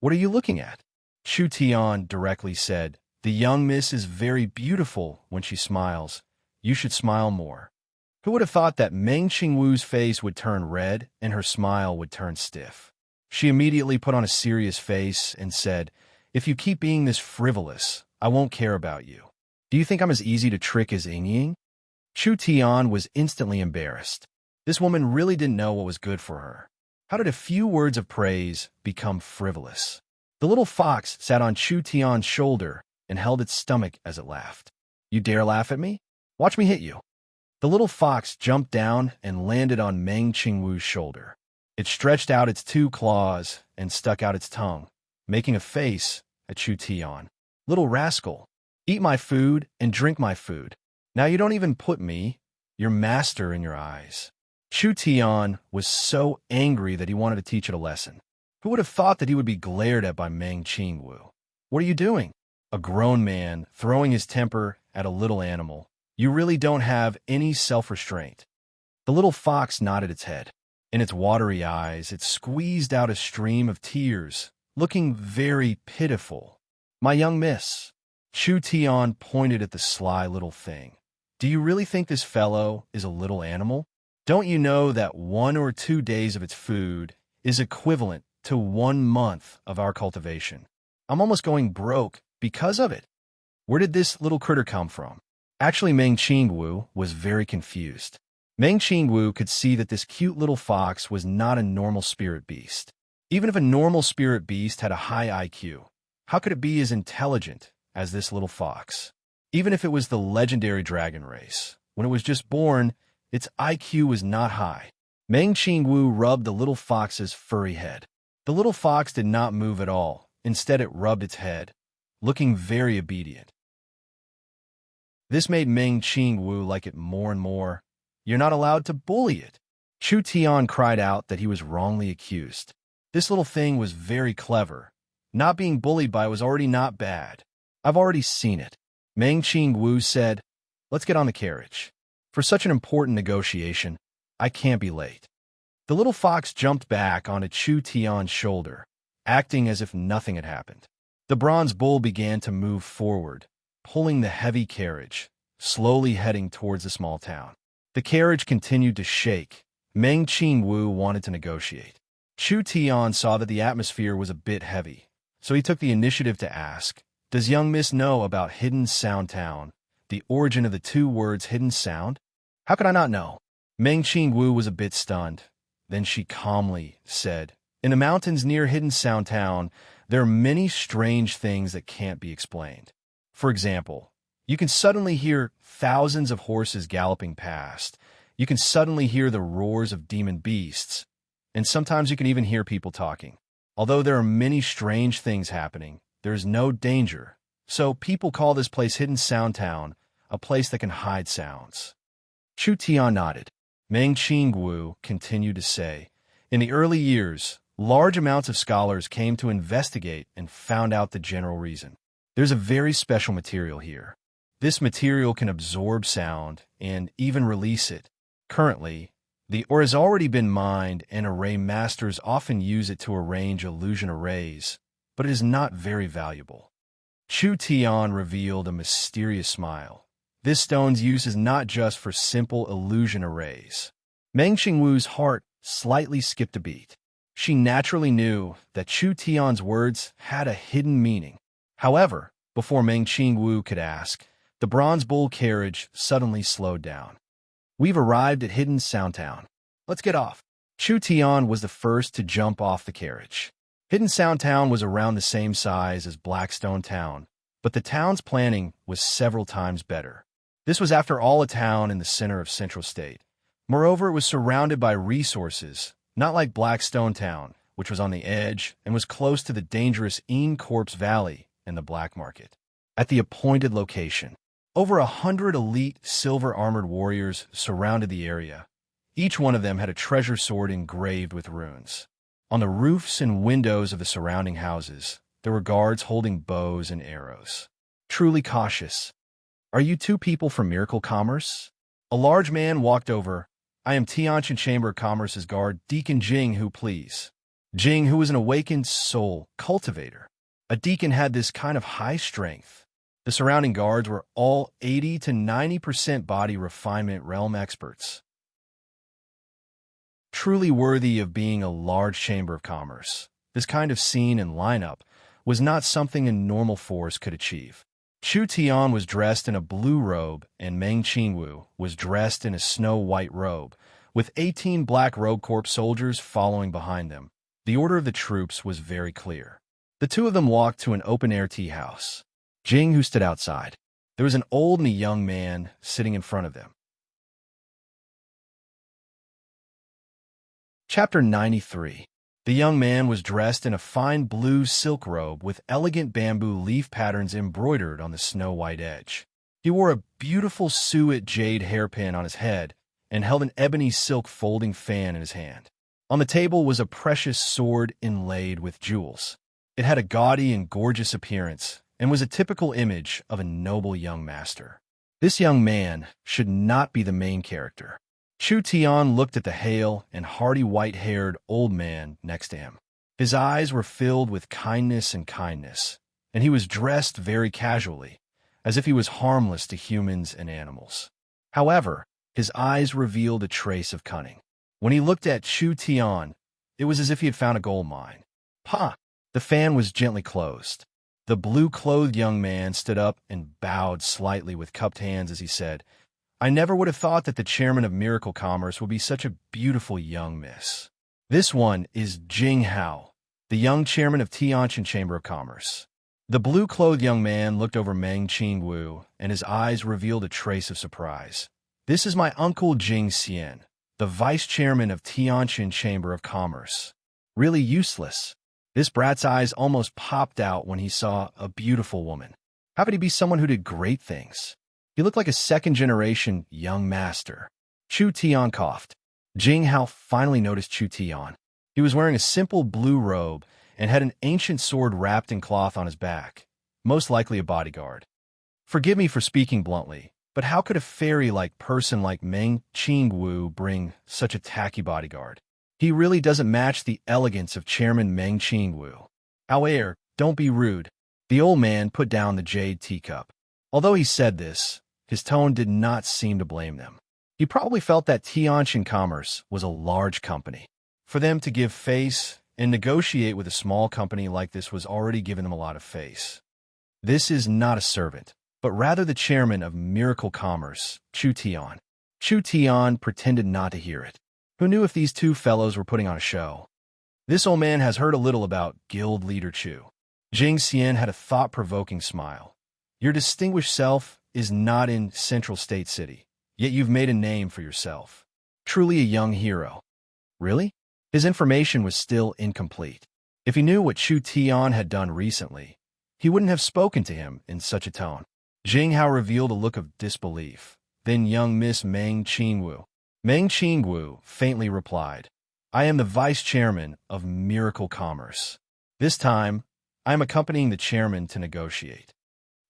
"What are you looking at?" Chu Tian directly said, "The young miss is very beautiful when she smiles. You should smile more." Who would have thought that Meng Qingwu's face would turn red and her smile would turn stiff? She immediately put on a serious face and said, "If you keep being this frivolous, I won't care about you. Do you think I'm as easy to trick as Ying? Chu Tian was instantly embarrassed. This woman really didn't know what was good for her. How did a few words of praise become frivolous? The little fox sat on Chu Tian's shoulder and held its stomach as it laughed. "You dare laugh at me? Watch me hit you." The little fox jumped down and landed on Meng Qingwu's shoulder. It stretched out its 2 claws and stuck out its tongue, making a face at Chu Tian. "Little rascal, eat my food and drink my food. Now you don't even put me, your master, in your eyes." Chu Tian was so angry that he wanted to teach it a lesson. Who would have thought that he would be glared at by Meng Qingwu? What are you doing? A grown man throwing his temper at a little animal. You really don't have any self-restraint. The little fox nodded its head. In its watery eyes, it squeezed out a stream of tears, looking very pitiful. My young miss. Chu Tian pointed at the sly little thing. Do you really think this fellow is a little animal? Don't you know that 1 or 2 days of its food is equivalent to 1 month of our cultivation? I'm almost going broke because of it. Where did this little critter come from? Actually, Meng Qingwu was very confused. Meng Qingwu could see that this cute little fox was not a normal spirit beast. Even if a normal spirit beast had a high IQ, how could it be as intelligent as this little fox? Even if it was the legendary dragon race, when it was just born, its IQ was not high. Meng Qingwu rubbed the little fox's furry head. The little fox did not move at all. Instead, it rubbed its head, looking very obedient. This made Meng Qingwu like it more and more. You're not allowed to bully it. Chu Tian cried out that he was wrongly accused. This little thing was very clever. Not being bullied by was already not bad. I've already seen it. Meng Qingwu said, let's get on the carriage. For such an important negotiation, I can't be late. The little fox jumped back onto Chu Tian's shoulder, acting as if nothing had happened. The bronze bull began to move forward, pulling the heavy carriage, slowly heading towards the small town. The carriage continued to shake. Meng Qingwu wanted to negotiate. Chu Tian saw that the atmosphere was a bit heavy, so he took the initiative to ask, does young miss know about Hidden Sound Town, the origin of the 2 words hidden sound? How could I not know? Meng Qingwu was a bit stunned. Then she calmly said, in the mountains near Hidden Sound Town, there are many strange things that can't be explained. For example, you can suddenly hear thousands of horses galloping past. You can suddenly hear the roars of demon beasts. And sometimes you can even hear people talking. Although there are many strange things happening, there is no danger. So people call this place Hidden Sound Town, a place that can hide sounds. Chu Tian nodded. Meng Qingwu continued to say, in the early years, large amounts of scholars came to investigate and found out the general reason. There's a very special material here. This material can absorb sound and even release it. Currently, the ore has already been mined and array masters often use it to arrange illusion arrays, but it is not very valuable. Chu Tian revealed a mysterious smile. This stone's use is not just for simple illusion arrays. Meng Qingwu's heart slightly skipped a beat. She naturally knew that Chu Tian's words had a hidden meaning. However, before Meng Qingwu could ask, the bronze bull carriage suddenly slowed down. We've arrived at Hidden Sound Town. Let's get off. Chu Tian was the first to jump off the carriage. Hidden Sound Town was around the same size as Blackstone Town, but the town's planning was several times better. This was, after all, a town in the center of Central State. Moreover, it was surrounded by resources, not like Blackstone Town, which was on the edge and was close to the dangerous Corpse Valley and the black market. At the appointed location, over 100 elite silver-armored warriors surrounded the area. Each one of them had a treasure sword engraved with runes. On the roofs and windows of the surrounding houses, there were guards holding bows and arrows. Truly cautious. Are you 2 people from Miracle Commerce? A large man walked over. I am Tianjin Chamber of Commerce's guard, Deacon Jing, who please. Jing, who was an awakened soul cultivator. A deacon had this kind of high strength. The surrounding guards were all 80 to 90% body refinement realm experts. Truly worthy of being a large chamber of commerce, this kind of scene and lineup was not something a normal force could achieve. Chu Tian was dressed in a blue robe and Meng Qingwu was dressed in a snow-white robe, with 18 black robe corps soldiers following behind them. The order of the troops was very clear. The 2 of them walked to an open-air tea house. Jing, who stood outside. There was an old and a young man sitting in front of them. Chapter 93. The young man was dressed in a fine blue silk robe with elegant bamboo leaf patterns embroidered on the snow-white edge. He wore a beautiful suet jade hairpin on his head and held an ebony silk folding fan in his hand. On the table was a precious sword inlaid with jewels. It had a gaudy and gorgeous appearance and was a typical image of a noble young master. This young man should not be the main character. Chu Tian looked at the hale and hearty white-haired old man next to him. His eyes were filled with kindness, and he was dressed very casually, as if he was harmless to humans and animals. However, his eyes revealed a trace of cunning. When he looked at Chu Tian, it was as if he had found a gold mine. "Ha!" The fan was gently closed. The blue-clothed young man stood up and bowed slightly with cupped hands as he said, "I never would have thought that the chairman of Miracle Commerce would be such a beautiful young miss. This one is Jing Hao, the young chairman of Tianjin Chamber of Commerce." The blue-clothed young man looked over Meng Qingwu, and his eyes revealed a trace of surprise. "This is my uncle Jing Xian, the vice chairman of Tianjin Chamber of Commerce." Really useless. This brat's eyes almost popped out when he saw a beautiful woman. How could he be someone who did great things? He looked like a second-generation young master. Chu Tian coughed. Jing Hao finally noticed Chu Tian. He was wearing a simple blue robe and had an ancient sword wrapped in cloth on his back, most likely a bodyguard. "Forgive me for speaking bluntly, but how could a fairy-like person like Meng Qingwu bring such a tacky bodyguard? He really doesn't match the elegance of Chairman Meng Qingwu." "However, don't be rude." The old man put down the jade teacup. Although he said this, his tone did not seem to blame them. He probably felt that Tianjin Commerce was a large company. For them to give face and negotiate with a small company like this was already giving them a lot of face. "This is not a servant, but rather the chairman of Miracle Commerce, Chu Tian." Chu Tian pretended not to hear it. Who knew if these two fellows were putting on a show? This old man has heard a little about guild leader Chu. Jing Xian had a thought-provoking smile. "Your distinguished self is not in Central State City, yet you've made a name for yourself. Truly a young hero." Really? His information was still incomplete. If he knew what Chu Tian had done recently, he wouldn't have spoken to him in such a tone. Jing Hao revealed a look of disbelief. Then young Miss Meng Qingwu. Meng Qingwu faintly replied, "I am the vice chairman of Miracle Commerce. This time, I am accompanying the chairman to negotiate."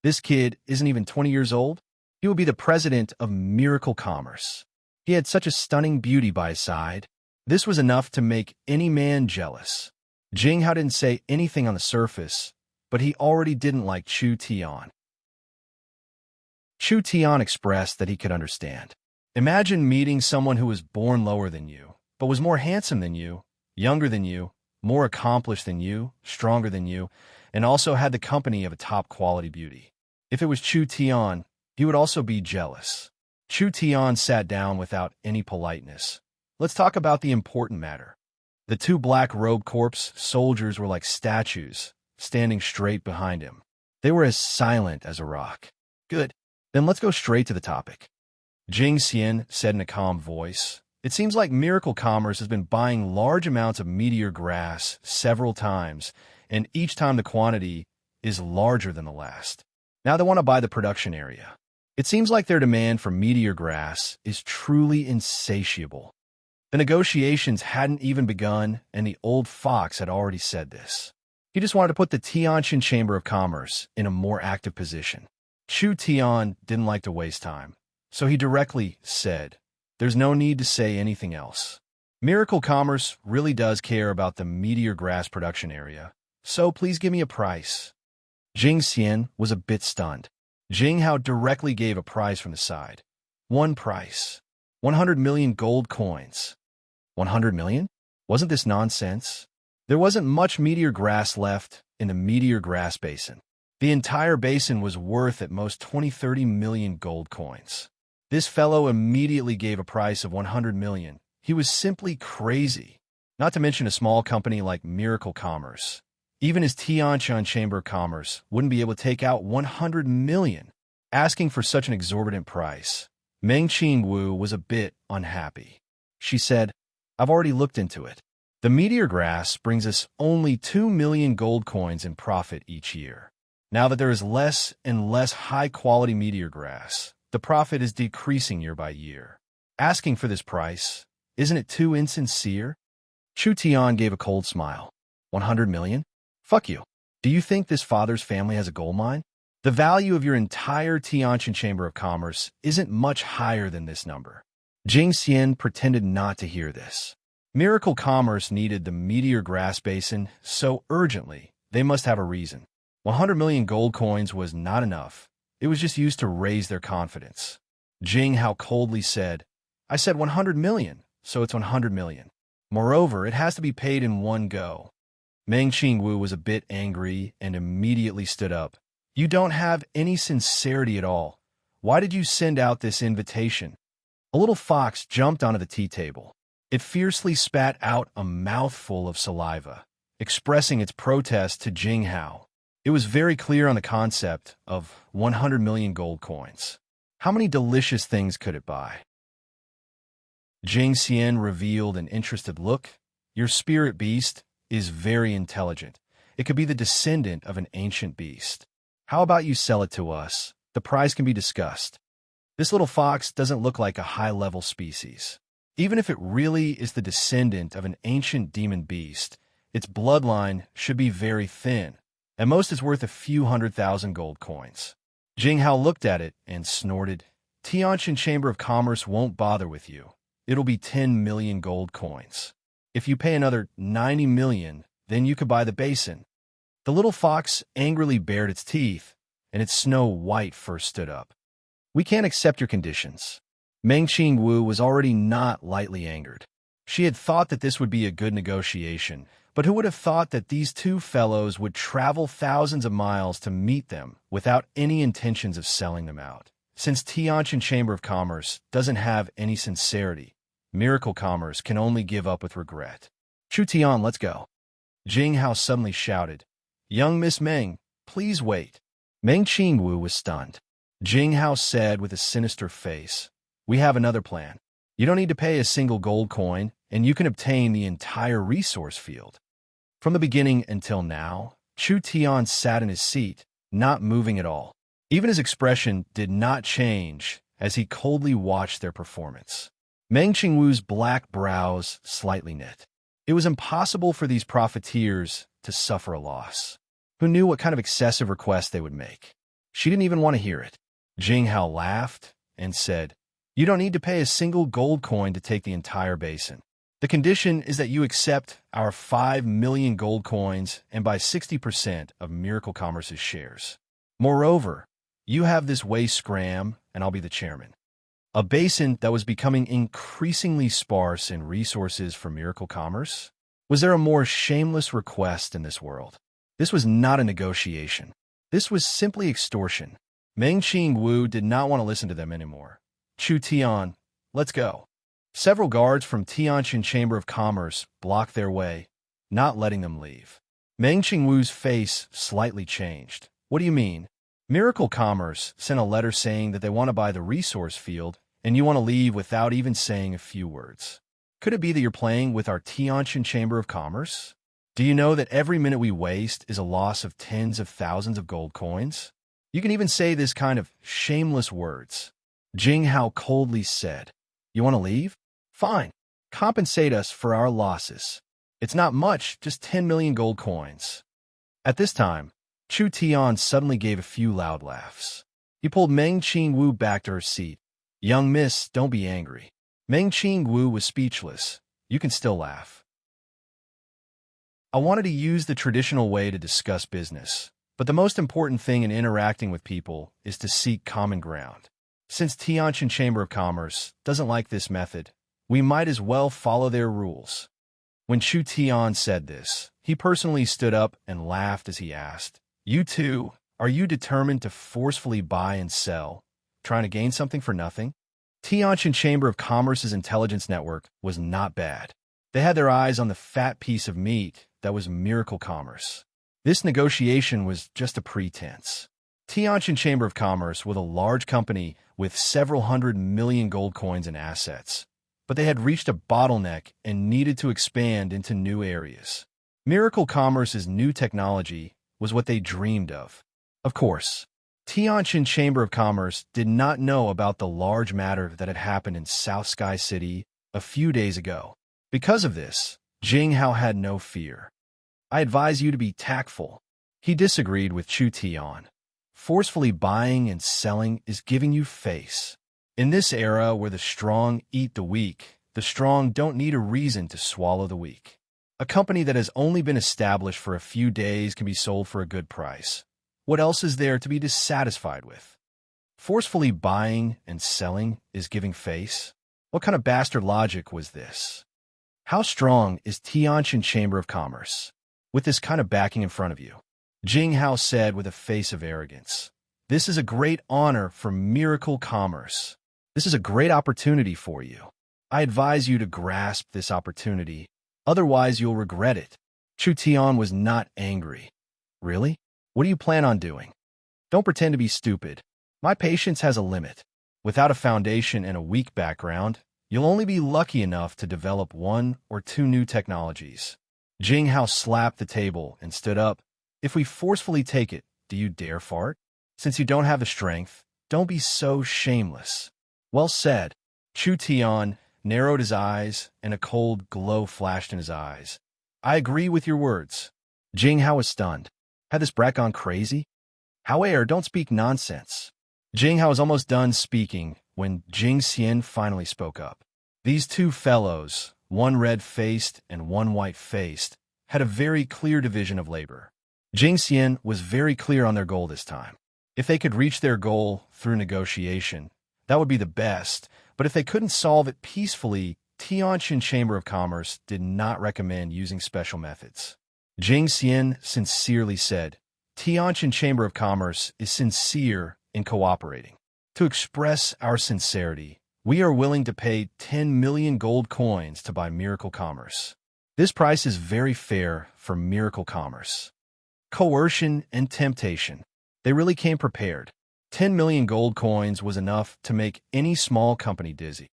This kid isn't even 20 years old. He will be the president of Miracle Commerce. He had such a stunning beauty by his side. This was enough to make any man jealous. Jing Hao didn't say anything on the surface, but he already didn't like Chu Tian. Chu Tian expressed that he could understand. Imagine meeting someone who was born lower than you, but was more handsome than you, younger than you, more accomplished than you, stronger than you, and also had the company of a top-quality beauty. If it was Chu Tian, he would also be jealous. Chu Tian sat down without any politeness. "Let's talk about the important matter." The two black-robed corpse soldiers were like statues, standing straight behind him. They were as silent as a rock. "Good. Then let's go straight to the topic." Jing Xian said in a calm voice, "It seems like Miracle Commerce has been buying large amounts of meteor grass several times, and each time the quantity is larger than the last. Now they want to buy the production area. It seems like their demand for meteor grass is truly insatiable." The negotiations hadn't even begun, and the old fox had already said this. He just wanted to put the Tianjin Chamber of Commerce in a more active position. Chu Tian didn't like to waste time, so he directly said, "There's no need to say anything else. Miracle Commerce really does care about the meteor grass production area, so please give me a price." Jing Xian was a bit stunned. Jing Hao directly gave a price from the side. One price. 100 million gold coins. 100 million? Wasn't this nonsense? There wasn't much meteor grass left in the meteor grass basin. The entire basin was worth at most 20-30 million gold coins. This fellow immediately gave a price of 100 million. He was simply crazy. Not to mention a small company like Miracle Commerce. Even his Tianjin Chamber of Commerce wouldn't be able to take out 100 million. Asking for such an exorbitant price, Meng Qingwu was a bit unhappy. She said, "I've already looked into it. The meteor grass brings us only 2 million gold coins in profit each year. Now that there is less and less high-quality meteor grass, the profit is decreasing year by year. Asking for this price, isn't it too insincere?" Chu Tian gave a cold smile. 100 million? Fuck you. Do you think this father's family has a gold mine? The value of your entire Tianjin Chamber of Commerce isn't much higher than this number. Jing Xian pretended not to hear this. Miracle Commerce needed the meteor grass basin so urgently, they must have a reason. 100 million gold coins was not enough. It was just used to raise their confidence. Jing Hao coldly said, I said 100 million, so it's 100 million. Moreover, it has to be paid in one go. Meng Qingwu was a bit angry and immediately stood up. You don't have any sincerity at all. Why did you send out this invitation? A little fox jumped onto the tea table. It fiercely spat out a mouthful of saliva, expressing its protest to Jing Hao. It was very clear on the concept of 100 million gold coins. How many delicious things could it buy? Jing Xian revealed an interested look. Your spirit beast is very intelligent. It could be the descendant of an ancient beast. How about you sell it to us? The price can be discussed. This little fox doesn't look like a high-level species. Even if it really is the descendant of an ancient demon beast, its bloodline should be very thin. At most, it's worth a few 100,000 gold coins. Jing Hao looked at it and snorted. Tianjin Chamber of Commerce won't bother with you. It'll be 10 million gold coins. If you pay another 90 million, then you could buy the basin. The little fox angrily bared its teeth, and its snow-white fur stood up. We can't accept your conditions. Meng Qingwu was already not lightly angered. She had thought that this would be a good negotiation, but who would have thought that these two fellows would travel thousands of miles to meet them without any intentions of selling them out? Since Tianjin Chamber of Commerce doesn't have any sincerity, Miracle Commerce can only give up with regret. Chu Tian, let's go. Jing Hao suddenly shouted. Young Miss Meng, please wait. Meng Qingwu was stunned. Jing Hao said with a sinister face, we have another plan. You don't need to pay a single gold coin, and you can obtain the entire resource field. From the beginning until now, Chu Tian sat in his seat, not moving at all. Even his expression did not change as he coldly watched their performance. Meng Qingwu's black brows slightly knit. It was impossible for these profiteers to suffer a loss. Who knew what kind of excessive request they would make? She didn't even want to hear it. Jing Hao laughed and said, you don't need to pay a single gold coin to take the entire basin. The condition is that you accept our 5 million gold coins and buy 60% of Miracle Commerce's shares. Moreover, you have this waste scram, and I'll be the chairman. A basin that was becoming increasingly sparse in resources for Miracle Commerce? Was there a more shameless request in this world? This was not a negotiation. This was simply extortion. Meng Qingwu did not want to listen to them anymore. Chu Tian, let's go. Several guards from Tianjin Chamber of Commerce blocked their way, not letting them leave. Meng Qingwu's face slightly changed. What do you mean? Miracle Commerce sent a letter saying that they want to buy the resource field, and you want to leave without even saying a few words. Could it be that you're playing with our Tianjin Chamber of Commerce? Do you know that every minute we waste is a loss of tens of thousands of gold coins? You can even say this kind of shameless words. Jing Hao coldly said, you want to leave? Fine. Compensate us for our losses. It's not much, just 10 million gold coins. At this time, Chu Tian suddenly gave a few loud laughs. He pulled Meng Qingwu back to her seat. Young miss, don't be angry. Meng Qingwu was speechless. You can still laugh. I wanted to use the traditional way to discuss business, but the most important thing in interacting with people is to seek common ground. Since Tianjin Chamber of Commerce doesn't like this method, we might as well follow their rules. When Chu Tian said this, he personally stood up and laughed as he asked, you two, are you determined to forcefully buy and sell, trying to gain something for nothing? Tianjin Chamber of Commerce's intelligence network was not bad. They had their eyes on the fat piece of meat that was Miracle Commerce. This negotiation was just a pretense. Tianjin Chamber of Commerce was a large company with several 100 million gold coins in assets, but they had reached a bottleneck and needed to expand into new areas. Miracle Commerce's new technology was what they dreamed of. Of course, Tianjin Chamber of Commerce did not know about the large matter that had happened in South Sky City a few days ago. Because of this, Jing Hao had no fear. I advise you to be tactful. He disagreed with Chu Tian. Forcefully buying and selling is giving you face. In this era where the strong eat the weak, the strong don't need a reason to swallow the weak. A company that has only been established for a few days can be sold for a good price. What else is there to be dissatisfied with? Forcefully buying and selling is giving face? What kind of bastard logic was this? How strong is Tianjin Chamber of Commerce? With this kind of backing in front of you. Jing Hao said with a face of arrogance. This is a great honor for miracle commerce. This is a great opportunity for you. I advise you to grasp this opportunity, otherwise you'll regret it. Chu Tian was not angry. Really? What do you plan on doing? Don't pretend to be stupid. My patience has a limit. Without a foundation and a weak background, you'll only be lucky enough to develop 1 or 2 new technologies. Jing Hao slapped the table and stood up. If we forcefully take it, do you dare fart? Since you don't have the strength, don't be so shameless. Well said. Chu Tian narrowed his eyes, and a cold glow flashed in his eyes. I agree with your words. Jing Hao was stunned. Had this brat gone crazy? However, don't speak nonsense. Jing Hao was almost done speaking when Jing Xian finally spoke up. These 2 fellows, one red-faced and one white-faced, had a very clear division of labor. Jing Xian was very clear on their goal this time. If they could reach their goal through negotiation, that would be the best, but if they couldn't solve it peacefully, Tianjin Chamber of Commerce did not recommend using special methods. Jing Xian sincerely said, Tianjin Chamber of Commerce is sincere in cooperating. To express our sincerity, we are willing to pay 10 million gold coins to buy Miracle Commerce. This price is very fair for Miracle Commerce. Coercion and temptation. They really came prepared. 10 million gold coins was enough to make any small company dizzy.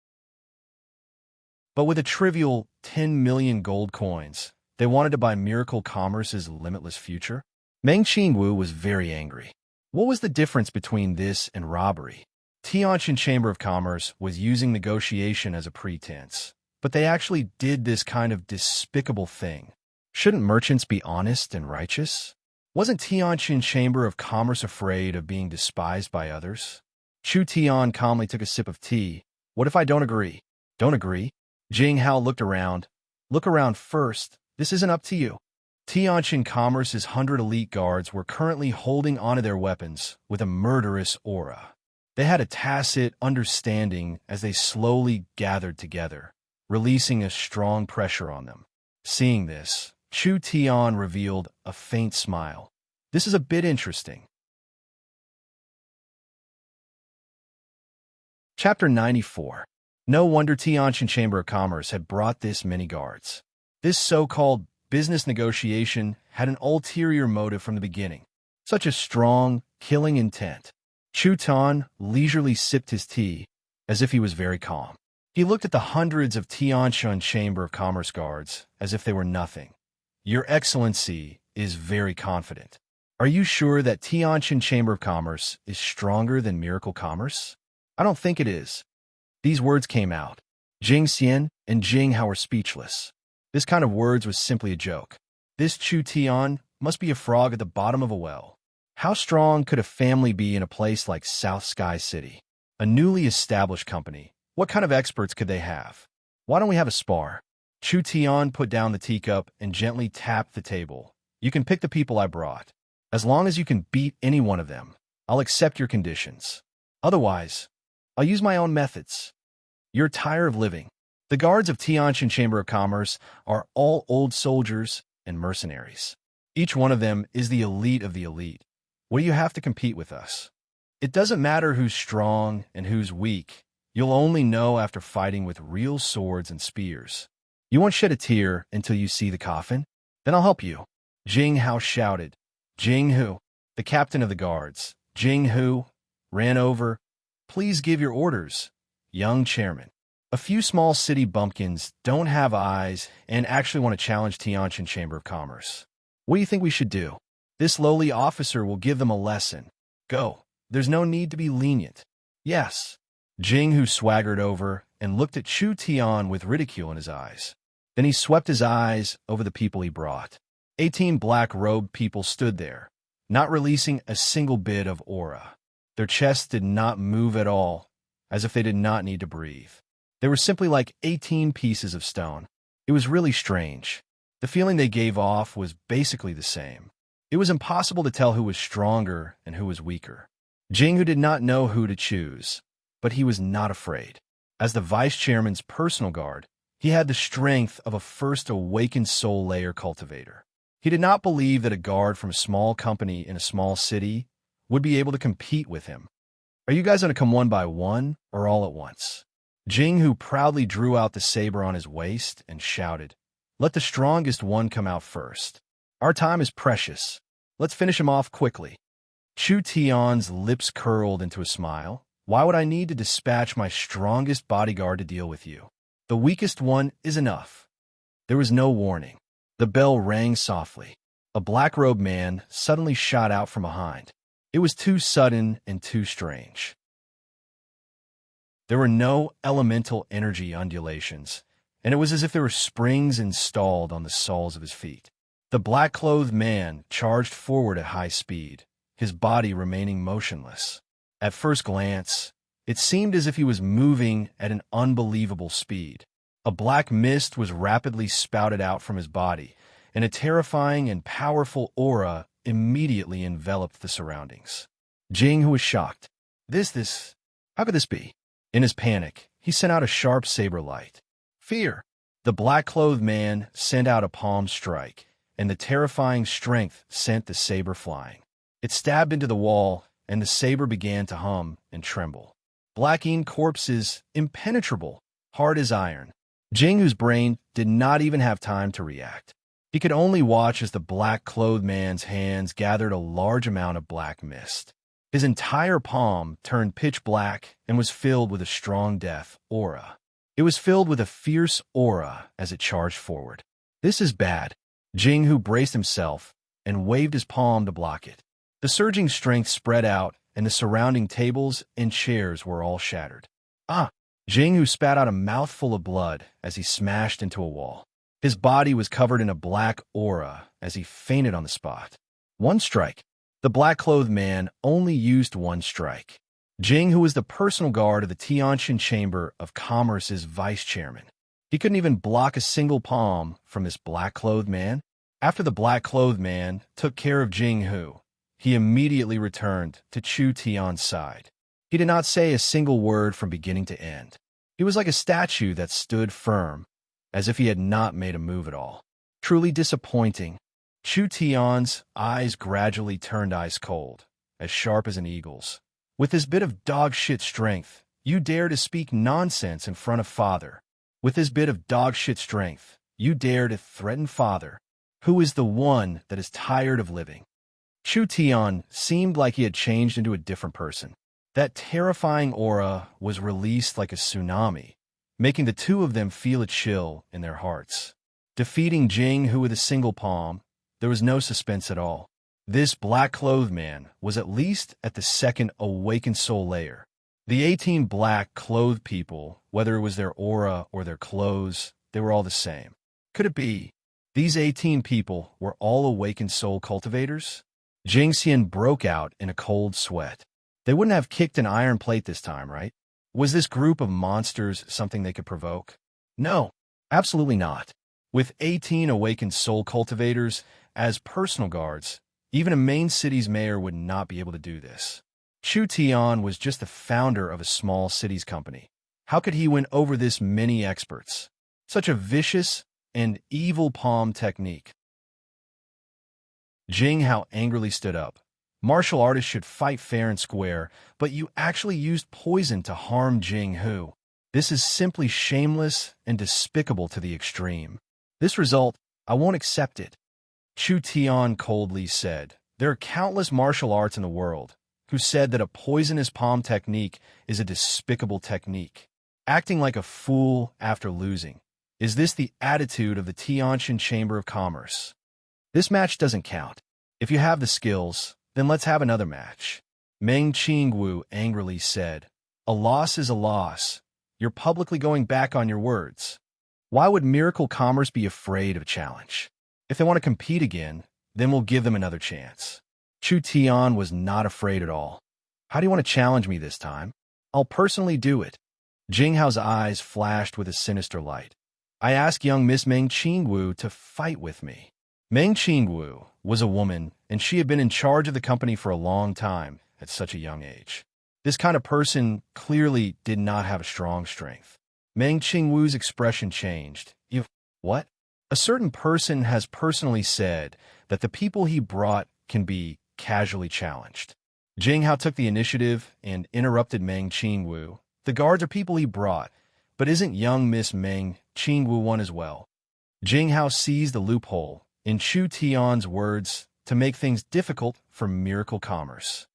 But with a trivial 10 million gold coins, they wanted to buy Miracle Commerce's limitless future? Meng Qingwu was very angry. What was the difference between this and robbery? Tianjin Chamber of Commerce was using negotiation as a pretense, but they actually did this kind of despicable thing. Shouldn't merchants be honest and righteous? Wasn't Tianjin Chamber of Commerce afraid of being despised by others? Chu Tian calmly took a sip of tea. What if I don't agree? Don't agree? Jing Hao looked around. Look around first. This isn't up to you. Tianjin Commerce's 100 elite guards were currently holding onto their weapons with a murderous aura. They had a tacit understanding as they slowly gathered together, releasing a strong pressure on them. Seeing this, Chu Tian revealed a faint smile. This is a bit interesting. Chapter 94. No wonder Tianjin Chamber of Commerce had brought this many guards. This so-called business negotiation had an ulterior motive from the beginning, such a strong, killing intent. Chu Tian leisurely sipped his tea, as if he was very calm. He looked at the hundreds of Tianjin Chamber of Commerce guards as if they were nothing. Your Excellency is very confident. Are you sure that Tianjin Chamber of Commerce is stronger than Miracle Commerce? I don't think it is. These words came out. Jing Xian and Jing Hao were speechless. This kind of words was simply a joke. This Chu Tian must be a frog at the bottom of a well. How strong could a family be in a place like South Sky City? A newly established company. What kind of experts could they have? Why don't we have a spar? Chu Tian put down the teacup and gently tapped the table. You can pick the people I brought. As long as you can beat any one of them, I'll accept your conditions. Otherwise, I'll use my own methods. You're tired of living. The guards of Tianjin Chamber of Commerce are all old soldiers and mercenaries. Each one of them is the elite of the elite. What do you have to compete with us? It doesn't matter who's strong and who's weak. You'll only know after fighting with real swords and spears. You won't shed a tear until you see the coffin? Then I'll help you. Jing Hao shouted. Jing Hu, the captain of the guards, Jing Hu, ran over. Please give your orders, young chairman. A few small city bumpkins don't have eyes and actually want to challenge Tianjin Chamber of Commerce. What do you think we should do? This lowly officer will give them a lesson. Go. There's no need to be lenient. Yes. Jing Hu swaggered over and looked at Chu Tian with ridicule in his eyes. Then he swept his eyes over the people he brought. 18 black-robed people stood there, not releasing a single bit of aura. Their chests did not move at all, as if they did not need to breathe. They were simply like 18 pieces of stone. It was really strange. The feeling they gave off was basically the same. It was impossible to tell who was stronger and who was weaker. Jing did not know who to choose, but he was not afraid. As the vice chairman's personal guard, he had the strength of a first awakened soul layer cultivator. He did not believe that a guard from a small company in a small city would be able to compete with him. Are you guys going to come one by one or all at once? Jing proudly drew out the saber on his waist and shouted, "Let the strongest one come out first. Our time is precious. Let's finish him off quickly." Chu Tian's lips curled into a smile. "Why would I need to dispatch my strongest bodyguard to deal with you? The weakest one is enough." There was no warning. The bell rang softly. A black-robed man suddenly shot out from behind. It was too sudden and too strange. There were no elemental energy undulations, and it was as if there were springs installed on the soles of his feet. The black-clothed man charged forward at high speed, his body remaining motionless. At first glance, it seemed as if he was moving at an unbelievable speed. A black mist was rapidly spouted out from his body, and a terrifying and powerful aura immediately enveloped the surroundings. Jing was shocked. How could this be? In his panic, he sent out a sharp saber light. Fear! The black-clothed man sent out a palm strike, and the terrifying strength sent the saber flying. It stabbed into the wall, and the saber began to hum and tremble. Black-Een corpses, impenetrable, hard as iron. Jing's brain did not even have time to react. He could only watch as the black-clothed man's hands gathered a large amount of black mist. His entire palm turned pitch black and was filled with a strong death aura. It was filled with a fierce aura as it charged forward. This is bad. Jing braced himself and waved his palm to block it. The surging strength spread out, and the surrounding tables and chairs were all shattered. Jing spat out a mouthful of blood as he smashed into a wall. His body was covered in a black aura as he fainted on the spot. One strike. The black-clothed man only used one strike. Jing was the personal guard of the Tianjin Chamber of Commerce's vice chairman. He couldn't even block a single palm from this black-clothed man. After the black-clothed man took care of Jing, he immediately returned to Chu Tian's side. He did not say a single word from beginning to end. He was like a statue that stood firm, as if he had not made a move at all. Truly disappointing. Chu Tian's eyes gradually turned ice cold, as sharp as an eagle's. With this bit of dog-shit strength, you dare to speak nonsense in front of Father. With this bit of dog-shit strength, you dare to threaten Father, who is the one that is tired of living. Chu Tian seemed like he had changed into a different person. That terrifying aura was released like a tsunami, making the two of them feel a chill in their hearts. Defeating Jing with a single palm, there was no suspense at all. This black-clothed man was at least at the second awakened soul layer. The 18 black-clothed people, whether it was their aura or their clothes, they were all the same. Could it be these 18 people were all awakened soul cultivators? Jing Xian broke out in a cold sweat. They wouldn't have kicked an iron plate this time, right? Was this group of monsters something they could provoke? No, absolutely not. With 18 awakened soul cultivators as personal guards, even a main city's mayor would not be able to do this. Chu Tian was just the founder of a small city's company. How could he win over this many experts? Such a vicious and evil palm technique. Jing Hao angrily stood up. Martial artists should fight fair and square, but you actually used poison to harm Jing Hu. This is simply shameless and despicable to the extreme. This result, I won't accept it. Chu Tian coldly said, there are countless martial arts in the world who said that a poisonous palm technique is a despicable technique. Acting like a fool after losing. Is this the attitude of the Tianjin Chamber of Commerce? This match doesn't count. If you have the skills, then let's have another match. Meng Qingwu angrily said, a loss is a loss. You're publicly going back on your words. Why would Miracle Commerce be afraid of a challenge? If they want to compete again, then we'll give them another chance. Chu Tian was not afraid at all. How do you want to challenge me this time? I'll personally do it. Jing Hao's eyes flashed with a sinister light. I ask young Miss Meng Qingwu to fight with me. Meng Qingwu was a woman, and she had been in charge of the company for a long time at such a young age. This kind of person clearly did not have a strong strength. Meng Qingwu's expression changed. What? A certain person has personally said that the people he brought can be casually challenged. Jing Hao took the initiative and interrupted Meng Qingwu. The guards are people he brought, but isn't young Miss Meng Qingwu one as well? Jing Hao seized the loophole, in Chu Tian's words, to make things difficult for Miracle Commerce.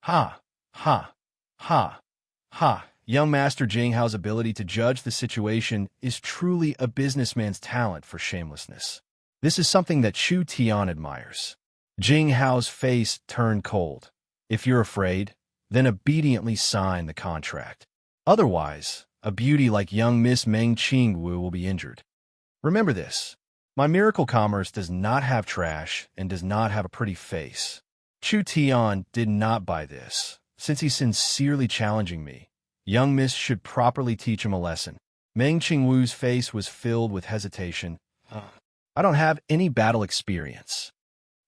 Ha! Ha! Ha! Ha! Young Master Jing Hao's ability to judge the situation is truly a businessman's talent for shamelessness. This is something that Chu Tian admires. Jing Hao's face turned cold. If you're afraid, then obediently sign the contract. Otherwise, a beauty like young Miss Meng Qingwu will be injured. Remember this. My Miracle Commerce does not have trash and does not have a pretty face. Chu Tian did not buy this. Since he's sincerely challenging me, young Miss should properly teach him a lesson. Meng Qingwu's face was filled with hesitation. I don't have any battle experience.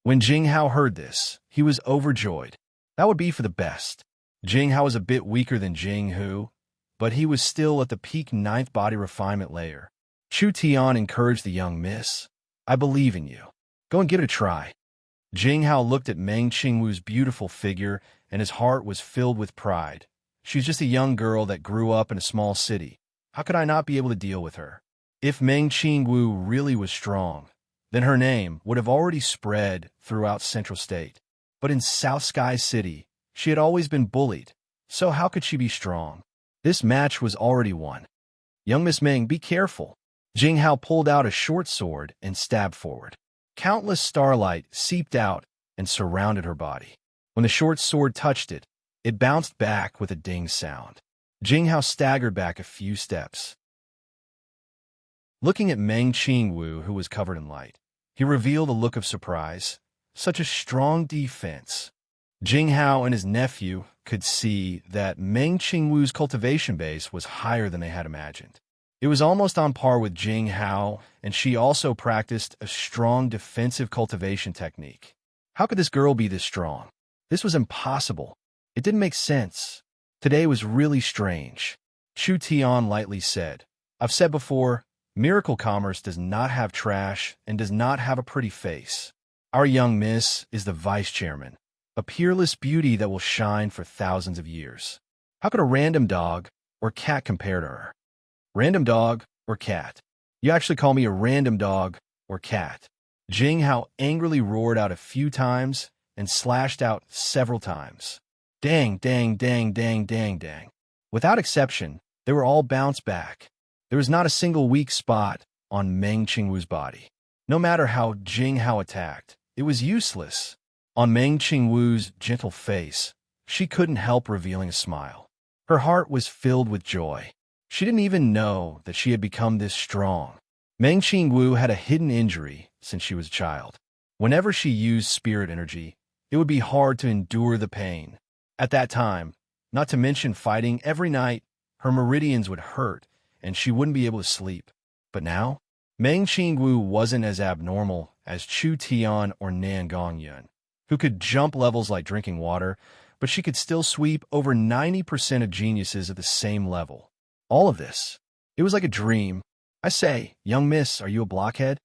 When Jing Hao heard this, he was overjoyed. That would be for the best. Jing Hao was a bit weaker than Jing Hu, but he was still at the peak 9th body refinement layer. Chu Tian encouraged the young miss. I believe in you. Go and give it a try. Jing Hao looked at Meng Qingwu's beautiful figure, and his heart was filled with pride. She's just a young girl that grew up in a small city. How could I not be able to deal with her? If Meng Qingwu really was strong, then her name would have already spread throughout Central State. But in South Sky City, she had always been bullied, so how could she be strong? This match was already won. Young Miss Meng, be careful. Jing Hao pulled out a short sword and stabbed forward. Countless starlight seeped out and surrounded her body. When the short sword touched it, it bounced back with a ding sound. Jing Hao staggered back a few steps. Looking at Meng Qingwu, who was covered in light, he revealed a look of surprise. Such a strong defense. Jing Hao and his nephew could see that Meng Qingwu's cultivation base was higher than they had imagined. It was almost on par with Jing Hao, and she also practiced a strong defensive cultivation technique. How could this girl be this strong? This was impossible. It didn't make sense. Today was really strange. Chu Tian lightly said, I've said before, Miracle Commerce does not have trash and does not have a pretty face. Our young miss is the vice chairman, a peerless beauty that will shine for thousands of years. How could a random dog or cat compare to her? Random dog or cat? You actually call me a random dog or cat? Jing Hao angrily roared out a few times and slashed out several times. Dang, dang, dang, dang, dang, dang. Without exception, they were all bounced back. There was not a single weak spot on Meng Qingwu's body. No matter how Jing Hao attacked, it was useless. On Meng Qingwu's gentle face, she couldn't help revealing a smile. Her heart was filled with joy. She didn't even know that she had become this strong. Meng Qingwu had a hidden injury since she was a child. Whenever she used spirit energy, it would be hard to endure the pain. At that time, not to mention fighting every night, her meridians would hurt and she wouldn't be able to sleep. But now, Meng Qingwu wasn't as abnormal as Chu Tian or Nan Gongyun, who could jump levels like drinking water, but she could still sweep over 90% of geniuses at the same level. All of this, it was like a dream. I say, young miss, are you a blockhead?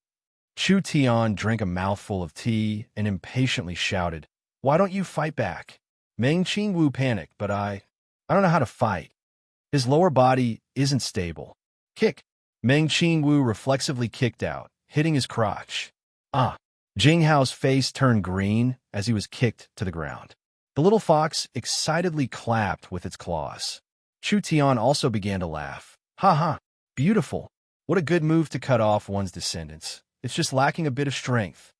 Chu Tian drank a mouthful of tea and impatiently shouted, Why don't you fight back? Meng Qingwu panicked, but I don't know how to fight. His lower body isn't stable. Kick. Meng Qingwu reflexively kicked out, hitting his crotch. Ah! Jing Hao's face turned green as he was kicked to the ground. The little fox excitedly clapped with its claws. Chu Tian also began to laugh. Ha ha! Beautiful! What a good move to cut off one's descendants. It's just lacking a bit of strength.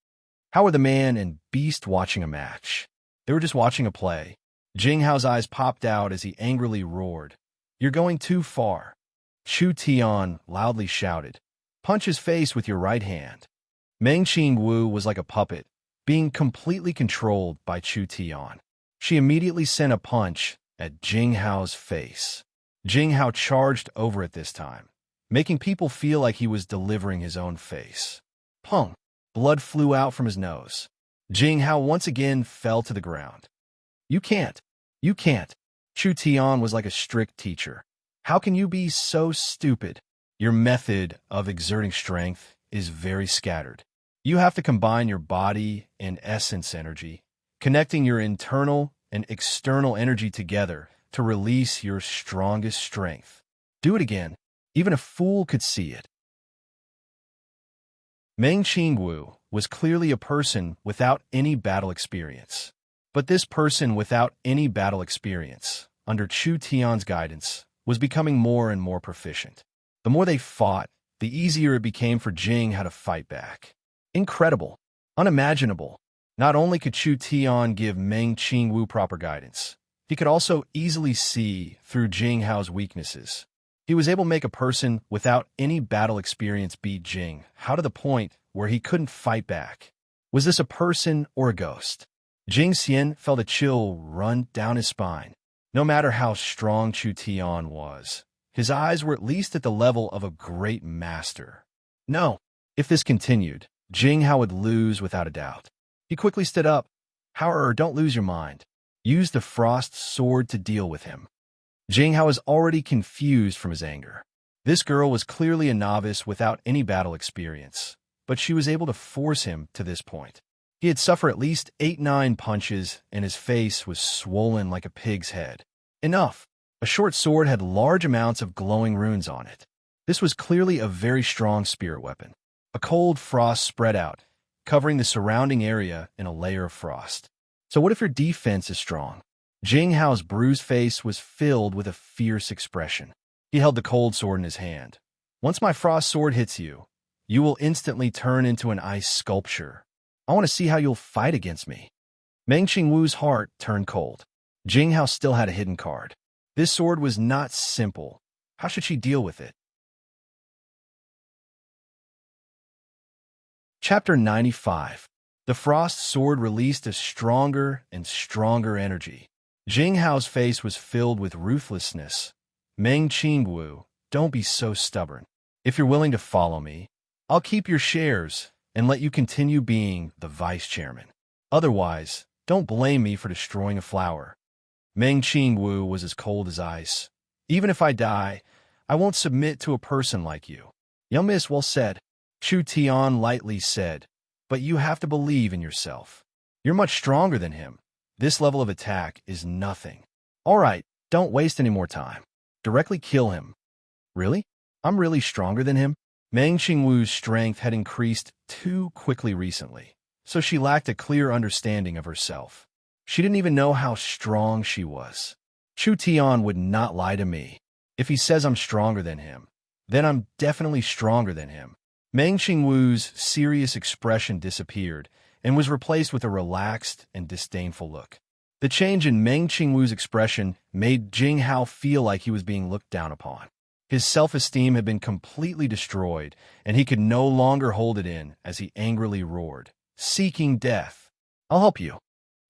How were the man and beast watching a match? They were just watching a play. Jing Hao's eyes popped out as he angrily roared. You're going too far. Chu Tian loudly shouted. Punch his face with your right hand. Meng Qingwu was like a puppet, being completely controlled by Chu Tian. She immediately sent a punch at Jing Hao's face. Jing Hao charged over it this time, making people feel like he was delivering his own face. Pung! Blood flew out from his nose. Jing Hao once again fell to the ground. You can't. You can't. Chu Tian was like a strict teacher. How can you be so stupid? Your method of exerting strength is very scattered. You have to combine your body and essence energy, connecting your internal and external energy together to release your strongest strength. Do it again. Even a fool could see it. Meng Qingwu was clearly a person without any battle experience. But this person without any battle experience, under Chu Tian's guidance, was becoming more and more proficient. The more they fought, the easier it became for Jing Hao to fight back. Incredible. Unimaginable. Not only could Chu Tian give Meng Qingwu proper guidance, he could also easily see through Jing Hao's weaknesses. He was able to make a person without any battle experience beat Jing Hao to the point where he couldn't fight back. Was this a person or a ghost? Jing Xian felt a chill run down his spine. No matter how strong Chu Tian was, his eyes were at least at the level of a great master. No, if this continued, Jing Hao would lose without a doubt. He quickly stood up. However, don't lose your mind. Use the frost sword to deal with him. Jing Hao was already confused from his anger. This girl was clearly a novice without any battle experience, but she was able to force him to this point. He had suffered at least 8-9 punches, and his face was swollen like a pig's head. Enough! A short sword had large amounts of glowing runes on it. This was clearly a very strong spirit weapon. A cold frost spread out, covering the surrounding area in a layer of frost. So what if your defense is strong? Jing Hao's bruised face was filled with a fierce expression. He held the cold sword in his hand. Once my frost sword hits you, you will instantly turn into an ice sculpture. I want to see how you'll fight against me. Meng Qingwu's heart turned cold. Jing Hao still had a hidden card. This sword was not simple. How should she deal with it? Chapter 95. The frost sword released a stronger and stronger energy. Jing Hao's face was filled with ruthlessness. Meng Qingwu, don't be so stubborn. If you're willing to follow me, I'll keep your shares and let you continue being the vice chairman. Otherwise, don't blame me for destroying a flower. Meng Qingwu was as cold as ice. Even if I die, I won't submit to a person like you. Young miss, well said. Chu Tian lightly said, but you have to believe in yourself. You're much stronger than him. This level of attack is nothing. All right, don't waste any more time. Directly kill him. Really? I'm really stronger than him? Meng Qingwu's strength had increased too quickly recently, so she lacked a clear understanding of herself. She didn't even know how strong she was. Chu Tian would not lie to me. If he says I'm stronger than him, then I'm definitely stronger than him. Meng Qingwu's serious expression disappeared and was replaced with a relaxed and disdainful look. The change in Meng Qingwu's expression made Jing Hao feel like he was being looked down upon. His self-esteem had been completely destroyed, and he could no longer hold it in as he angrily roared, seeking death. I'll help you.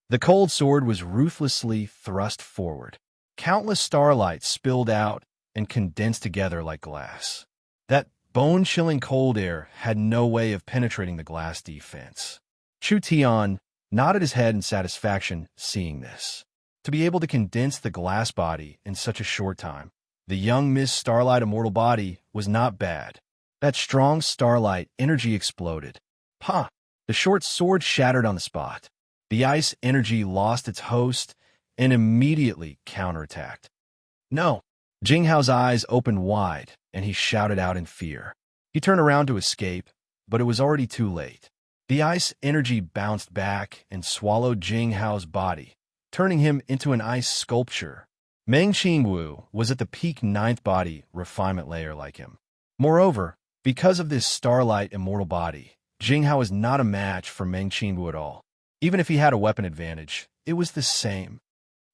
The cold sword was ruthlessly thrust forward. Countless starlight spilled out and condensed together like glass. That bone-chilling cold air had no way of penetrating the glass defense. Chu Tian nodded his head in satisfaction seeing this. To be able to condense the glass body in such a short time, the young Miss Starlight immortal body was not bad. That strong starlight energy exploded. Pah! The short sword shattered on the spot. The ice energy lost its host and immediately counterattacked. No! Jing Hao's eyes opened wide, and he shouted out in fear. He turned around to escape, but it was already too late. The ice energy bounced back and swallowed Jing Hao's body, turning him into an ice sculpture. Meng Qingwu was at the peak 9th body refinement layer like him. Moreover, because of this starlight immortal body, Jing Hao was not a match for Meng Qingwu at all. Even if he had a weapon advantage, it was the same.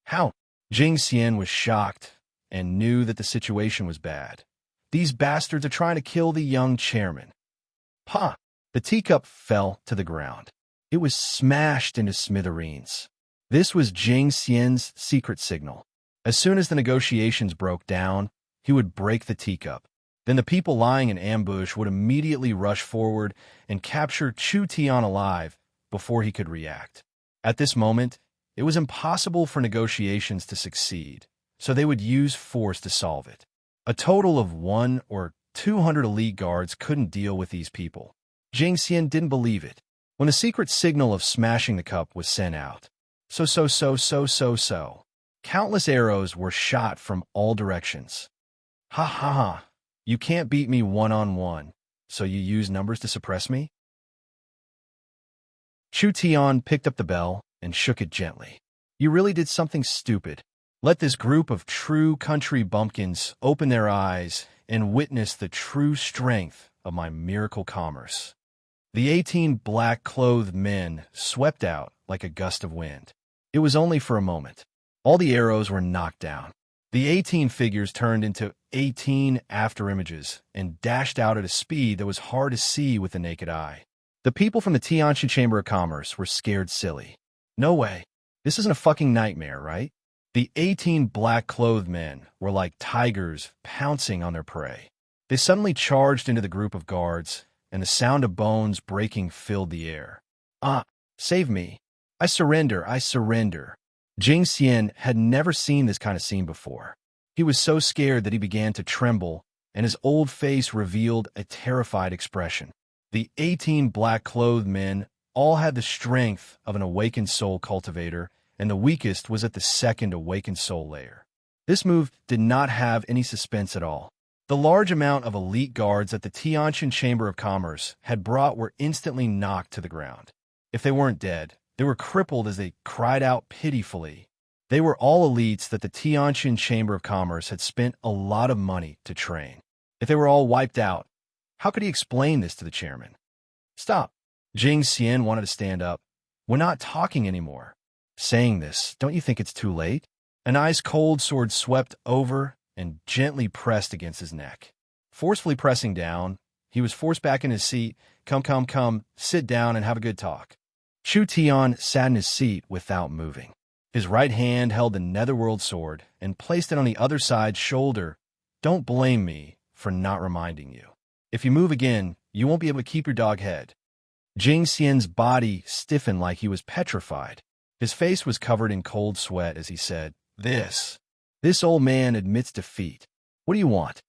How? Jing Xian was shocked and knew that the situation was bad. These bastards are trying to kill the young chairman. Pa! The teacup fell to the ground. It was smashed into smithereens. This was Jing Xian's secret signal. As soon as the negotiations broke down, he would break the teacup. Then the people lying in ambush would immediately rush forward and capture Chu Tian alive before he could react. At this moment, it was impossible for negotiations to succeed, so they would use force to solve it. A total of 100 or 200 elite guards couldn't deal with these people. Jing Xian didn't believe it. When the secret signal of smashing the cup was sent out, countless arrows were shot from all directions. Ha ha ha, you can't beat me one-on-one, so you use numbers to suppress me? Chu Tian picked up the bell and shook it gently. You really did something stupid. Let this group of true country bumpkins open their eyes and witness the true strength of my miracle commerce. The 18 black-clothed men swept out like a gust of wind. It was only for a moment. All the arrows were knocked down. The 18 figures turned into 18 afterimages and dashed out at a speed that was hard to see with the naked eye. The people from the Tianjin Chamber of Commerce were scared silly. No way. This isn't a fucking nightmare, right? The 18 black-clothed men were like tigers pouncing on their prey. They suddenly charged into the group of guards, and the sound of bones breaking filled the air. Save me. I surrender, I surrender. Jing Xian had never seen this kind of scene before. He was so scared that he began to tremble, and his old face revealed a terrified expression. The 18 black-clothed men all had the strength of an awakened soul cultivator, and the weakest was at the second awakened soul layer. This move did not have any suspense at all. The large amount of elite guards that the Tianjin Chamber of Commerce had brought were instantly knocked to the ground. If they weren't dead, they were crippled as they cried out pitifully. They were all elites that the Tianjin Chamber of Commerce had spent a lot of money to train. If they were all wiped out, how could he explain this to the chairman? Stop. Jing Xian wanted to stand up. We're not talking anymore. Saying this, don't you think it's too late? An ice-cold sword swept over and gently pressed against his neck. Forcefully pressing down, he was forced back in his seat. Come, sit down and have a good talk. Chu Tian sat in his seat without moving. His right hand held the netherworld sword and placed it on the other side's shoulder. Don't blame me for not reminding you. If you move again, you won't be able to keep your dog head. Jing Xian's body stiffened like he was petrified. His face was covered in cold sweat as he said, This old man admits defeat. What do you want?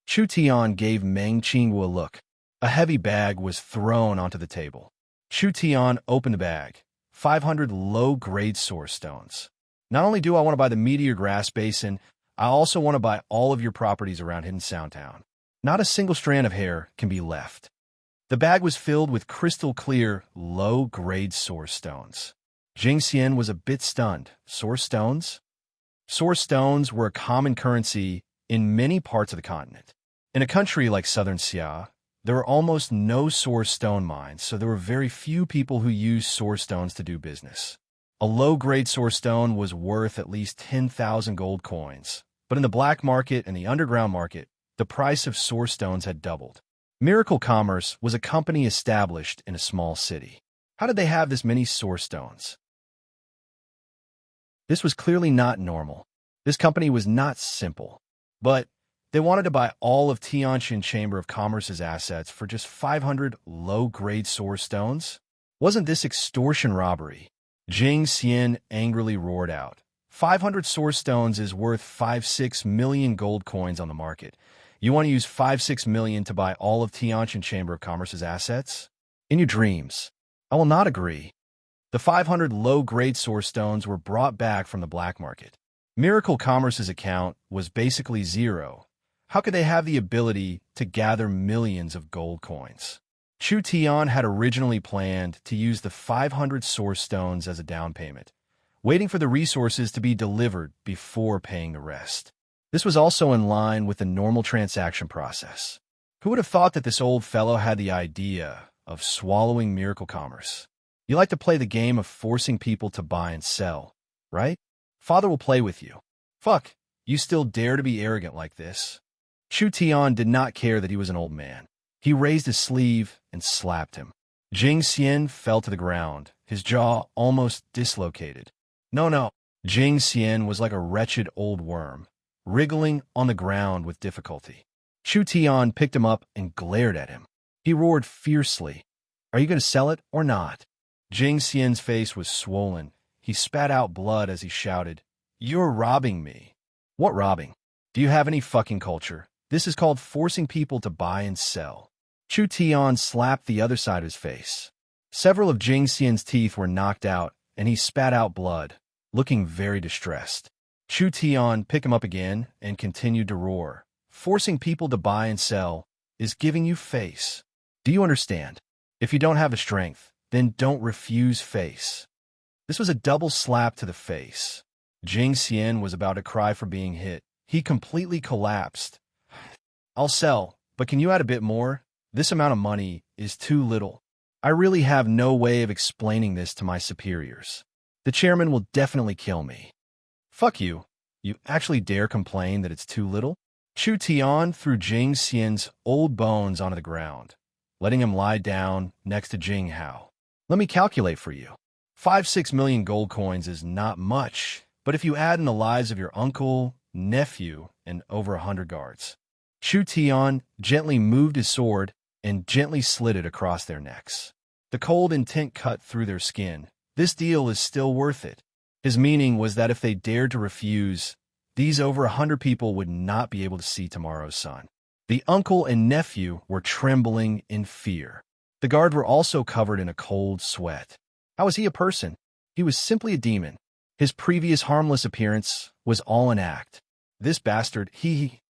Chu Tian gave Meng Qingwu a look. A heavy bag was thrown onto the table. Chu Tian opened the bag. 500 low-grade source stones. Not only do I want to buy the Meteor Grass Basin, I also want to buy all of your properties around Hidden Soundtown. Not a single strand of hair can be left. The bag was filled with crystal-clear, low-grade source stones. Jing Xian was a bit stunned. Source stones? Source stones were a common currency in many parts of the continent. In a country like Southern Xia, there were almost no source stone mines, so there were very few people who used source stones to do business. A low-grade source stone was worth at least 10,000 gold coins, but in the black market and the underground market, the price of source stones had doubled. Miracle Commerce was a company established in a small city. How did they have this many source stones? This was clearly not normal. This company was not simple, but they wanted to buy all of Tianjin Chamber of Commerce's assets for just 500 low-grade source stones? Wasn't this extortion robbery? Jing Xian angrily roared out. 500 source stones is worth 5-6 million gold coins on the market. You want to use 5-6 million to buy all of Tianjin Chamber of Commerce's assets? In your dreams. I will not agree. The 500 low-grade source stones were brought back from the black market. Miracle Commerce's account was basically zero. How could they have the ability to gather millions of gold coins? Chu Tian had originally planned to use the 500 source stones as a down payment, waiting for the resources to be delivered before paying the rest. This was also in line with the normal transaction process. Who would have thought that this old fellow had the idea of swallowing Miracle Commerce? You like to play the game of forcing people to buy and sell, right? Father will play with you. Fuck, you still dare to be arrogant like this? Chu Tian did not care that he was an old man. He raised his sleeve and slapped him. Jing Xian fell to the ground, his jaw almost dislocated. No, no. Jing Xian was like a wretched old worm, wriggling on the ground with difficulty. Chu Tian picked him up and glared at him. He roared fiercely. Are you going to sell it or not? Jing Xian's face was swollen. He spat out blood as he shouted, You're robbing me. What robbing? Do you have any fucking culture? This is called forcing people to buy and sell. Chu Tian slapped the other side of his face. Several of Jing Xian's teeth were knocked out, and he spat out blood, looking very distressed. Chu Tian picked him up again and continued to roar. Forcing people to buy and sell is giving you face. Do you understand? If you don't have the strength, then don't refuse face. This was a double slap to the face. Jing Xian was about to cry for being hit. He completely collapsed. I'll sell, but can you add a bit more? This amount of money is too little. I really have no way of explaining this to my superiors. The chairman will definitely kill me. Fuck you. You actually dare complain that it's too little? Chu Tian threw Jing Xian's old bones onto the ground, letting him lie down next to Jing Hao. Let me calculate for you. 5-6 million gold coins is not much, but if you add in the lives of your uncle, nephew, and over 100 guards. Chu Tian gently moved his sword and gently slid it across their necks. The cold intent cut through their skin. This deal is still worth it. His meaning was that if they dared to refuse, these over 100 people would not be able to see tomorrow's sun. The uncle and nephew were trembling in fear. The guard were also covered in a cold sweat. How was he a person? He was simply a demon. His previous harmless appearance was all an act. This bastard, he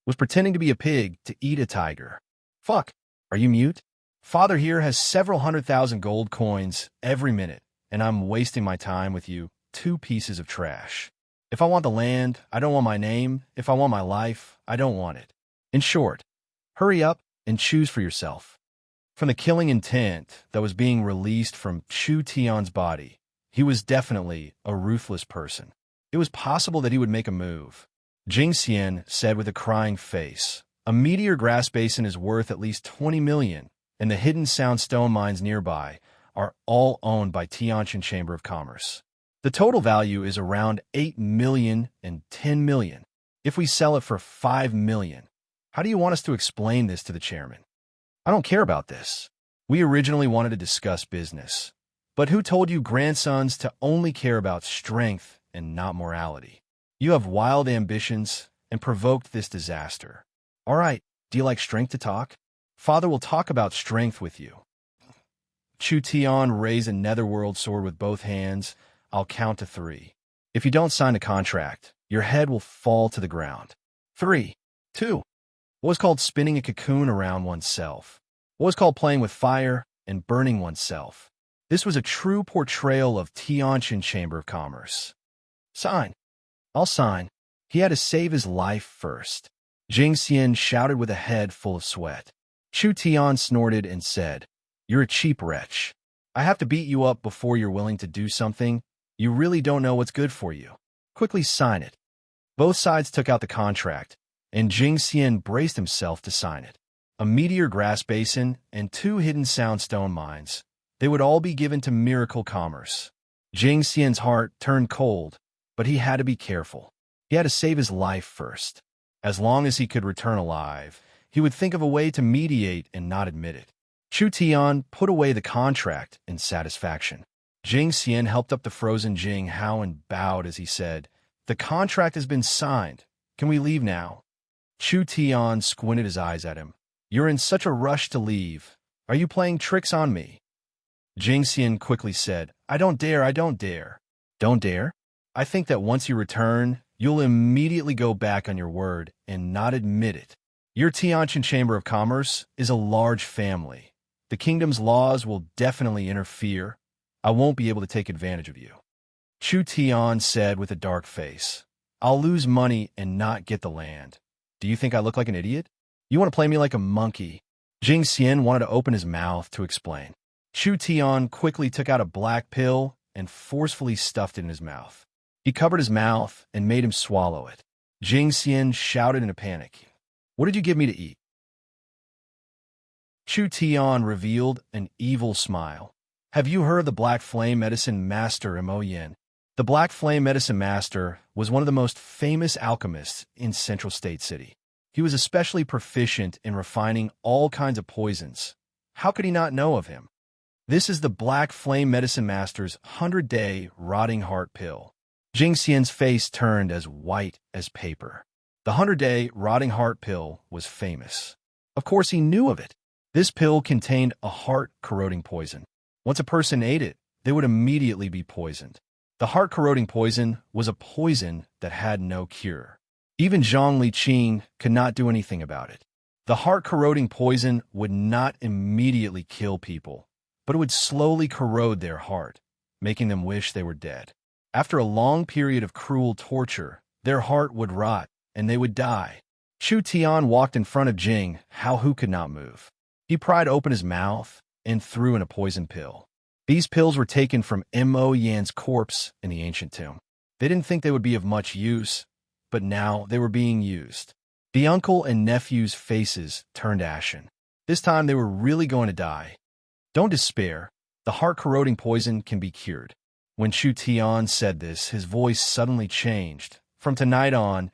was pretending to be a pig to eat a tiger. Fuck, are you mute? Father here has several 100,000 gold coins every minute, and I'm wasting my time with you, two pieces of trash. If I want the land, I don't want my name. If I want my life, I don't want it. In short, hurry up and choose for yourself. From the killing intent that was being released from Chu Tian's body, he was definitely a ruthless person. It was possible that he would make a move. Jing Xian said with a crying face, a meteor grass basin is worth at least 20 million, and the hidden sound stone mines nearby are all owned by Tianjin Chamber of Commerce. The total value is around 8 million and 10 million. If we sell it for 5 million, how do you want us to explain this to the chairman? I don't care about this. We originally wanted to discuss business. But who told you grandsons to only care about strength and not morality? You have wild ambitions and provoked this disaster. All right, do you like strength to talk? Father will talk about strength with you. Chu Tian raised a netherworld sword with both hands. I'll count to 3. If you don't sign the contract, your head will fall to the ground. 3, 2. What was called spinning a cocoon around oneself? What was called playing with fire and burning oneself? This was a true portrayal of Tianjin Chamber of Commerce. Sign. I'll sign. He had to save his life first. Jing Xian shouted with a head full of sweat. Chu Tian snorted and said, You're a cheap wretch. I have to beat you up before you're willing to do something. You really don't know what's good for you. Quickly sign it. Both sides took out the contract, and Jing Xian braced himself to sign it. A meteor grass basin and 2 hidden sound stone mines. They would all be given to Miracle Commerce. Jing Xian's heart turned cold, but he had to be careful. He had to save his life first. As long as he could return alive, he would think of a way to mediate and not admit it. Chu Tian put away the contract in satisfaction. Jing Xian helped up the frozen Jing Hao and bowed as he said, The contract has been signed. Can we leave now? Chu Tian squinted his eyes at him. You're in such a rush to leave. Are you playing tricks on me? Jing Xian quickly said, I don't dare. Don't dare? I think that once you return, you'll immediately go back on your word and not admit it. Your Tianjin Chamber of Commerce is a large family. The kingdom's laws will definitely interfere. I won't be able to take advantage of you. Chu Tian said with a dark face, I'll lose money and not get the land. Do you think I look like an idiot? You want to play me like a monkey? Jing Xian wanted to open his mouth to explain. Chu Tian quickly took out a black pill and forcefully stuffed it in his mouth. He covered his mouth and made him swallow it. Jing Xian shouted in a panic. What did you give me to eat? Chu Tian revealed an evil smile. Have you heard of the Black Flame Medicine Master Mo Yin? The Black Flame Medicine Master was one of the most famous alchemists in Central State City. He was especially proficient in refining all kinds of poisons. How could he not know of him? This is the Black Flame Medicine Master's 100-day rotting heart pill. Jing Xian's face turned as white as paper. The 100-day rotting heart pill was famous. Of course he knew of it. This pill contained a heart-corroding poison. Once a person ate it, they would immediately be poisoned. The heart-corroding poison was a poison that had no cure. Even Zhang Liqing could not do anything about it. The heart-corroding poison would not immediately kill people, but it would slowly corrode their heart, making them wish they were dead. After a long period of cruel torture, their heart would rot, and they would die. Chu Tian walked in front of Jing, who could not move. He pried open his mouth and threw in a poison pill. These pills were taken from Mo Yan's corpse in the ancient tomb. They didn't think they would be of much use, but now they were being used. The uncle and nephew's faces turned ashen. This time they were really going to die. Don't despair. The heart-corroding poison can be cured. When Chu Tian said this, his voice suddenly changed. From tonight on,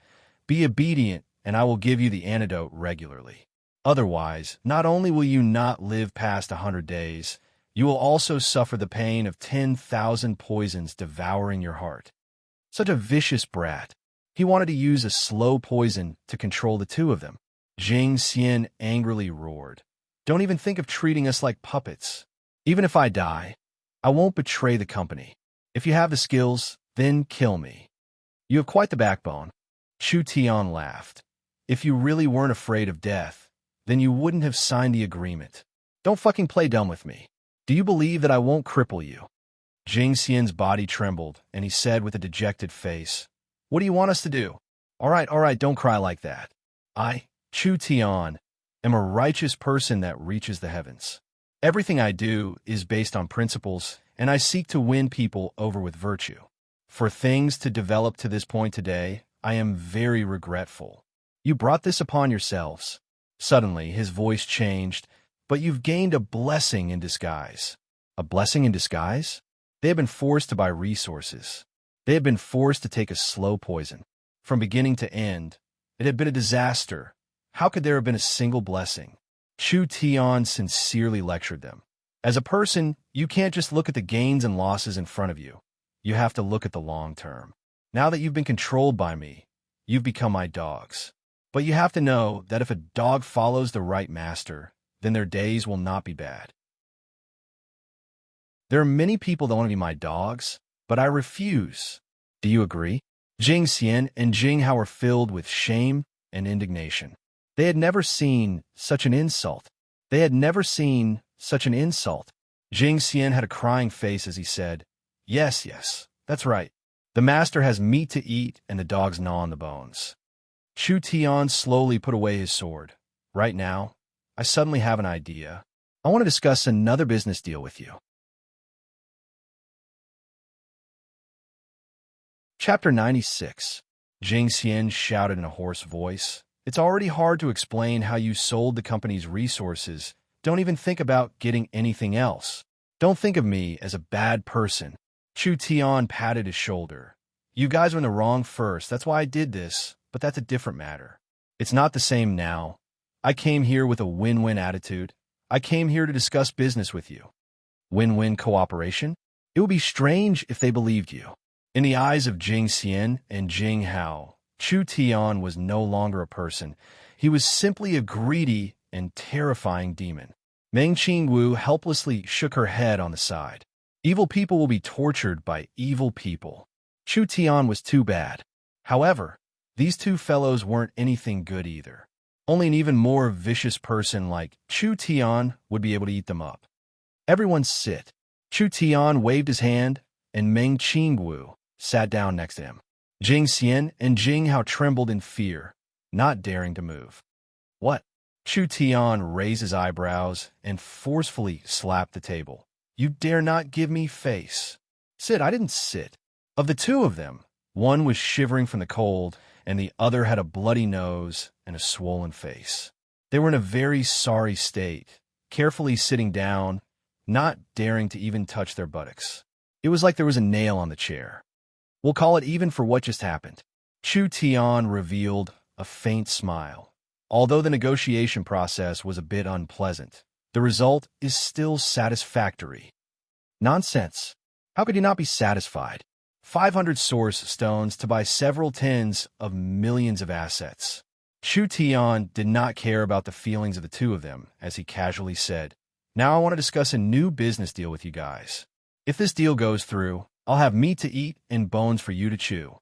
be obedient, and I will give you the antidote regularly. Otherwise, not only will you not live past 100 days, you will also suffer the pain of 10,000 poisons devouring your heart. Such a vicious brat. He wanted to use a slow poison to control the two of them. Jing Xian angrily roared. Don't even think of treating us like puppets. Even if I die, I won't betray the company. If you have the skills, then kill me. You have quite the backbone. Chu Tian laughed. If you really weren't afraid of death, then you wouldn't have signed the agreement. Don't fucking play dumb with me. Do you believe that I won't cripple you? Jing Xian's body trembled, and he said with a dejected face, What do you want us to do? All right, don't cry like that. I, Chu Tian, am a righteous person that reaches the heavens. Everything I do is based on principles, and I seek to win people over with virtue. For things to develop to this point today, I am very regretful. You brought this upon yourselves. Suddenly, his voice changed, but you've gained a blessing in disguise. A blessing in disguise? They have been forced to buy resources. They have been forced to take a slow poison. From beginning to end, it had been a disaster. How could there have been a single blessing? Chu Tian sincerely lectured them. As a person, you can't just look at the gains and losses in front of you. You have to look at the long term. Now that you've been controlled by me, you've become my dogs. But you have to know that if a dog follows the right master, then their days will not be bad. There are many people that want to be my dogs, but I refuse. Do you agree? Jing Xian and Jing Hao were filled with shame and indignation. They had never seen such an insult. They had never seen such an insult. Jing Xian had a crying face as he said, Yes, that's right. The master has meat to eat and the dogs gnaw on the bones. Chu Tian slowly put away his sword. Right now, I suddenly have an idea. I want to discuss another business deal with you. Chapter 96. Jing Xian shouted in a hoarse voice. It's already hard to explain how you sold the company's resources. Don't even think about getting anything else. Don't think of me as a bad person. Chu Tian patted his shoulder. You guys were in the wrong first. That's why I did this, but that's a different matter. It's not the same now. I came here with a win-win attitude. I came here to discuss business with you. Win-win cooperation? It would be strange if they believed you. In the eyes of Jing Xian and Jing Hao, Chu Tian was no longer a person. He was simply a greedy and terrifying demon. Meng Qingwu helplessly shook her head on the side. Evil people will be tortured by evil people. Chu Tian was too bad. However, these two fellows weren't anything good either. Only an even more vicious person like Chu Tian would be able to eat them up. Everyone sit. Chu Tian waved his hand, and Meng Qingwu sat down next to him. Jing Xian and Jing Hao trembled in fear, not daring to move. What? Chu Tian raised his eyebrows and forcefully slapped the table. You dare not give me face. Sit, I didn't sit. Of the two of them, one was shivering from the cold, and the other had a bloody nose and a swollen face. They were in a very sorry state, carefully sitting down, not daring to even touch their buttocks. It was like there was a nail on the chair. We'll call it even for what just happened. Chu Tian revealed a faint smile. Although the negotiation process was a bit unpleasant, the result is still satisfactory. Nonsense. How could you not be satisfied? 500 source stones to buy several tens of millions of assets. Chu Tian did not care about the feelings of the two of them, as he casually said, "Now I want to discuss a new business deal with you guys. If this deal goes through, I'll have meat to eat and bones for you to chew."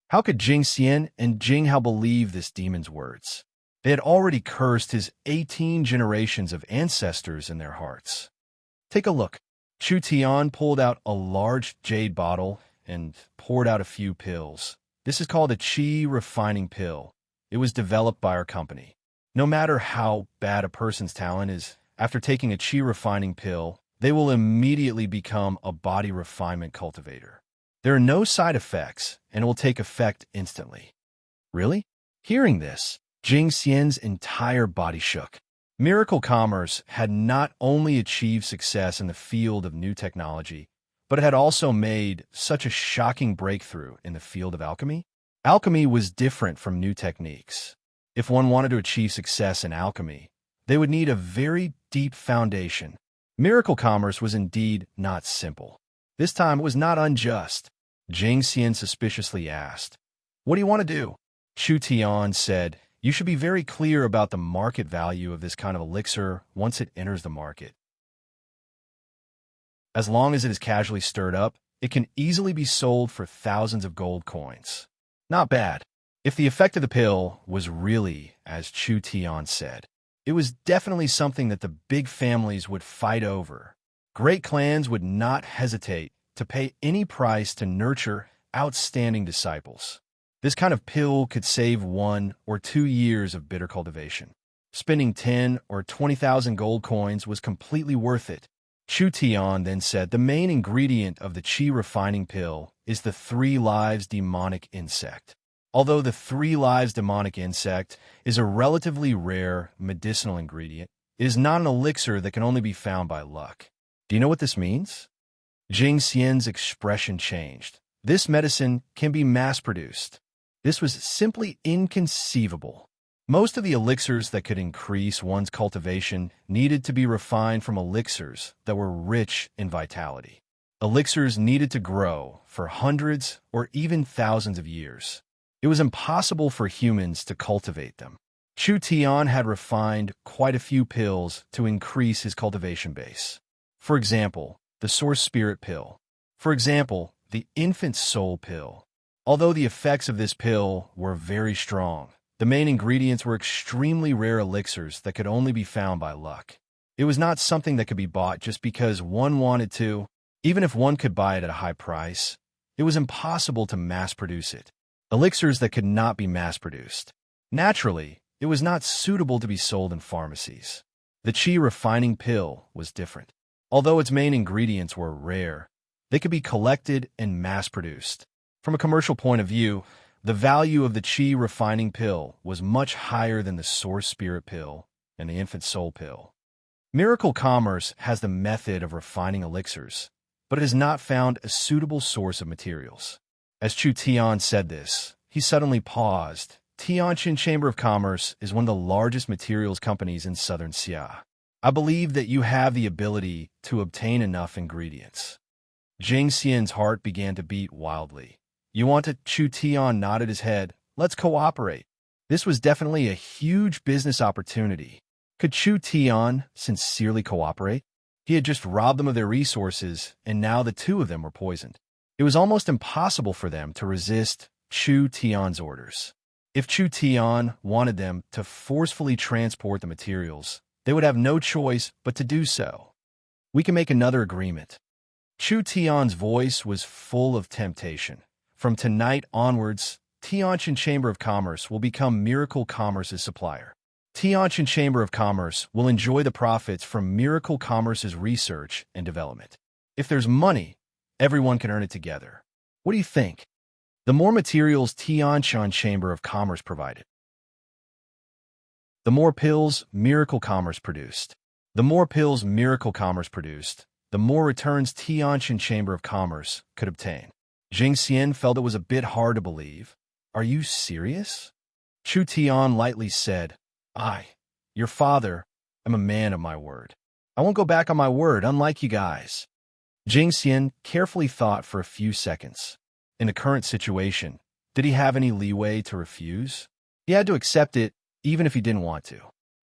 How could Jing Xian and Jing Hao believe this demon's words? They had already cursed his 18 generations of ancestors in their hearts. Take a look. Chu Tian pulled out a large jade bottle and poured out a few pills. This is called a qi refining pill. It was developed by our company. No matter how bad a person's talent is, after taking a qi refining pill, they will immediately become a body refinement cultivator. There are no side effects, and it will take effect instantly. Really? Hearing this, Jing Xian's entire body shook. Miracle Commerce had not only achieved success in the field of new technology, but it had also made such a shocking breakthrough in the field of alchemy. Alchemy was different from new techniques. If one wanted to achieve success in alchemy, they would need a very deep foundation. Miracle Commerce was indeed not simple. This time it was not unjust. Jing Xian suspiciously asked, "What do you want to do?" Chu Tian said, "You should be very clear about the market value of this kind of elixir once it enters the market. As long as it is casually stirred up, it can easily be sold for thousands of gold coins." Not bad. If the effect of the pill was really, as Chu Tian said, it was definitely something that the big families would fight over. Great clans would not hesitate to pay any price to nurture outstanding disciples. This kind of pill could save 1 or 2 years of bitter cultivation. Spending 10 or 20,000 gold coins was completely worth it. Chu Tian then said the main ingredient of the qi refining pill is the 3 lives demonic insect. Although the 3 lives demonic insect is a relatively rare medicinal ingredient, it is not an elixir that can only be found by luck. Do you know what this means? Jing Xian's expression changed. This medicine can be mass-produced. This was simply inconceivable. Most of the elixirs that could increase one's cultivation needed to be refined from elixirs that were rich in vitality. Elixirs needed to grow for hundreds or even thousands of years. It was impossible for humans to cultivate them. Chu Tian had refined quite a few pills to increase his cultivation base. For example, the Source Spirit Pill. For example, the Infant Soul Pill. Although the effects of this pill were very strong, the main ingredients were extremely rare elixirs that could only be found by luck. It was not something that could be bought just because one wanted to. Even if one could buy it at a high price, it was impossible to mass-produce it. Elixirs that could not be mass-produced. Naturally, it was not suitable to be sold in pharmacies. The qi refining pill was different. Although its main ingredients were rare, they could be collected and mass-produced. From a commercial point of view, the value of the qi refining pill was much higher than the Source Spirit Pill and the Infant Soul Pill. Miracle Commerce has the method of refining elixirs, but it has not found a suitable source of materials. As Chu Tian said this, he suddenly paused. Tianjin Chamber of Commerce is one of the largest materials companies in southern Xia. I believe that you have the ability to obtain enough ingredients. Jing Xian's heart began to beat wildly. You want to? Chu Tian nodded his head. Let's cooperate. This was definitely a huge business opportunity. Could Chu Tian sincerely cooperate? He had just robbed them of their resources, and now the two of them were poisoned. It was almost impossible for them to resist Chu Tian's orders. If Chu Tian wanted them to forcefully transport the materials, they would have no choice but to do so. We can make another agreement. Chu Tian's voice was full of temptation. From tonight onwards, Tianjin Chamber of Commerce will become Miracle Commerce's supplier. Tianjin Chamber of Commerce will enjoy the profits from Miracle Commerce's research and development. If there's money, everyone can earn it together. What do you think? the more materials Tianshan Chamber of Commerce provided, the more pills Miracle Commerce produced. The more pills Miracle Commerce produced, the more returns Tianshan Chamber of Commerce could obtain. Jing Xian felt it was a bit hard to believe. Are you serious? Chu Tian lightly said, your father, am a man of my word. I won't go back on my word, unlike you guys. Jing Xian carefully thought for a few seconds. In the current situation, did he have any leeway to refuse? He had to accept it, even if he didn't want to.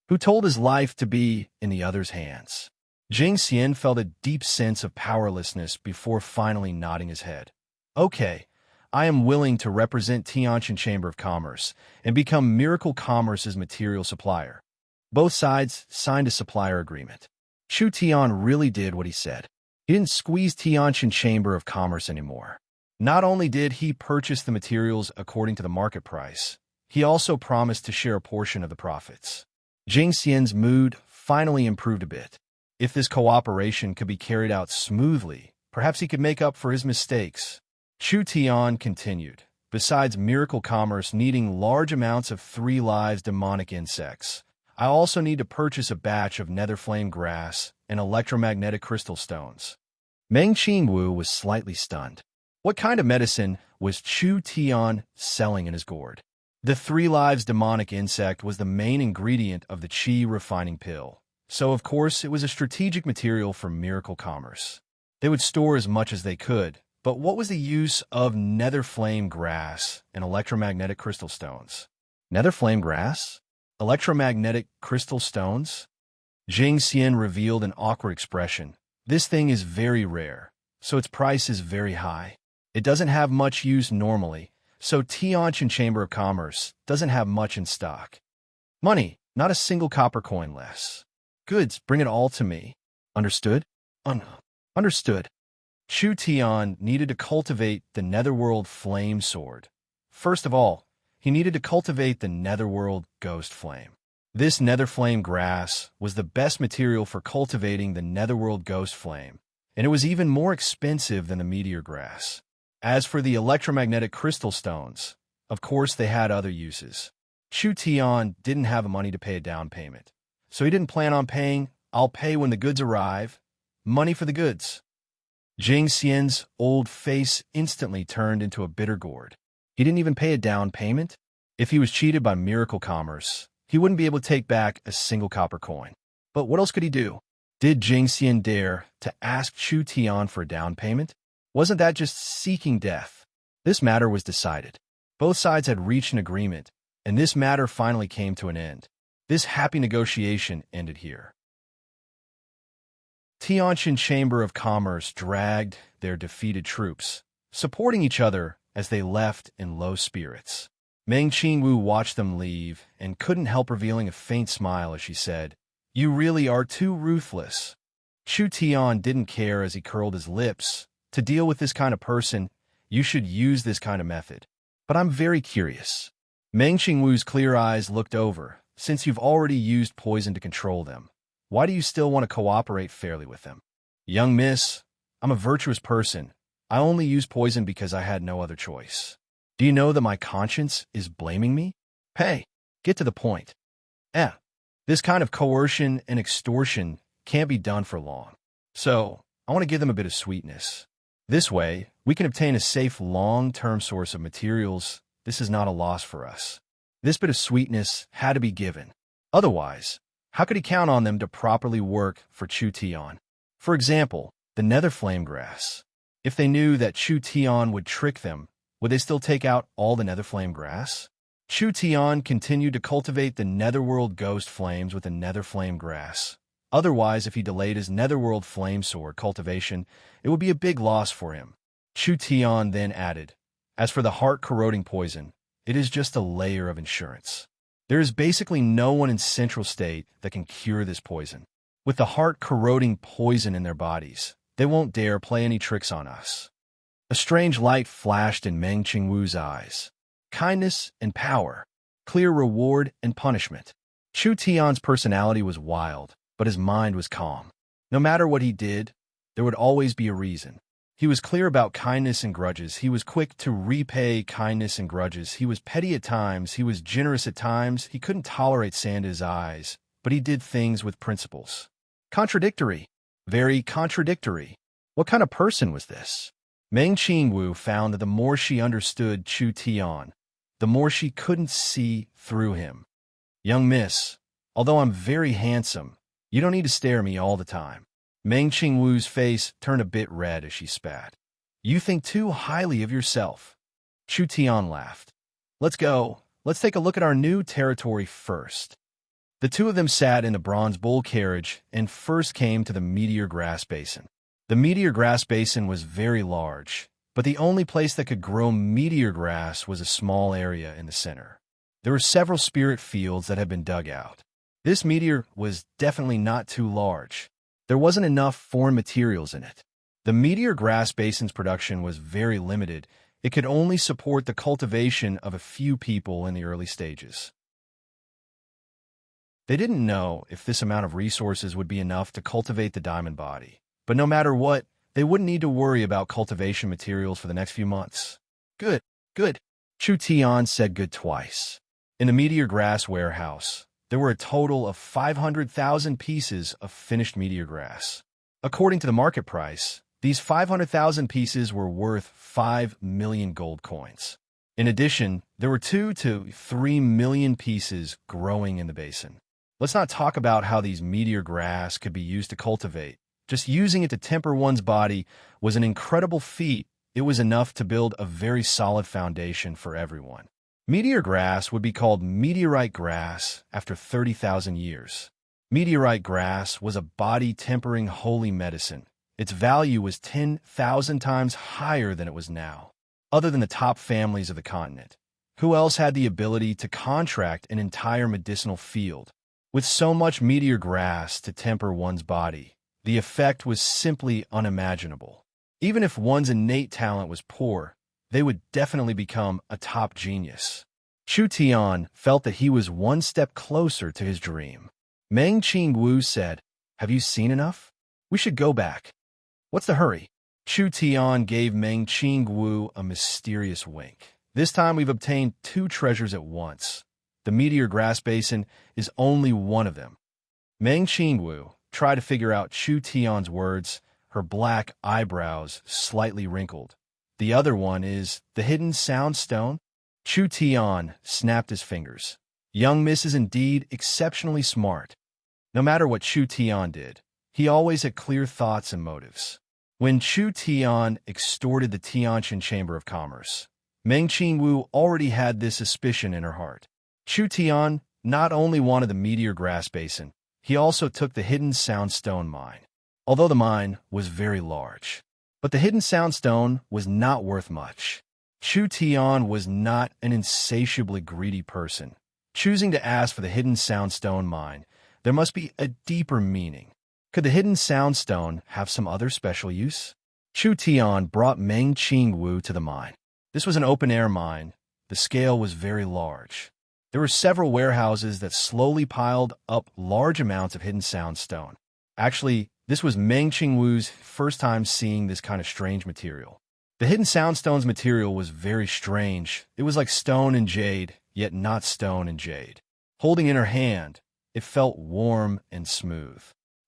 Who told his life to be in the other's hands? Jing Xian felt a deep sense of powerlessness before finally nodding his head. Okay, I am willing to represent Tianshan Chamber of Commerce and become Miracle Commerce's material supplier. Both sides signed a supplier agreement. Chu Tian really did what he said. He didn't squeeze Tianshan Chamber of Commerce anymore. Not only did he purchase the materials according to the market price, he also promised to share a portion of the profits. Jing Xian's mood finally improved a bit. If this cooperation could be carried out smoothly, perhaps he could make up for his mistakes. Chu Tian continued. Besides Miracle Commerce needing large amounts of 3 lives demonic insects, I also need to purchase a batch of nether flame grass and electromagnetic crystal stones. Meng Qingwu was slightly stunned. What kind of medicine was Chu Tian selling in his gourd? The 3 lives demonic insect was the main ingredient of the qi refining pill, so of course it was a strategic material for Miracle Commerce. They would store as much as they could, but what was the use of nether flame grass and electromagnetic crystal stones? Nether flame grass? Electromagnetic crystal stones? Jing Xian revealed an awkward expression. This thing is very rare, so its price is very high. It doesn't have much use normally, so Tianshan Chamber of Commerce doesn't have much in stock. Money, not a single copper coin less. Goods, bring it all to me. Understood? Understood. Chu Tian needed to cultivate the Netherworld Flame Sword. First of all, he needed to cultivate the Netherworld Ghost Flame. This nether flame grass was the best material for cultivating the Netherworld Ghost Flame, and it was even more expensive than the meteor grass. As for the electromagnetic crystal stones, of course they had other uses. Chu Tian didn't have the money to pay a down payment, so he didn't plan on paying. I'll pay when the goods arrive. Money for the goods. Jing Xian's old face instantly turned into a bitter gourd. He didn't even pay a down payment? If he was cheated by Miracle Commerce, he wouldn't be able to take back a single copper coin. But what else could he do? Did Jing Xian dare to ask Chu Tian for a down payment? Wasn't that just seeking death? This matter was decided. Both sides had reached an agreement, and this matter finally came to an end. This happy negotiation ended here. Tianshan Chamber of Commerce dragged their defeated troops, supporting each other as they left in low spirits. Meng Qingwu watched them leave and couldn't help revealing a faint smile as she said, "You really are too ruthless." Chu Tian didn't care as he curled his lips. To deal with this kind of person, you should use this kind of method. But I'm very curious. Meng Qingwu's clear eyes looked over. Since you've already used poison to control them, why do you still want to cooperate fairly with them? Young miss, I'm a virtuous person. I only use poison because I had no other choice. Do you know that my conscience is blaming me? Hey, get to the point. This kind of coercion and extortion can't be done for long. So, I want to give them a bit of sweetness. This way, we can obtain a safe long-term source of materials. This is not a loss for us. This bit of sweetness had to be given. Otherwise, how could he count on them to properly work for Chu Tian? For example, the nether flame grass. If they knew that Chu Tian would trick them, would they still take out all the nether flame grass? Chu Tian continued to cultivate the netherworld ghost flames with the nether flame grass. Otherwise, if he delayed his netherworld flame sword cultivation, it would be a big loss for him. Chu Tian then added, as for the heart-corroding poison, it is just a layer of insurance. There is basically no one in Central State that can cure this poison. With the heart-corroding poison in their bodies, they won't dare play any tricks on us. A strange light flashed in Meng Qingwu's eyes. Kindness and power, clear reward and punishment. Chu Tian's personality was wild, but his mind was calm. No matter what he did, there would always be a reason. He was clear about kindness and grudges. He was quick to repay kindness and grudges. He was petty at times. He was generous at times. He couldn't tolerate sand in his eyes, but he did things with principles. Contradictory. Very contradictory. What kind of person was this? Meng Qingwu found that the more she understood Chu Tian, the more she couldn't see through him. Young miss, although I'm very handsome, you don't need to stare at me all the time. Meng Qingwu's face turned a bit red as she spat. You think too highly of yourself. Chu Tian laughed. Let's go. Let's take a look at our new territory first. The two of them sat in the bronze bull carriage and first came to the meteor grass basin. The meteor grass basin was very large, but the only place that could grow meteor grass was a small area in the center. There were several spirit fields that had been dug out. This meteor was definitely not too large. There wasn't enough foreign materials in it. The meteor grass basin's production was very limited. It could only support the cultivation of a few people in the early stages. They didn't know if this amount of resources would be enough to cultivate the diamond body. But no matter what, they wouldn't need to worry about cultivation materials for the next few months. Good, good. Chu Tian said good twice. In the meteor grass warehouse, there were a total of 500,000 pieces of finished meteor grass. According to the market price, these 500,000 pieces were worth 5 million gold coins. In addition, there were 2 to 3 million pieces growing in the basin. Let's not talk about how these meteor grass could be used to cultivate. Just using it to temper one's body was an incredible feat. It was enough to build a very solid foundation for everyone. Meteor grass would be called meteorite grass after 30,000 years. Meteorite grass was a body-tempering holy medicine. Its value was 10,000 times higher than it was now. Other than the top families of the continent, who else had the ability to contract an entire medicinal field? With so much meteor grass to temper one's body, the effect was simply unimaginable. Even if one's innate talent was poor, they would definitely become a top genius. Chu Tian felt that he was one step closer to his dream. Meng Qingwu said, Have you seen enough? We should go back. What's the hurry? Chu Tian gave Meng Qingwu a mysterious wink. This time we've obtained 2 treasures at once. The meteor grass basin is only one of them. Meng Qingwu tried to figure out Chu Tian's words, her black eyebrows slightly wrinkled. The other one is the hidden sound stone. Chu Tian snapped his fingers. Young miss is indeed exceptionally smart. No matter what Chu Tian did, he always had clear thoughts and motives. When Chu Tian extorted the Tianqian Chamber of Commerce, Meng Qingwu already had this suspicion in her heart. Chu Tian not only wanted the meteor grass basin, he also took the hidden soundstone mine. Although the mine was very large, but the hidden soundstone was not worth much. Chu Tian was not an insatiably greedy person. Choosing to ask for the hidden soundstone mine, there must be a deeper meaning. Could the hidden soundstone have some other special use? Chu Tian brought Meng Qingwu to the mine. This was an open-air mine. The scale was very large. There were several warehouses that slowly piled up large amounts of hidden soundstone. Actually, this was Meng Qingwu's first time seeing this kind of strange material. The hidden soundstone's material was very strange. It was like stone and jade, yet not stone and jade. Holding in her hand, it felt warm and smooth.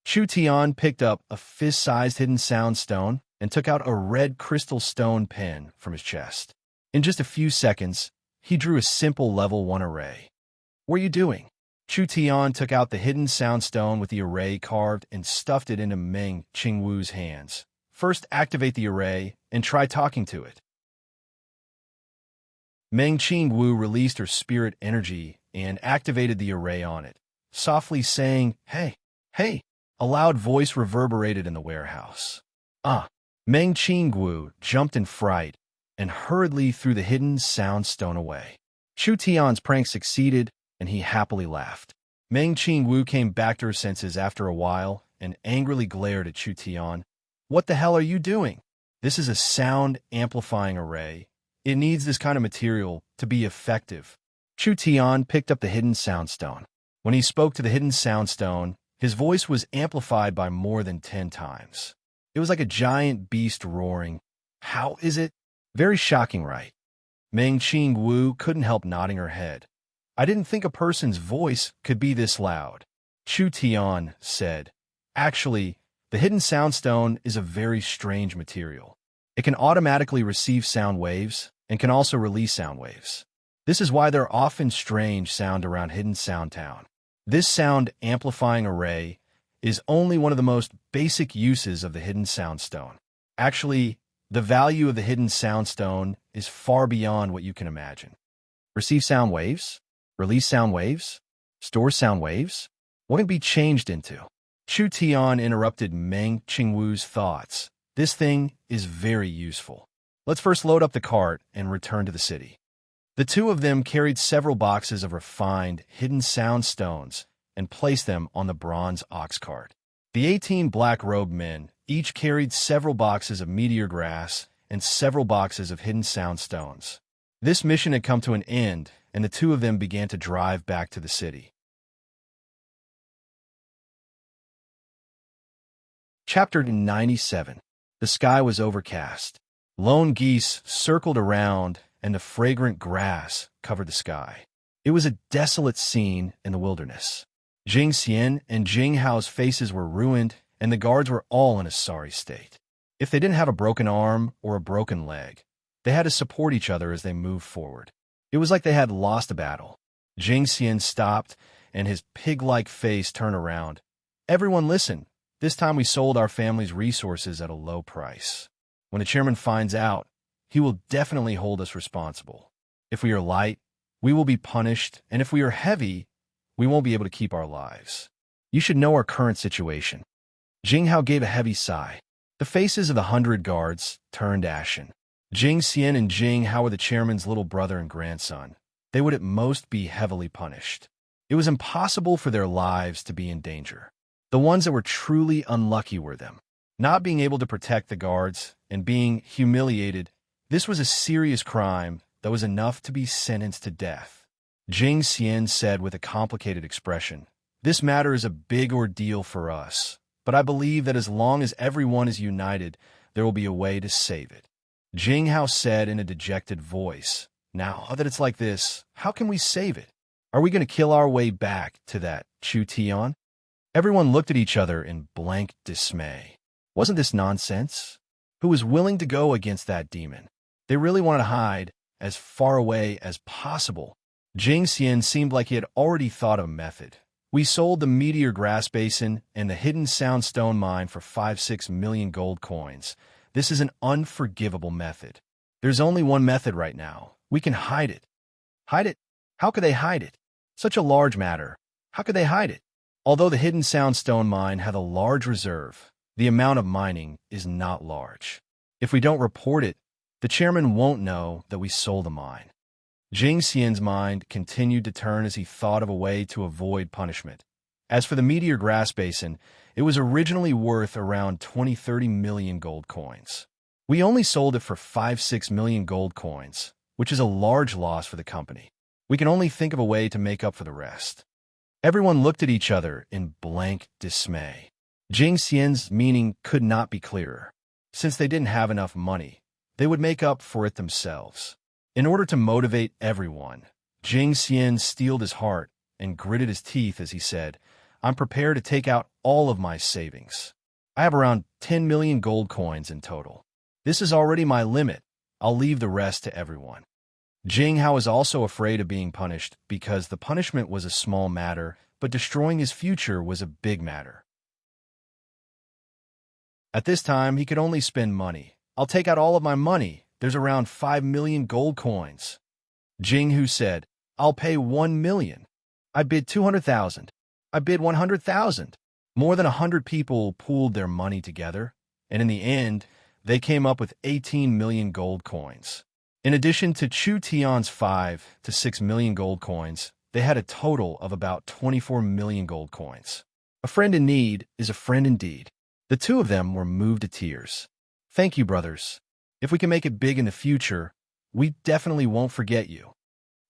Chu Tian picked up a fist-sized hidden soundstone and took out a red crystal stone pen from his chest. In just a few seconds, he drew a simple level 1 array. What are you doing? Chu Tian took out the hidden soundstone with the array carved and stuffed it into Meng Qingwu's hands. First, activate the array and try talking to it. Meng Qingwu released her spirit energy and activated the array on it, softly saying, Hey, hey! A loud voice reverberated in the warehouse. Meng Qingwu jumped in fright and hurriedly threw the hidden soundstone away. Chu Tian's prank succeeded, and he happily laughed. Meng Qingwu came back to her senses after a while and angrily glared at Chu Tian. What the hell are you doing? This is a sound-amplifying array. It needs this kind of material to be effective. Chu Tian picked up the hidden soundstone. When he spoke to the hidden soundstone, his voice was amplified by more than 10 times. It was like a giant beast roaring. How is it? Very shocking, right? Meng Qing Wu couldn't help nodding her head. I didn't think a person's voice could be this loud. Chu Tian said. Actually, the hidden sound stone is a very strange material. It can automatically receive sound waves and can also release sound waves. This is why there are often strange sound around Hidden Sound Town. This sound amplifying array is only one of the most basic uses of the Hidden Sound Stone. Actually, the value of the Hidden Sound Stone is far beyond what you can imagine. Receive sound waves? Release sound waves? Store sound waves? What can it be changed into? Chu Tian interrupted Meng Qingwu's thoughts. This thing is very useful. Let's first load up the cart and return to the city. The two of them carried several boxes of refined, hidden sound stones and placed them on the bronze ox cart. The 18 black-robed men each carried several boxes of meteor grass and several boxes of hidden sound stones. This mission had come to an end, and the two of them began to drive back to the city. Chapter 97. The sky was overcast. Lone geese circled around, and the fragrant grass covered the sky. It was a desolate scene in the wilderness. Jing Xian and Jing Hao's faces were ruined, and the guards were all in a sorry state. If they didn't have a broken arm or a broken leg, they had to support each other as they moved forward. It was like they had lost a battle. Jing Xian stopped, and his pig-like face turned around. Everyone listen. This time we sold our family's resources at a low price. When the chairman finds out, he will definitely hold us responsible. If we are light, we will be punished, and if we are heavy, we won't be able to keep our lives. You should know our current situation. Jing Hao gave a heavy sigh. The faces of the 100 guards turned ashen. Jing Xian and Jing Hao were the chairman's little brother and grandson. They would at most be heavily punished. It was impossible for their lives to be in danger. The ones that were truly unlucky were them. Not being able to protect the guards and being humiliated, this was a serious crime that was enough to be sentenced to death. Jing Xian said with a complicated expression, "This matter is a big ordeal for us, but I believe that as long as everyone is united, there will be a way to save it." Jing Hao said in a dejected voice, "Now that it's like this, how can we save it? Are we going to kill our way back to that Chu Tian?" Everyone looked at each other in blank dismay. Wasn't this nonsense? Who was willing to go against that demon? They really wanted to hide as far away as possible. Jing Xian seemed like he had already thought of a method. "We sold the meteor grass basin and the hidden sound stone mine for 5-6 million gold coins. This is an unforgivable method. There's only one method right now. We can hide it." Hide it? How could they hide it? Such a large matter. How could they hide it? Although the hidden sound stone mine had a large reserve, the amount of mining is not large. If we don't report it, the chairman won't know that we sold the mine. Jing Xian's mind continued to turn as he thought of a way to avoid punishment. As for the meteor grass basin, it was originally worth around 20-30 million gold coins. We only sold it for 5-6 million gold coins, which is a large loss for the company. We can only think of a way to make up for the rest. Everyone looked at each other in blank dismay. Jing Xian's meaning could not be clearer. Since they didn't have enough money, they would make up for it themselves. In order to motivate everyone, Jing Xian steeled his heart and gritted his teeth as he said, "I'm prepared to take out all of my savings. I have around 10 million gold coins in total. This is already my limit. I'll leave the rest to everyone." Jing Hao was also afraid of being punished because the punishment was a small matter, but destroying his future was a big matter. At this time, he could only spend money. "I'll take out all of my money. There's around 5 million gold coins." Jing Hu said, "I'll pay 1 million. I bid 200,000. I bid 100,000. More than 100 people pooled their money together, and in the end, they came up with 18 million gold coins. In addition to Chu Tian's 5 to 6 million gold coins, they had a total of about 24 million gold coins. A friend in need is a friend indeed. The two of them were moved to tears. "Thank you, brothers. If we can make it big in the future, we definitely won't forget you."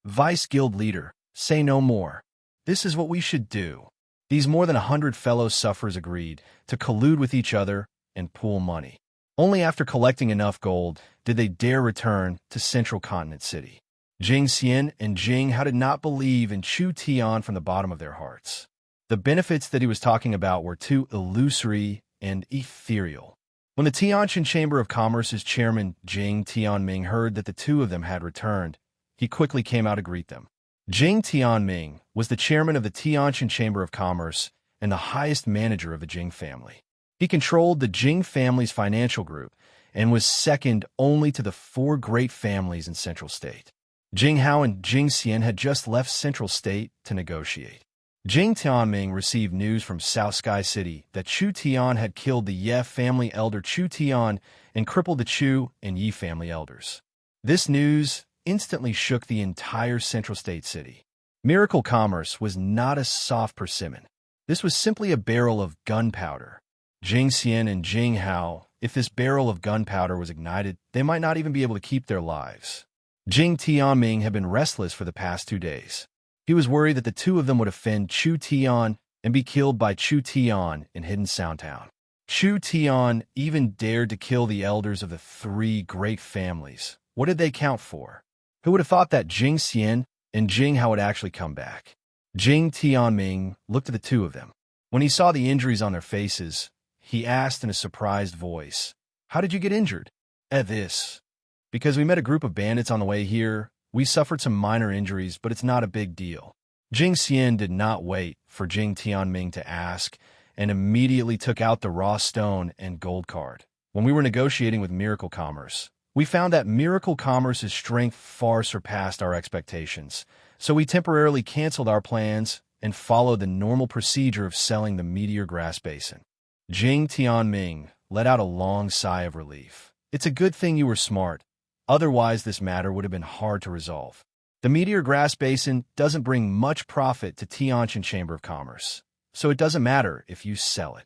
Vice Guild Leader, say no more. This is what we should do. These more than 100 fellow sufferers agreed to collude with each other and pool money. Only after collecting enough gold did they dare return to Central Continent City. Jing Xian and Jing Hao did not believe in Chu Tian from the bottom of their hearts. The benefits that he was talking about were too illusory and ethereal. When the Tianjin Chamber of Commerce's chairman Jing Tianming heard that the two of them had returned, he quickly came out to greet them. Jing Tianming was the chairman of the Tianjin Chamber of Commerce and the highest manager of the Jing family. He controlled the Jing family's financial group and was second only to the four great families in Central State. Jing Hao and Jing Xian had just left Central State to negotiate. Jing Tianming received news from South Sky City that Chu Tian had killed the Ye family elder Chu Tian and crippled the Chu and Yi family elders. This news instantly shook the entire Central State City. Miracle Commerce was not a soft persimmon. This was simply a barrel of gunpowder. Jing Xian and Jing Hao, if this barrel of gunpowder was ignited, they might not even be able to keep their lives. Jing Tianming had been restless for the past 2 days. He was worried that the two of them would offend Chu Tian and be killed by Chu Tian in Hidden Sound Town. Chu Tian even dared to kill the elders of the three great families. What did they count for? Who would have thought that Jing Xian and Jing Hao would actually come back? Jing Tianming looked at the two of them. When he saw the injuries on their faces, he asked in a surprised voice, "How did you get injured?" "At this. Because we met a group of bandits on the way here. We suffered some minor injuries, but it's not a big deal." Jing Xian did not wait for Jing Tianming to ask and immediately took out the raw stone and gold card. "When we were negotiating with Miracle Commerce, we found that Miracle Commerce's strength far surpassed our expectations, so we temporarily canceled our plans and followed the normal procedure of selling the Meteor Grass Basin." Jing Tianming let out a long sigh of relief. "It's a good thing you were smart. Otherwise, this matter would have been hard to resolve. The Meteor Grass Basin doesn't bring much profit to Tianjin Chamber of Commerce, so it doesn't matter if you sell it."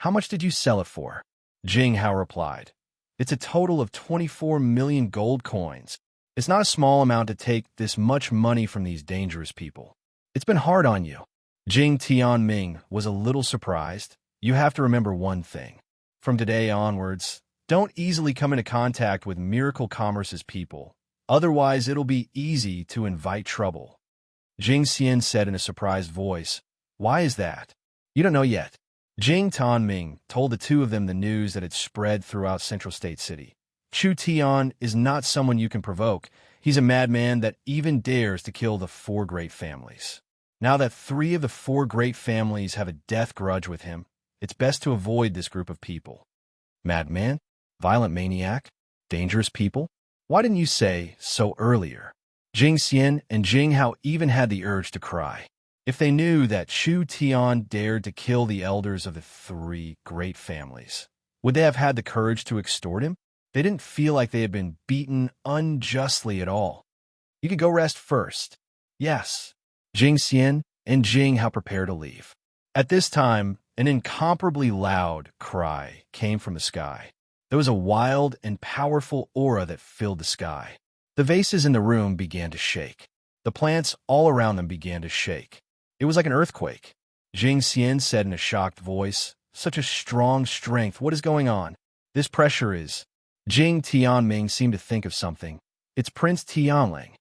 "How much did you sell it for?" Jing Hao replied. "It's a total of 24 million gold coins. It's not a small amount to take this much money from these dangerous people. It's been hard on you." Jing Tianming was a little surprised. "You have to remember one thing. From today onwards, don't easily come into contact with Miracle Commerce's people. Otherwise, it'll be easy to invite trouble." Jing Xian said in a surprised voice, "Why is that?" "You don't know yet." Jing Tianming told the two of them the news that had spread throughout Central State City. Chu Tian is not someone you can provoke. He's a madman that even dares to kill the four great families. Now that 3 of the 4 great families have a death grudge with him, it's best to avoid this group of people. Madman? Violent maniac? Dangerous people? Why didn't you say so earlier? Jing Xian and Jing Hao even had the urge to cry. If they knew that Chu Tian dared to kill the elders of the 3 great families, would they have had the courage to extort him? They didn't feel like they had been beaten unjustly at all. "You could go rest first." "Yes." Jing Xian and Jing Hao prepared to leave. At this time, an incomparably loud cry came from the sky. There was a wild and powerful aura that filled the sky. The vases in the room began to shake. The plants all around them began to shake. It was like an earthquake. Jing Xian said in a shocked voice, "Such a strong strength. What is going on? This pressure is—" Jing Tianming seemed to think of something. "It's Prince Tianlang."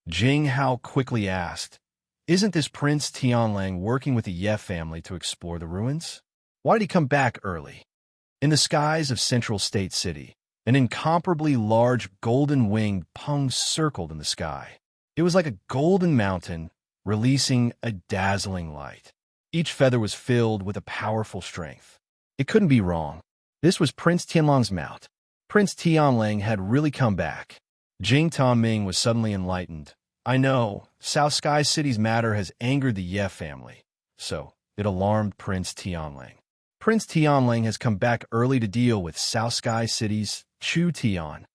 Jing Hao quickly asked, "Isn't this Prince Tianlang working with the Ye family to explore the ruins? Why did he come back early?" In the skies of Central State City, an incomparably large golden-winged pung circled in the sky. It was like a golden mountain releasing a dazzling light. Each feather was filled with a powerful strength. It couldn't be wrong. This was Prince Tianlang's mount. Prince Tianlang had really come back. Jing Tianming was suddenly enlightened. "I know, South Sky City's matter has angered the Ye family, so it alarmed Prince Tianlang. Prince Tianlang has come back early to deal with South Sky City's Chu Tian.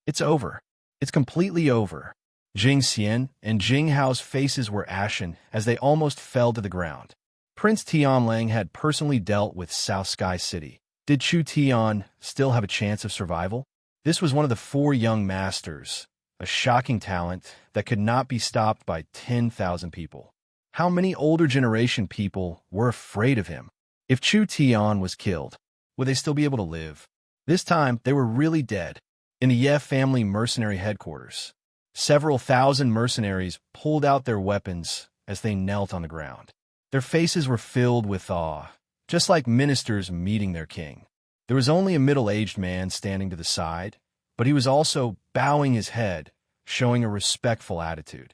It's over. It's completely over." Jing Xian and Jing Hao's faces were ashen as they almost fell to the ground. Prince Tianlang had personally dealt with South Sky City. Did Chu Tian still have a chance of survival? This was one of the 4 young masters, a shocking talent that could not be stopped by 10,000 people. How many older generation people were afraid of him? If Chu Tian was killed, would they still be able to live? This time, they were really dead. In the Ye family mercenary headquarters, several thousand mercenaries pulled out their weapons as they knelt on the ground. Their faces were filled with awe, just like ministers meeting their king. There was only a middle-aged man standing to the side, but he was also bowing his head, showing a respectful attitude.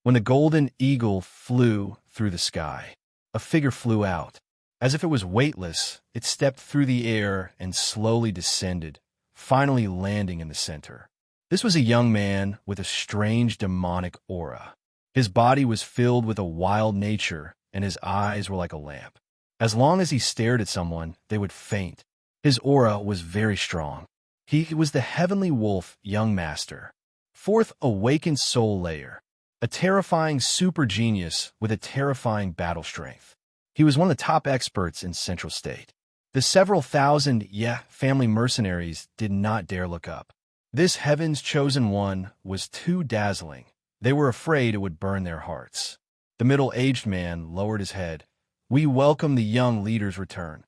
When the golden eagle flew through the sky, a figure flew out. As if it was weightless, it stepped through the air and slowly descended, finally landing in the center. This was a young man with a strange demonic aura. His body was filled with a wild nature, and his eyes were like a lamp. As long as he stared at someone, they would faint. His aura was very strong. He was the heavenly wolf young master, fourth awakened soul layer, a terrifying super genius with a terrifying battle strength. He was one of the top experts in Central State. The several thousand family mercenaries did not dare look up. This heaven's chosen one was too dazzling. They were afraid it would burn their hearts. The middle-aged man lowered his head. We welcome the young leader's return.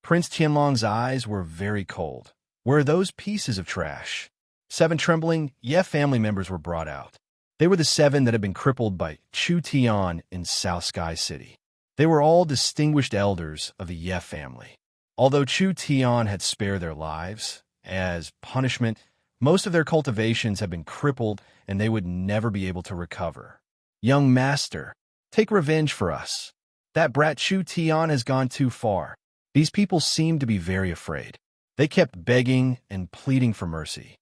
Prince Tianlong's eyes were very cold. Where are those pieces of trash? 7 trembling family members were brought out. They were the 7 that had been crippled by Chu Tian in South Sky City. They were all distinguished elders of the Ye family. Although Chu Tian had spared their lives, as punishment, most of their cultivations had been crippled and they would never be able to recover. Young master, take revenge for us. That brat Chu Tian has gone too far. These people seemed to be very afraid. They kept begging and pleading for mercy.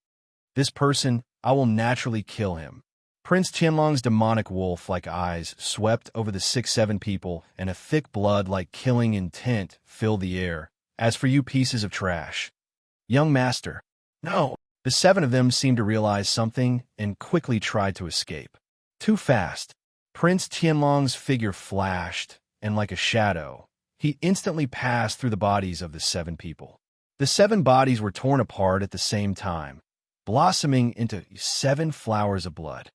This person, I will naturally kill him. Prince Tianlong's demonic wolf-like eyes swept over the 6-7 people, and a thick blood-like killing intent filled the air. As for you pieces of trash. Young master. No. The 7 of them seemed to realize something and quickly tried to escape. Too fast. Prince Tianlong's figure flashed, and like a shadow, he instantly passed through the bodies of the 7 people. The 7 bodies were torn apart at the same time, blossoming into 7 flowers of blood.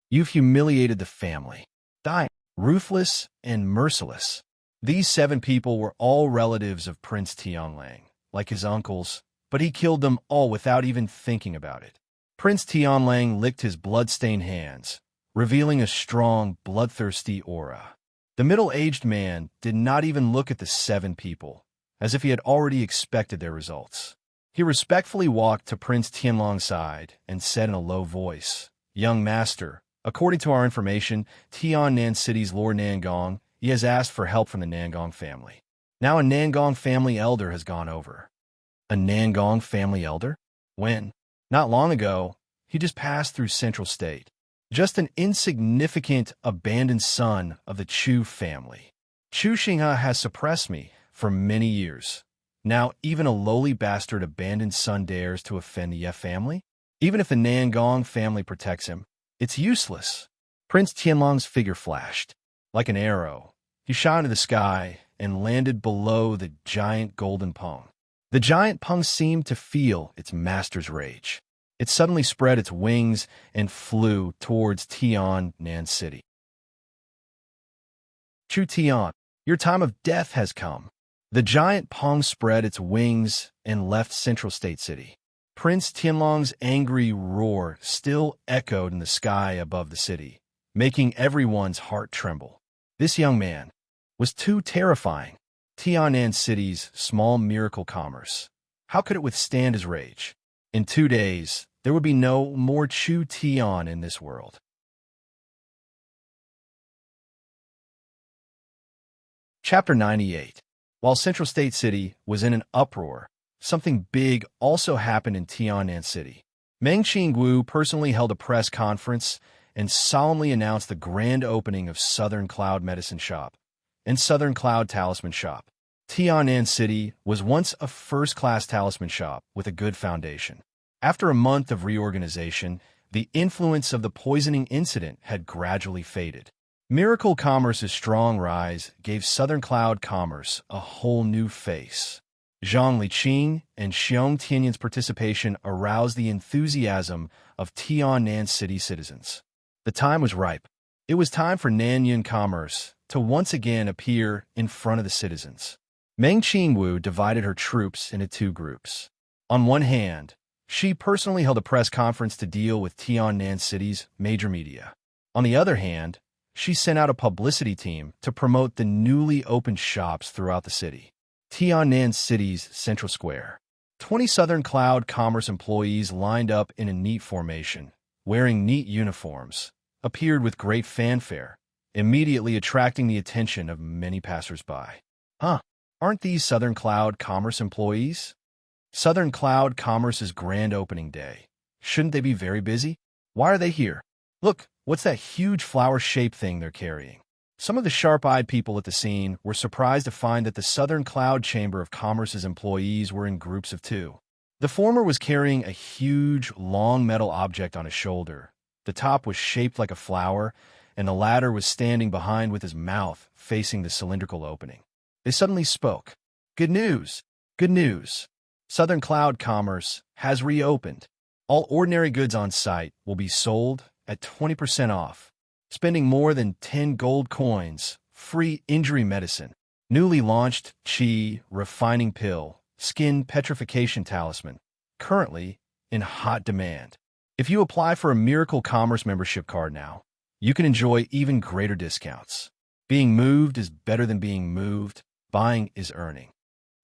You've humiliated the family. Die, ruthless and merciless. These 7 people were all relatives of Prince Tianlang, like his uncles, but he killed them all without even thinking about it. Prince Tianlang licked his blood-stained hands, revealing a strong, bloodthirsty aura. The middle-aged man did not even look at the 7 people, as if he had already expected their results. He respectfully walked to Prince Tianlong's side and said in a low voice, Young master, according to our information, Tiannan City's Lord Nangong, he has asked for help from the Nangong family. Now a Nangong family elder has gone over. A Nangong family elder? When? Not long ago. He just passed through Central State. Just an insignificant, abandoned son of the Chu family. Chu Xinghe has suppressed me for many years. Now even a lowly bastard abandoned son dares to offend the Ye family? Even if the Nangong family protects him, it's useless. Prince Tianlong's figure flashed. Like an arrow, he shot into the sky and landed below the giant golden pung. The giant pung seemed to feel its master's rage. It suddenly spread its wings and flew towards Tiannan City. Chu Tian, your time of death has come. The giant pung spread its wings and left Central State City. Prince Tianlong's angry roar still echoed in the sky above the city, making everyone's heart tremble. This young man was too terrifying. Tiannan City's small miracle commerce. How could it withstand his rage? In 2 days, there would be no more Chu Tian in this world. Chapter 98. While Central State City was in an uproar, something big also happened in Tiannan City. Meng Qinggu personally held a press conference and solemnly announced the grand opening of Southern Cloud Medicine Shop and Southern Cloud Talisman Shop. Tiannan City was once a first-class talisman shop with a good foundation. After a month of reorganization, the influence of the poisoning incident had gradually faded. Miracle Commerce's strong rise gave Southern Cloud Commerce a whole new face. Zhang Liqing and Xiong Tianyan's participation aroused the enthusiasm of Tiannan City citizens. The time was ripe. It was time for Nanyun commerce to once again appear in front of the citizens. Meng Qingwu divided her troops into two groups. On one hand, she personally held a press conference to deal with Tiannan City's major media. On the other hand, she sent out a publicity team to promote the newly opened shops throughout the city. Tiannan City's central square. 20 Southern Cloud Commerce employees lined up in a neat formation, wearing neat uniforms, appeared with great fanfare, immediately attracting the attention of many passers-by. Huh, aren't these Southern Cloud Commerce employees? Southern Cloud Commerce's grand opening day. Shouldn't they be very busy? Why are they here? Look, what's that huge flower-shaped thing they're carrying? Some of the sharp-eyed people at the scene were surprised to find that the Southern Cloud Chamber of Commerce's employees were in groups of two. The former was carrying a huge, long metal object on his shoulder. The top was shaped like a flower, and the latter was standing behind with his mouth facing the cylindrical opening. They suddenly spoke. Good news! Good news! Southern Cloud Commerce has reopened. All ordinary goods on site will be sold at 20% off. Spending more than 10 gold coins, free injury medicine. Newly launched Qi Refining Pill, Skin Petrification Talisman. Currently in hot demand. If you apply for a Miracle Commerce membership card now, you can enjoy even greater discounts. Being moved is better than being moved. Buying is earning.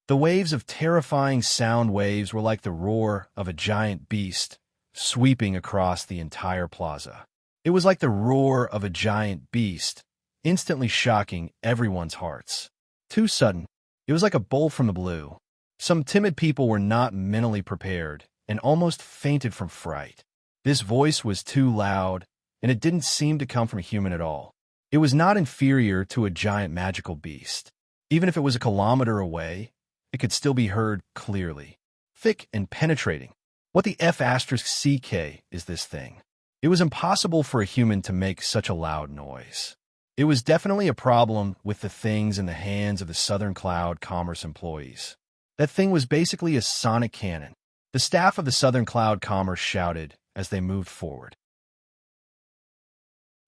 The waves of terrifying sound waves were like the roar of a giant beast sweeping across the entire plaza. It was like the roar of a giant beast, instantly shocking everyone's hearts. Too sudden, it was like a bolt from the blue. Some timid people were not mentally prepared and almost fainted from fright. This voice was too loud, and it didn't seem to come from a human at all. It was not inferior to a giant magical beast. Even if it was a kilometer away, it could still be heard clearly. Thick and penetrating. What the F***CK is this thing? It was impossible for a human to make such a loud noise. It was definitely a problem with the things in the hands of the Southern Cloud Commerce employees. That thing was basically a sonic cannon. The staff of the Southern Cloud Commerce shouted as they moved forward.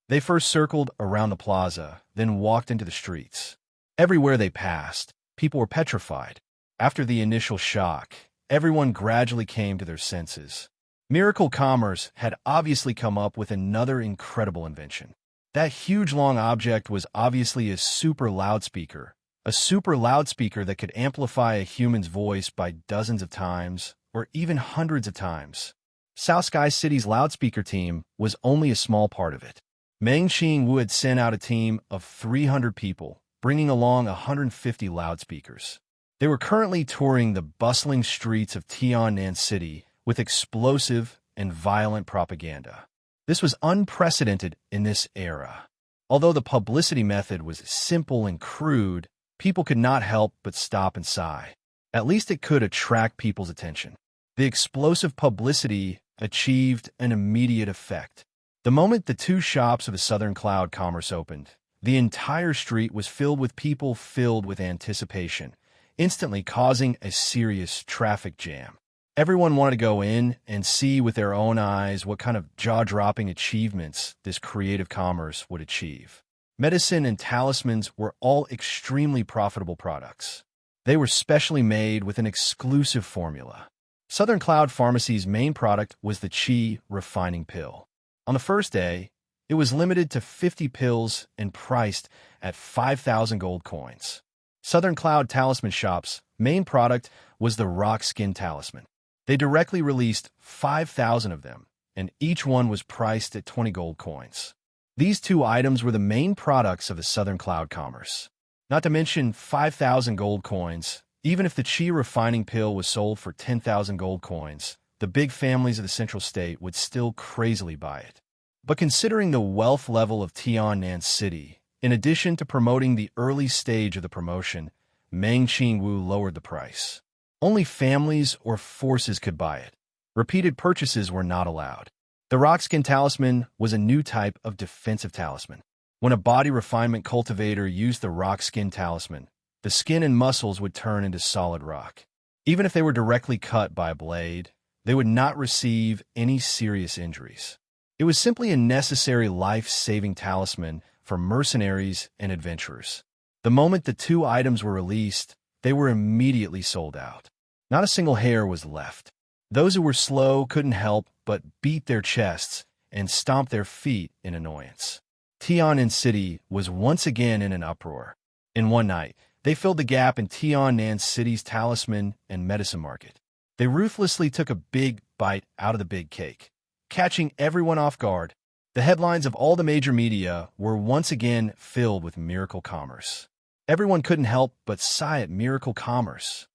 They first circled around the plaza, then walked into the streets. Everywhere they passed, people were petrified. After the initial shock, everyone gradually came to their senses. Miracle Commerce had obviously come up with another incredible invention. That huge long object was obviously a super loudspeaker that could amplify a human's voice by dozens of times, or even hundreds of times. South Sky City's loudspeaker team was only a small part of it. Meng Qingwu had sent out a team of 300 people, bringing along 150 loudspeakers. They were currently touring the bustling streets of Tiannan City with explosive and violent propaganda. This was unprecedented in this era. Although the publicity method was simple and crude, people could not help but stop and sigh. At least it could attract people's attention. The explosive publicity achieved an immediate effect. The moment the two shops of the Southern Cloud Commerce opened, the entire street was filled with people filled with anticipation, instantly causing a serious traffic jam. Everyone wanted to go in and see with their own eyes what kind of jaw-dropping achievements this creative commerce would achieve. Medicine and talismans were all extremely profitable products. They were specially made with an exclusive formula. Southern Cloud Pharmacy's main product was the Qi Refining Pill. On the first day, it was limited to 50 pills and priced at 5,000 gold coins. Southern Cloud Talisman Shop's main product was the Rock Skin Talisman. They directly released 5,000 of them, and each one was priced at 20 gold coins. These two items were the main products of the Southern Cloud Commerce. Not to mention 5,000 gold coins. Even if the Qi Refining Pill was sold for 10,000 gold coins, the big families of the Central State would still crazily buy it. But considering the wealth level of Tiannan City, in addition to promoting the early stage of the promotion, Meng Qingwu lowered the price. Only families or forces could buy it. Repeated purchases were not allowed. The Rock Skin Talisman was a new type of defensive talisman. When a body refinement cultivator used the Rock Skin Talisman, the skin and muscles would turn into solid rock. Even if they were directly cut by a blade, they would not receive any serious injuries. It was simply a necessary life-saving talisman for mercenaries and adventurers. The moment the two items were released, they were immediately sold out. Not a single hair was left. Those who were slow couldn't help but beat their chests and stomp their feet in annoyance. Tianan City was once again in an uproar. In one night, they filled the gap in Tianan City's talisman and medicine market. They ruthlessly took a big bite out of the big cake, catching everyone off guard. The headlines of all the major media were once again filled with miracle commerce. Everyone couldn't help but sigh at miracle commerce.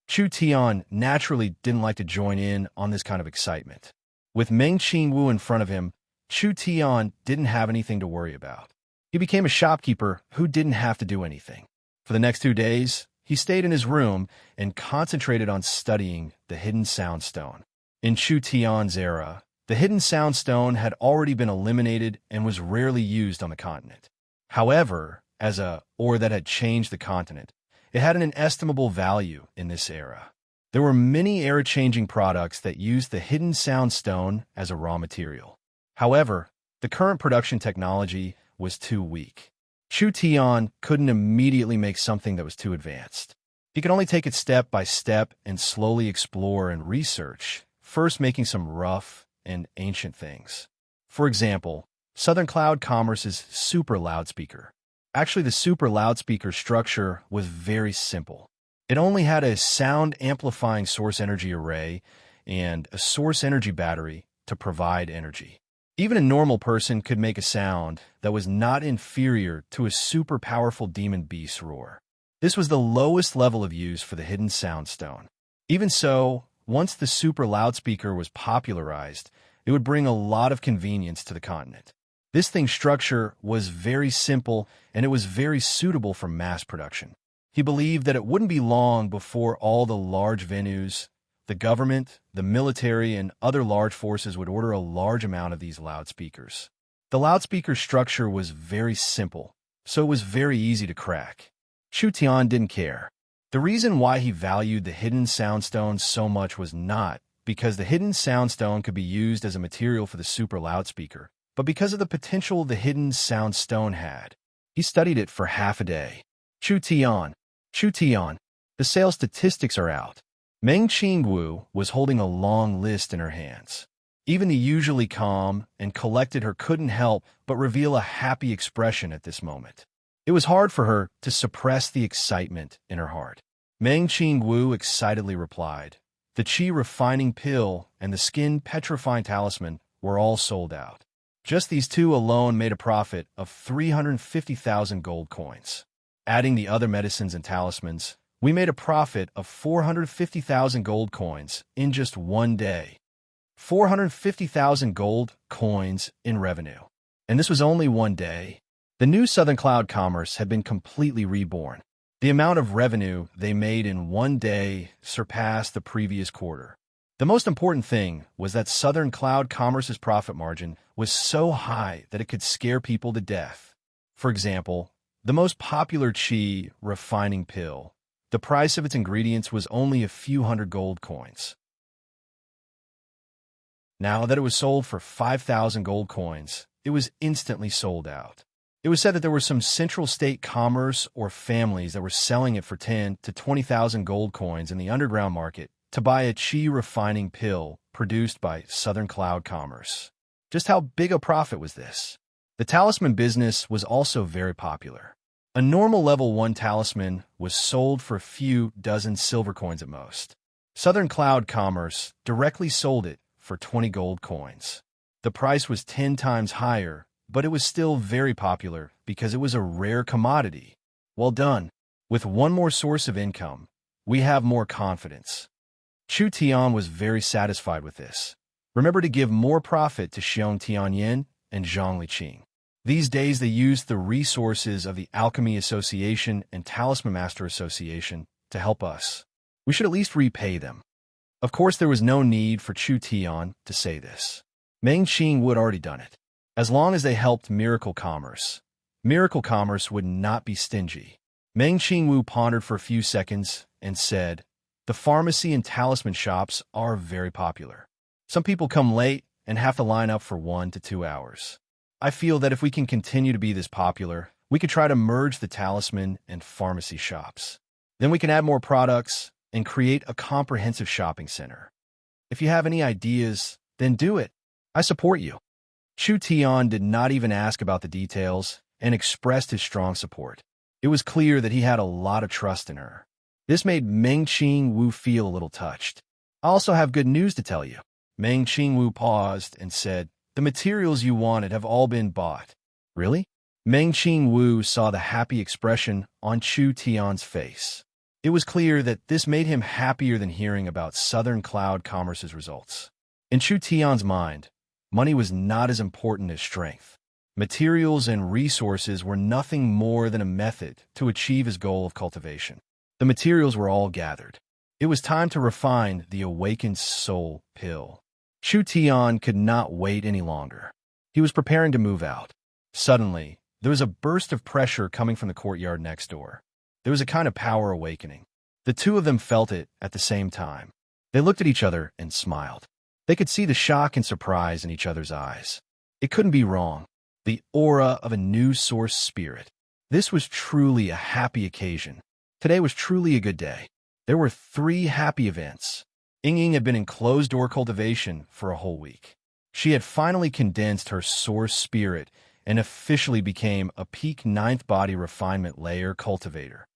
Chu Tian naturally didn't like to join in on this kind of excitement. With Meng Qingwu in front of him, Chu Tian didn't have anything to worry about. He became a shopkeeper who didn't have to do anything. For the next 2 days, he stayed in his room and concentrated on studying the hidden sound stone. In Chu Tian's era, the hidden sound stone had already been eliminated and was rarely used on the continent. However, as a ore that had changed the continent, it had an inestimable value in this era. There were many era-changing products that used the hidden sound stone as a raw material. However, the current production technology was too weak. Chu Tian couldn't immediately make something that was too advanced. He could only take it step by step and slowly explore and research, first making some rough and ancient things. For example, Southern Cloud Commerce's super loudspeaker. Actually, the super loudspeaker structure was very simple. It only had a sound-amplifying source energy array and a source energy battery to provide energy. Even a normal person could make a sound that was not inferior to a super powerful demon beast's roar. This was the lowest level of use for the hidden sound stone. Even so, once the super loudspeaker was popularized, it would bring a lot of convenience to the continent. This thing's structure was very simple and it was very suitable for mass production. He believed that it wouldn't be long before all the large venues, the government, the military, and other large forces would order a large amount of these loudspeakers. The loudspeaker structure was very simple, so it was very easy to crack. Chu Tian didn't care. The reason why he valued the hidden soundstone so much was not because the hidden soundstone could be used as a material for the super loudspeaker, but because of the potential the hidden soundstone had. He studied it for half a day. Chu Tian, the sales statistics are out. Meng Qingwu was holding a long list in her hands. Even the usually calm and collected her couldn't help but reveal a happy expression at this moment. It was hard for her to suppress the excitement in her heart. Meng Qingwu excitedly replied, "The Qi refining pill and the skin petrifying talisman were all sold out. Just these two alone made a profit of 350,000 gold coins. Adding the other medicines and talismans, we made a profit of 450,000 gold coins in just one day. 450,000 gold coins in revenue. And this was only one day. The new Southern Cloud Commerce had been completely reborn. The amount of revenue they made in one day surpassed the previous quarter. The most important thing was that Southern Cloud Commerce's profit margin was so high that it could scare people to death. For example, the most popular Qi refining pill, the price of its ingredients was only a few hundred gold coins. Now that it was sold for 5,000 gold coins, it was instantly sold out. It was said that there were some central state commerce or families that were selling it for 10 to 20,000 gold coins in the underground market to buy a Qi refining pill produced by Southern Cloud Commerce. Just how big a profit was this? The talisman business was also very popular. A normal level 1 talisman was sold for a few dozen silver coins at most. Southern Cloud Commerce directly sold it for 20 gold coins. The price was 10 times higher, but it was still very popular because it was a rare commodity. Well done. With one more source of income, we have more confidence. Chu Tian was very satisfied with this. Remember to give more profit to Xiong Tianyin and Zhang Liqing. These days they used the resources of the Alchemy Association and Talisman Master Association to help us. We should at least repay them. Of course, there was no need for Chu Tian to say this. Meng Qing would already done it. As long as they helped Miracle Commerce would not be stingy. Meng Qingwu pondered for a few seconds and said, "The pharmacy and talisman shops are very popular. Some people come late and have to line up for 1 to 2 hours. I feel that if we can continue to be this popular, we could try to merge the talisman and pharmacy shops. Then we can add more products and create a comprehensive shopping center. If you have any ideas, then do it. I support you. Chu Tian did not even ask about the details and expressed his strong support. It was clear that he had a lot of trust in her. This made Meng Qingwu feel a little touched. I also have good news to tell you. Meng Qingwu paused and said, "The materials you wanted have all been bought." Really? Meng Qingwu saw the happy expression on Chu Tian's face. It was clear that this made him happier than hearing about Southern Cloud Commerce's results. In Chu Tian's mind, money was not as important as strength. Materials and resources were nothing more than a method to achieve his goal of cultivation. The materials were all gathered. It was time to refine the awakened soul pill. Chu Tian could not wait any longer. He was preparing to move out. Suddenly, there was a burst of pressure coming from the courtyard next door. There was a kind of power awakening. The two of them felt it at the same time. They looked at each other and smiled. They could see the shock and surprise in each other's eyes. It couldn't be wrong. The aura of a new source spirit. This was truly a happy occasion. Today was truly a good day. There were 3 happy events. Ying had been in closed-door cultivation for a whole week. She had finally condensed her source spirit and officially became a peak 9th body refinement layer cultivator.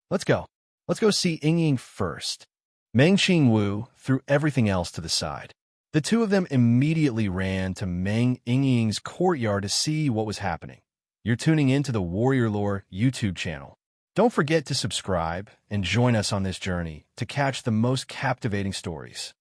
Let's go. Let's go see Ying first. Meng Qingwu threw everything else to the side. The two of them immediately ran to Meng Ying's courtyard to see what was happening. You're tuning into the Warrior Lore YouTube channel. Don't forget to subscribe and join us on this journey to catch the most captivating stories.